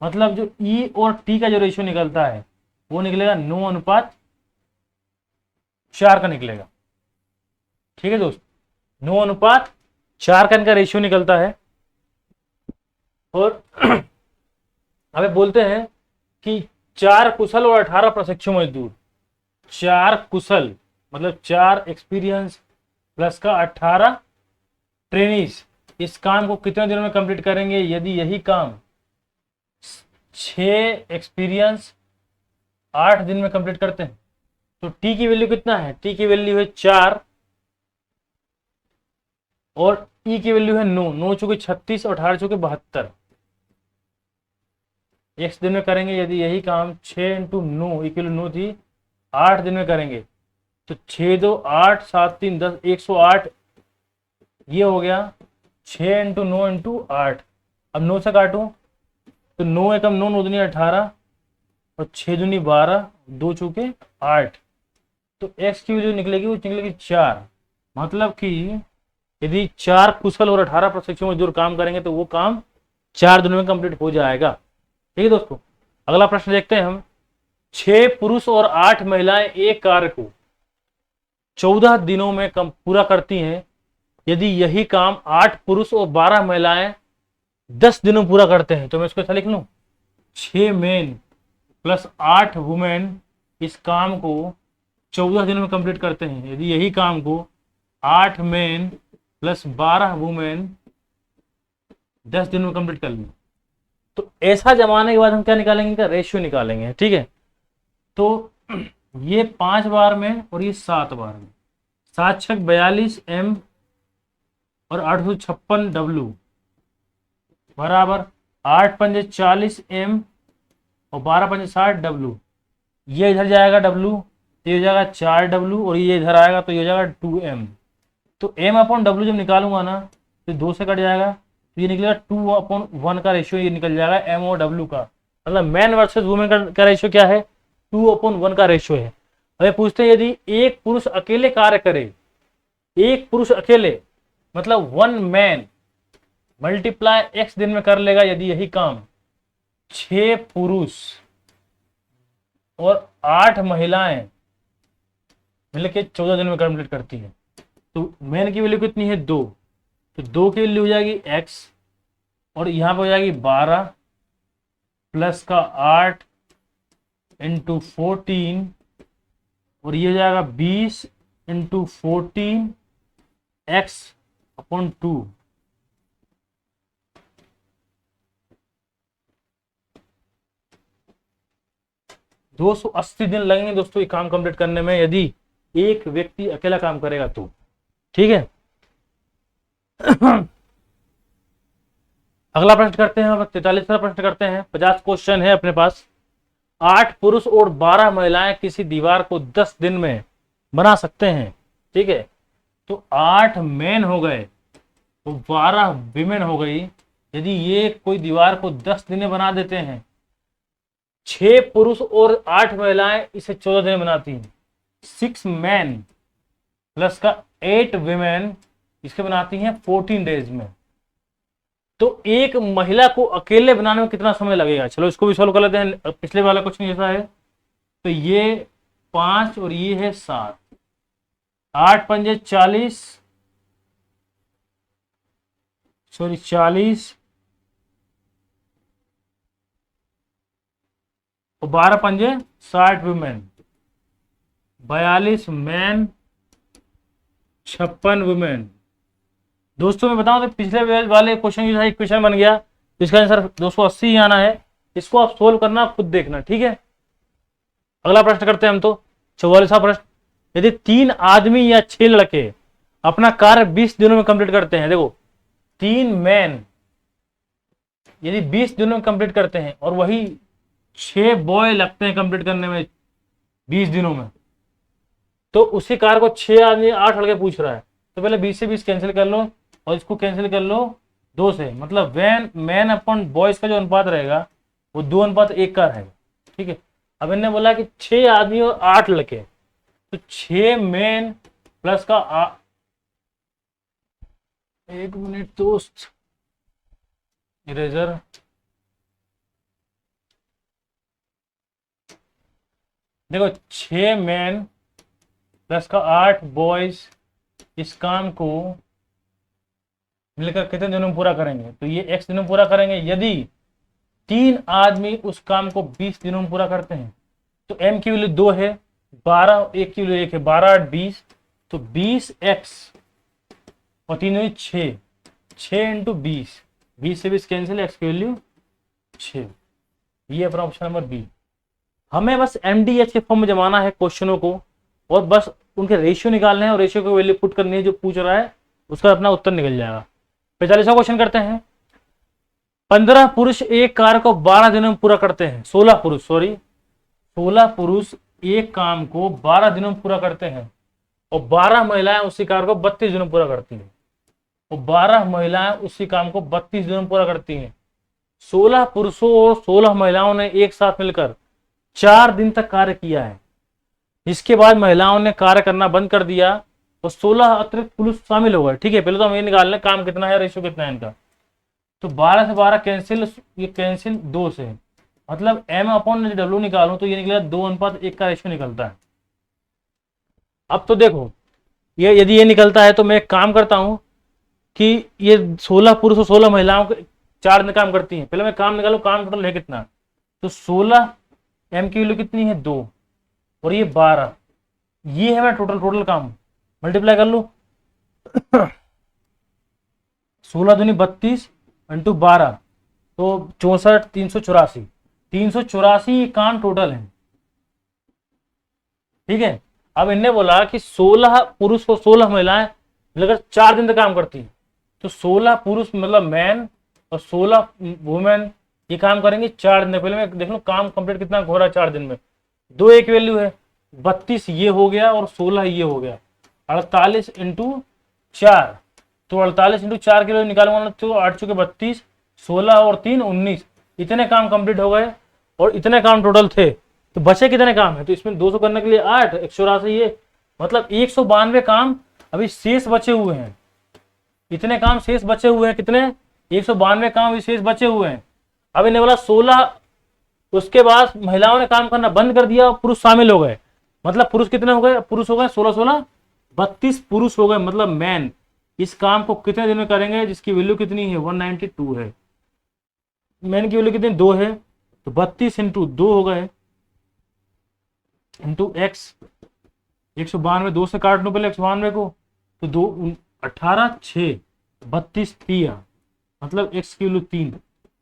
मतलब जो ई और टी का जो रेशियो निकलता है वो निकलेगा 9:4 का निकलेगा। ठीक है दोस्त, 9:4 4 का इनका रेशियो निकलता है। और हमें बोलते हैं कि 4 कुशल और 18 प्रशिक्षु मजदूर, 4 कुशल मतलब 4 एक्सपीरियंस प्लस का 18 ट्रेनीज इस काम को कितने दिनों में कंप्लीट करेंगे? यदि यही काम 6 एक्सपीरियंस 8 दिन में कंप्लीट करते हैं तो टी की वैल्यू कितना है? टी की वैल्यू है 4 और ई की वैल्यू है 9, 9 चूंकि 36 और 18 चूंकि 72 एक्स दिन में करेंगे। यदि यही काम 6 इंटू 9 इक्वल 9 थी, 8 दिन में करेंगे तो 6 2 8 7 3 10 108 ये हो गया 6 इंटू 9 इंटू 8। अब 9 से काटूं तो 9 एकम 9, 9 दूनी 18 और 6 दूनी 12, 2 चूके 8। तो एक्स की वैल्यू निकलेगी, वो निकलेगी 4। मतलब कि यदि 4 कुशल और 18 प्रशिक्षु मजदूर काम करेंगे तो वो काम 4 दिनों में कंप्लीट हो जाएगा। ठीक है दोस्तों, अगला प्रश्न देखते हैं हम। 6 पुरुष और 8 महिलाएं एक कार्य को 14 दिनों में पूरा करती हैं। यदि यही काम 8 पुरुष और 12 महिलाएं 10 दिनों में पूरा करते हैं तो मैं इसको ऐसा लिख लूं, 6 मेन प्लस 8 वुमेन इस काम को 14 दिनों में कंप्लीट करते हैं। यदि यही काम को 8 मेन प्लस 12 वुमेन 10 दिनों में कंप्लीट कर लें तो ऐसा जमाने के बाद हम क्या निकालेंगे? का रेशियो निकालेंगे। ठीक है, तो ये 5 बार में और ये 7 बार में, 7 छक 42 एम और 856 डब्ल्यू बराबर 8 पंजे 40 एम और 12 पंजे 60 डब्ल्यू। ये इधर जाएगा डब्ल्यू तो ये हो जाएगा 4 डब्ल्यू और ये इधर आएगा तो ये हो जाएगा 2 एम। तो एम अपॉन डब्ल्यू जब निकालूंगा ना तो 2 से कट जाएगा तो ये निकलेगा 2 अपॉन 1 का रेशियो ये निकल जाएगा एम और डब्ल्यू का। मतलब मैन वर्सेस वुमेन का रेशियो क्या है? 2 अपॉन 1 का रेशियो है। अब पूछते हैं यदि एक पुरुष अकेले कार्य करे, एक पुरुष अकेले मतलब 1 मैन मल्टीप्लाई एक्स दिन में कर लेगा। यदि यही काम 6 पुरुष और 8 महिलाएं मिलकर 14 दिन में कंप्लीट करती है तो मैन की वैल्यू कितनी है? 2। तो 2 की वैल्यू हो जाएगी x और यहां पर हो जाएगी 12 प्लस का 8 इंटू 14 और ये हो जाएगा 20 इंटू 14 x अपॉन 2। दो 280 दिन लगेंगे दोस्तों ये काम कंप्लीट करने में यदि एक व्यक्ति अकेला काम करेगा तो। ठीक है, अगला प्रश्न करते हैं, 43वां प्रश्न करते हैं। 50 क्वेश्चन है अपने पास। 8 पुरुष और 12 महिलाएं किसी दीवार को 10 दिन में बना सकते हैं। ठीक है, तो 8 मैन हो गए तो 12 विमेन हो गई। यदि ये कोई दीवार को 10 दिन में बना देते हैं, 6 पुरुष और 8 महिलाएं इसे 14 दिन में बनाती हैं। 6 मैन प्लस का 8 विमेन इसके बनाती हैं 14 डेज में। तो एक महिला को अकेले बनाने में कितना समय लगेगा? चलो इसको भी सॉल्व कर लेते हैं। पिछले वाला क्वेश्चन जैसा है तो ये 5 और ये है 7, 8 पंजे 40 सॉरी 40 और 12 पंजे 60 वुमेन, 42 मैन 56 वुमेन। दोस्तों मैं बताऊं तो पिछले वाले क्वेश्चन जो था इक्वेशन बन गया तो इसका आंसर 280 ही आना है। इसको आप सोल्व करना, खुद देखना। ठीक है, अगला प्रश्न करते हैं हम तो 44वां प्रश्न। यदि 3 आदमी या 6 लड़के अपना कार्य 20 दिनों में कंप्लीट करते हैं, देखो 3 मैन यदि 20 दिनों में कंप्लीट करते हैं और वही 6 बॉय लगते हैं कंप्लीट करने में 20 दिनों में, तो उसी कार्य को 6 आदमी 8 लड़के पूछ रहा है तो पहले 20 से 20 कैंसिल कर लो और इसको कैंसिल कर लो 2 से। मतलब वैन मैन अपॉन बॉयज का जो अनुपात रहेगा वो 2:1 का रहेगा। ठीक है, अब इन्होंने बोला कि 6 आदमी और 8 लड़के तो 6 मैन प्लस का 1 मिनट दोस्त, इरेजर। देखो 6 मैन प्लस का 8 बॉयज इस काम को मिलकर कितने दिनों में पूरा करेंगे, तो ये x दिनों में पूरा करेंगे। यदि 3 आदमी उस काम को 20 दिनों में पूरा करते हैं तो m की वैल्यू 2 है, 12, 1 की वैल्यू 1 है, 12 8 20, तो 20x और 3 वैल्यू 6, 6 इंटू 20, 20 से 20 कैंसिल, x की वैल्यू 6। ये अपना ऑप्शन नंबर बी। हमें बस MDH के फॉर्म में जमाना है क्वेश्चनों को, और बस उनके रेशियो निकालने हैं और रेशियो को वैल्यू पुट करनी है जो पूछ रहा है, उसका अपना उत्तर निकल जाएगा। 45वां क्वेश्चन करते हैं। 15 पुरुष एक कार्य को 12 दिनों में पूरा करते हैं। 16 पुरुष एक काम को 12 दिनों में पूरा करते हैं और 12 महिलाएं उसी कार्य को 32 दिनों में पूरा करती हैं। और 12 महिलाएं उसी काम को 32 दिनों में पूरा करती हैं। 16 पुरुषों और 16 महिलाओं ने एक साथ मिलकर 4 दिन तक कार्य किया है। इसके बाद महिलाओं ने कार्य करना बंद कर दिया और 16 अतिरिक्त पुरुष शामिल हो गए। ठीक है, पहले तो हम ये निकाल लें काम कितना है, रेशियो कितना है इनका। तो 12 से 12 कैंसिल, ये कैंसिल 2 से, मतलब m/w निकालूं तो ये निकलेगा 2:1 का रेशियो निकलता है। अब तो देखो ये यदि ये निकलता है तो मैं एक काम करता हूं कि ये 16 पुरुष और 16 महिलाओं के 4 दिन काम करती हैं। पहले मैं काम निकालू, काम टोटल है कितना, तो 16, m की वैल्यू कितनी है 2 और ये 12, ये है मेरा टोटल काम। मल्टीप्लाई कर लो 16 दूनी 32 इंटू 12 तो 64, 384, 384 काम टोटल है। ठीक है, अब इनने बोला कि 16 पुरुष और 16 महिलाएं मिलकर 4 दिन तक काम करती है, तो 16 पुरुष मतलब मैन और 16 वुमेन ये काम करेंगे 4 दिन। पहले मैं देख लूं काम कंप्लीट कितना हो रहा है 4 दिन में। 2 एक वैल्यू है, 32 ये हो गया और 16 ये हो गया, 48 इंटू 4, तो 48 इंटू 4 की वैल्यू निकालूंगा तो 8 चुके 32, 16 और 3 19, इतने काम कंप्लीट हो गए और इतने काम टोटल थे। तो बचे कितने काम है, तो इसमें 200 करने के लिए 8, 184 ये, मतलब 192 काम अभी शेष बचे हुए हैं। इतने काम शेष बचे हुए हैं, कितने, 192 काम अभी शेष बचे हुए हैं। अब इन्हें बोला 16, उसके बाद महिलाओं ने काम करना बंद कर दिया और पुरुष शामिल हो गए, मतलब पुरुष कितने हो गए, पुरुष हो गए 16 16 32 पुरुष हो गए, मतलब मैन इस काम को कितने दिन में करेंगे, जिसकी वैल्यू कितनी है 192 है। मैन की वैल्यू कितनी 2 है, तो 32 इंटू 2 हो गए इंटू एक्स, 192, 2 से काट लो पहले 192 को, तो 2 18 6 32 3, मतलब एक्स की वैल्यू 3,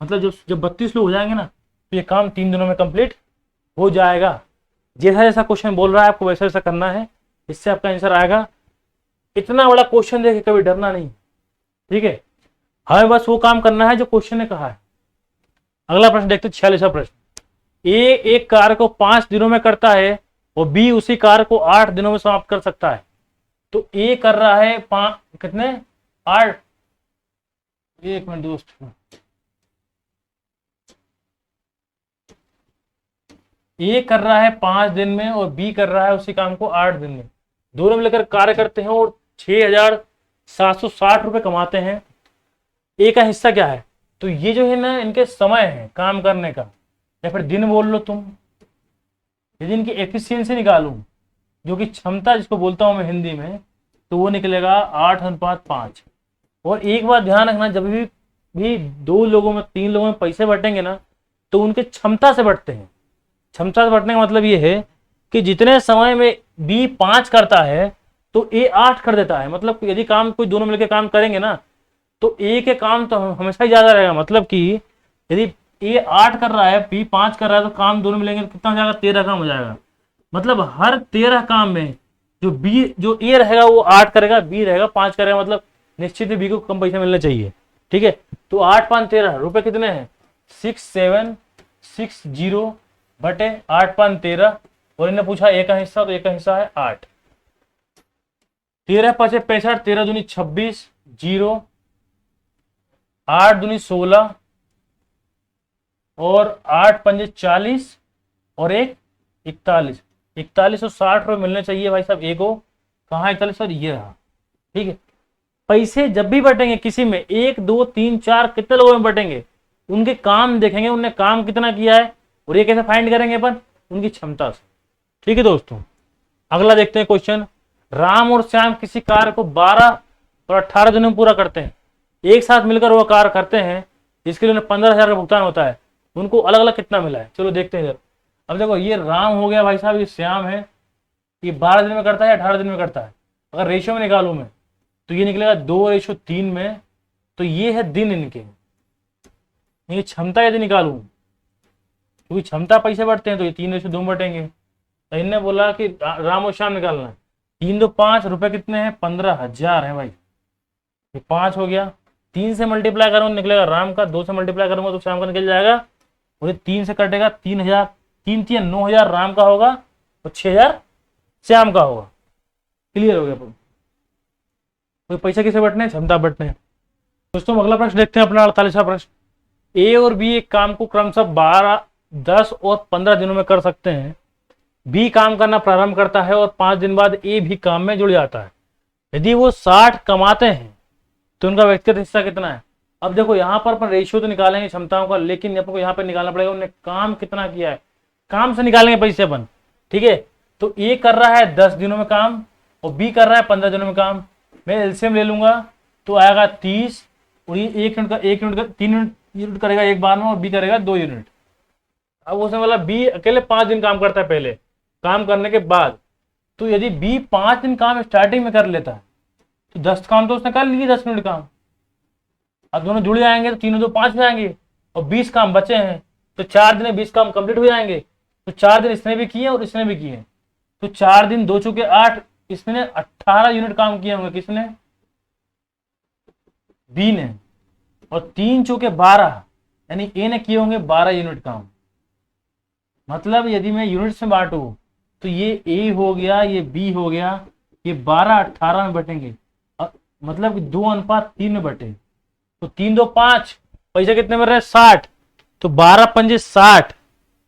मतलब जब 32 लोग हो जाएंगे ना तो ये काम 3 दिनों में कंप्लीट हो जाएगा। जैसा जैसा क्वेश्चन बोल रहा है आपको वैसा वैसा करना है, इससे आपका आंसर आएगा। इतना बड़ा क्वेश्चन देखे कभी डरना नहीं, ठीक है, हमें बस वो काम करना है जो क्वेश्चन ने कहा है। अगला प्रश्न देखते 46वां प्रश्न। ए एक कार्य को 5 दिनों में करता है और बी उसी कार्य को 8 दिनों में समाप्त कर सकता है। तो ए कर रहा है कितने 8, एक मिनट दोस्त, ए कर रहा है 5 दिन में और बी कर रहा है उसी काम को 8 दिन में। दोनों मिलकर कार्य करते हैं और 6,760 रुपए कमाते हैं। ए का हिस्सा क्या है, तो ये जो है ना इनके समय है काम करने का, या फिर दिन बोल लो तुम। यदि इनकी एफिशिएंसी निकालूं, जो कि क्षमता जिसको बोलता हूं मैं हिंदी में, तो वो निकलेगा 8:5। और एक बात ध्यान रखना, जब भी 2 लोगों में 3 लोगों में पैसे बटेंगे ना तो उनके क्षमता से बटते हैं। क्षमता से बटने का मतलब ये है कि जितने समय में बी 5 करता है तो ए 8 कर देता है। मतलब यदि काम कोई दोनों मिलकर काम करेंगे ना तो ए के काम तो हमेशा ही ज्यादा रहेगा। मतलब कि यदि ए 8 कर रहा है बी 5 कर रहा है तो काम दोनों मिलेंगे तो कितना हो जाएगा, 13 काम हो जाएगा। मतलब हर 13 काम में जो ए रहेगा वो 8 करेगा, बी रहेगा 5 करेगा, मतलब निश्चित ही बी को कम पैसा मिलना चाहिए। ठीक है, तो 8 5 13 रुपए कितने हैं 6760 बटे 8 5 13, और इन्हें पूछा ए का हिस्सा, तो ए का हिस्सा है 8। 13 5 65, 13 दूनी 26, 0, 8 दूनी 16 और 8 5 40 और 1 41, 4160 रुपए मिलने चाहिए भाई साहब ए को। कहाँ 41 और ये रहा। ठीक है, पैसे जब भी बटेंगे किसी में 1 2 3 4 कितने लोगों में बटेंगे, उनके काम देखेंगे, उनने काम कितना किया है, और ये कैसे फाइंड करेंगे अपन, उनकी क्षमता से। ठीक है दोस्तों, अगला देखते हैं क्वेश्चन। राम और श्याम किसी कार्य को 12 और 18 दिनों में पूरा करते हैं। एक साथ मिलकर वो कार्य करते हैं जिसके लिए उन्हें 15,000 का भुगतान होता है, उनको अलग अलग कितना मिला है, चलो देखते हैं इधर। अब देखो ये राम हो गया भाई साहब, ये श्याम है, ये 12 दिन में करता है या 18 दिन में करता है। अगर रेशियो में निकालूं मैं तो ये निकलेगा 2:3 में, तो ये है दिन इनके। ये क्षमता यदि निकालूं, क्योंकि क्षमता पैसे बढ़ते हैं तो ये 3:2 में बटेंगे। तो इनने बोला कि राम और श्याम निकालना है, 3 2 5 रुपए कितने हैं, 15,000 है भाई। ये 5 हो गया, 3 से मल्टीप्लाई करूंगा निकलेगा राम का, 2 से मल्टीप्लाई करूंगा तो श्याम का निकल जाएगा, और ये 3 से कटेगा 3,000, 3 3 9,000 राम का होगा और 6,000 श्याम का होगा। क्लियर हो गया। तो पैसा किसे बटने, क्षमता बटने। दोस्तों अगला प्रश्न देखते हैं अपना 48वां प्रश्न। ए और बी एक काम को क्रमशः 12, 10 और 15 दिनों में कर सकते हैं। बी काम करना प्रारंभ करता है और 5 दिन बाद ए भी काम में जुड़ जाता है। यदि वो 60 कमाते हैं तो उनका व्यक्तिगत हिस्सा कितना है। अब देखो यहाँ पर अपन रेशियो तो निकालेंगे क्षमताओं का, लेकिन अपन को यहाँ पर निकालना पड़ेगा उन्होंने काम कितना किया है, काम से निकालेंगे पैसे अपन। ठीक है, तो ए कर रहा है 10 दिनों में काम और बी कर रहा है 15 दिनों में काम। मैं एलसीएम ले लूंगा तो आएगा 30, और ये 1 यूनिट का 3 यूनिट करेगा एक बार में और बी करेगा 2 यूनिट। अब उसने बोला बी अकेले 5 दिन काम करता है पहले, काम करने के बाद, तो यदि बी 5 दिन काम स्टार्टिंग में कर लेता है तो 10 काम तो उसने कर लिए, 10 मिनट काम। अब दोनों जुड़ जाएंगे तो 3 2 5 हो जाएंगे और 20 काम बचे हैं, तो 4 दिन में 20 काम कंप्लीट हो जाएंगे। तो 4 दिन इसने भी किए और इसने भी किए, तो 4 दिन 2 चुके 8, इसने 18 यूनिट काम किए होंगे, किसने, बी ने, और 3 चुके 12, यानी ए ने किए होंगे 12 यूनिट काम। मतलब यदि मैं यूनिट्स में बांटू तो ये ए हो गया, ये बी हो गया, ये 12 18 में बटेंगे, मतलब 2:3 में बटे, तो 3 2 5, पैसे कितने मिल रहे हैं, 60, तो 12 पंजे 60,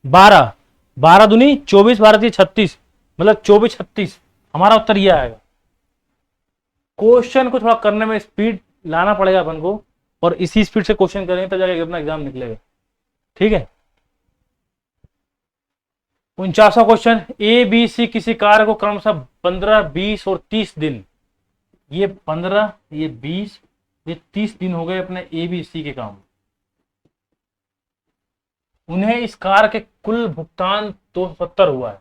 12 12 दूनी 24, 12 36, मतलब 24 36, हमारा उत्तर ये आएगा। क्वेश्चन को थोड़ा करने में स्पीड लाना पड़ेगा अपन को, और इसी स्पीड से क्वेश्चन करेंगे तब जाके अपना एग्जाम निकलेगा। ठीक है, 49वां क्वेश्चन। ए बी सी किसी कार्य को क्रमशः 15, 20 और 30 दिन, ये 15, ये 20, ये 30 दिन हो गए अपने ए बी सी के काम। उन्हें इस कार्य के कुल भुगतान 270 हुआ है।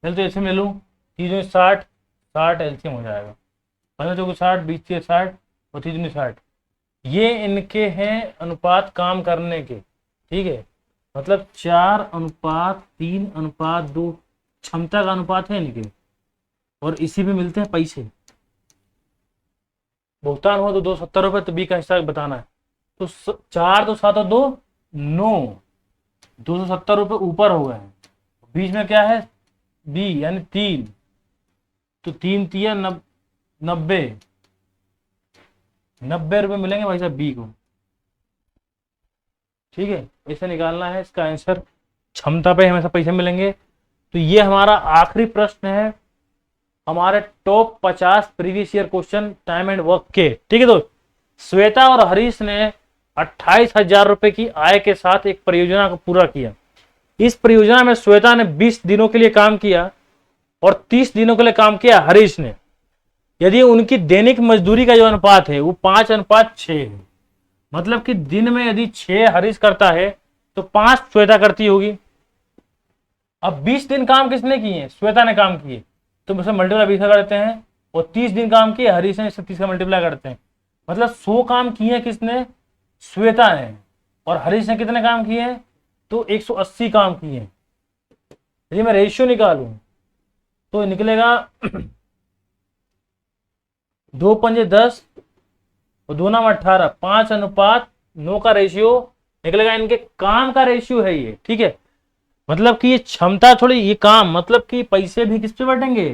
चल तो ऐसे में लूँ, 3 60, 60 एलसीएम हो जाएगा, 15 चौके 60, 20 से 60 और 3 60। ये इनके हैं अनुपात काम करने के। ठीक है, मतलब 4:3:2 क्षमता का अनुपात है इनके, और इसी में मिलते हैं पैसे। भुगतान हो तो 270 रुपए, तो बी का हिस्सा बताना है। तो 4 तो 7 और 2 9, 270 रुपए ऊपर हो गए हैं। बीच में क्या है, बी यानी 3, तो 3 3 90 रुपए मिलेंगे भाई साहब बी को। ठीक है, इसे निकालना है, इसका आंसर क्षमता पे हमेशा पैसे मिलेंगे। तो ये हमारा आखिरी प्रश्न है हमारे top 50 previous year question time and work के। ठीक है दोस्त, श्वेता और हरीश ने 28,000 रुपए की आय के साथ एक परियोजना को पूरा किया। इस परियोजना में श्वेता ने 20 दिनों के लिए काम किया और 30 दिनों के लिए काम किया हरीश ने। यदि उनकी दैनिक मजदूरी का जो अनुपात है वो 5:6 है, मतलब कि दिन में यदि 6 हरीश करता है तो 5 श्वेता करती होगी। अब 20 दिन काम किसने किए, श्वेता ने काम किए, तो उसे मल्टीप्लाई 20 का करते हैं, और 30 दिन काम किए हरीश ने, 30 का मल्टीप्लाई करते हैं, मतलब 100 काम किए किसने, श्वेता ने, और हरीश ने कितने काम किए, तो 180 काम किए। यदि मैं रेशियो निकालूं तो निकलेगा 2 पंजे 10 और 2 9 18, 5:9 का रेशियो निकलेगा। इनके काम का रेशियो है ये। ठीक है, मतलब कि ये क्षमता थोड़ी, ये काम, मतलब कि पैसे भी किस पे बटेंगे,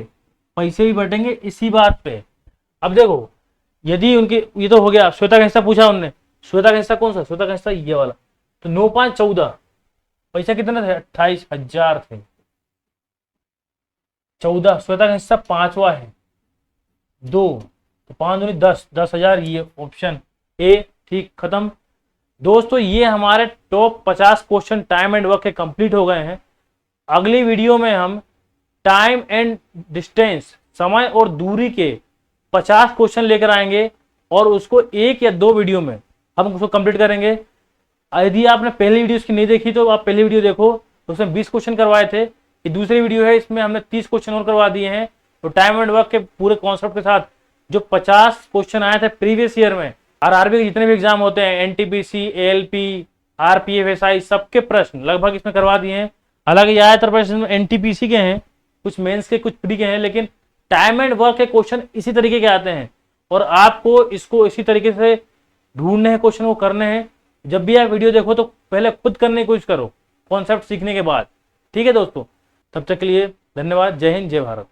पैसे भी बटेंगे इसी बात पे। अब देखो, यदि उनके, ये तो हो गया श्वेता का हिस्सा पूछा उनने, श्वेता का हिस्सा कौन सा, श्वेता का हिस्सा ये वाला, तो 9 5 14, पैसा कितने थे, 28,000 थे। 14 श्वेता का हिस्सा 5वां है, 2 तो 5 दूनी 10, 10,000, ये ऑप्शन ए। ठीक, खत्म दोस्तों, ये हमारे top 50 question time and work के कंप्लीट हो गए हैं। अगली वीडियो में हम टाइम एंड डिस्टेंस, समय और दूरी के 50 क्वेश्चन लेकर आएंगे, और उसको 1 या 2 वीडियो में हम उसको कंप्लीट करेंगे। यदि आपने पहली वीडियो इसकी नहीं देखी तो आप पहली वीडियो देखो, उसमें 20 क्वेश्चन करवाए थे। ये दूसरी वीडियो है, इसमें हमने 30 क्वेश्चन और करवा दिए हैं। तो टाइम एंड वर्क के पूरे कॉन्सेप्ट के साथ जो 50 क्वेश्चन आए थे प्रीवियस ईयर में, आरआरबी के जितने भी एग्जाम होते हैं, एनटीपीसी, एएलपी, आरपीएफएसआई, सबके प्रश्न लगभग इसमें करवा दिए हैं। हालांकि ज्यादातर प्रश्न एनटीपीसी के हैं, कुछ मेंस के, कुछ प्री के हैं, लेकिन टाइम एंड वर्क के क्वेश्चन इसी तरीके के आते हैं और आपको इसको इसी तरीके से ढूंढने हैं, क्वेश्चन को करने हैं। जब भी आप वीडियो देखो तो पहले खुद करने की कोशिश करो कॉन्सेप्ट सीखने के बाद। ठीक है दोस्तों, तब तक के लिए धन्यवाद। जय हिंद, जय भारत।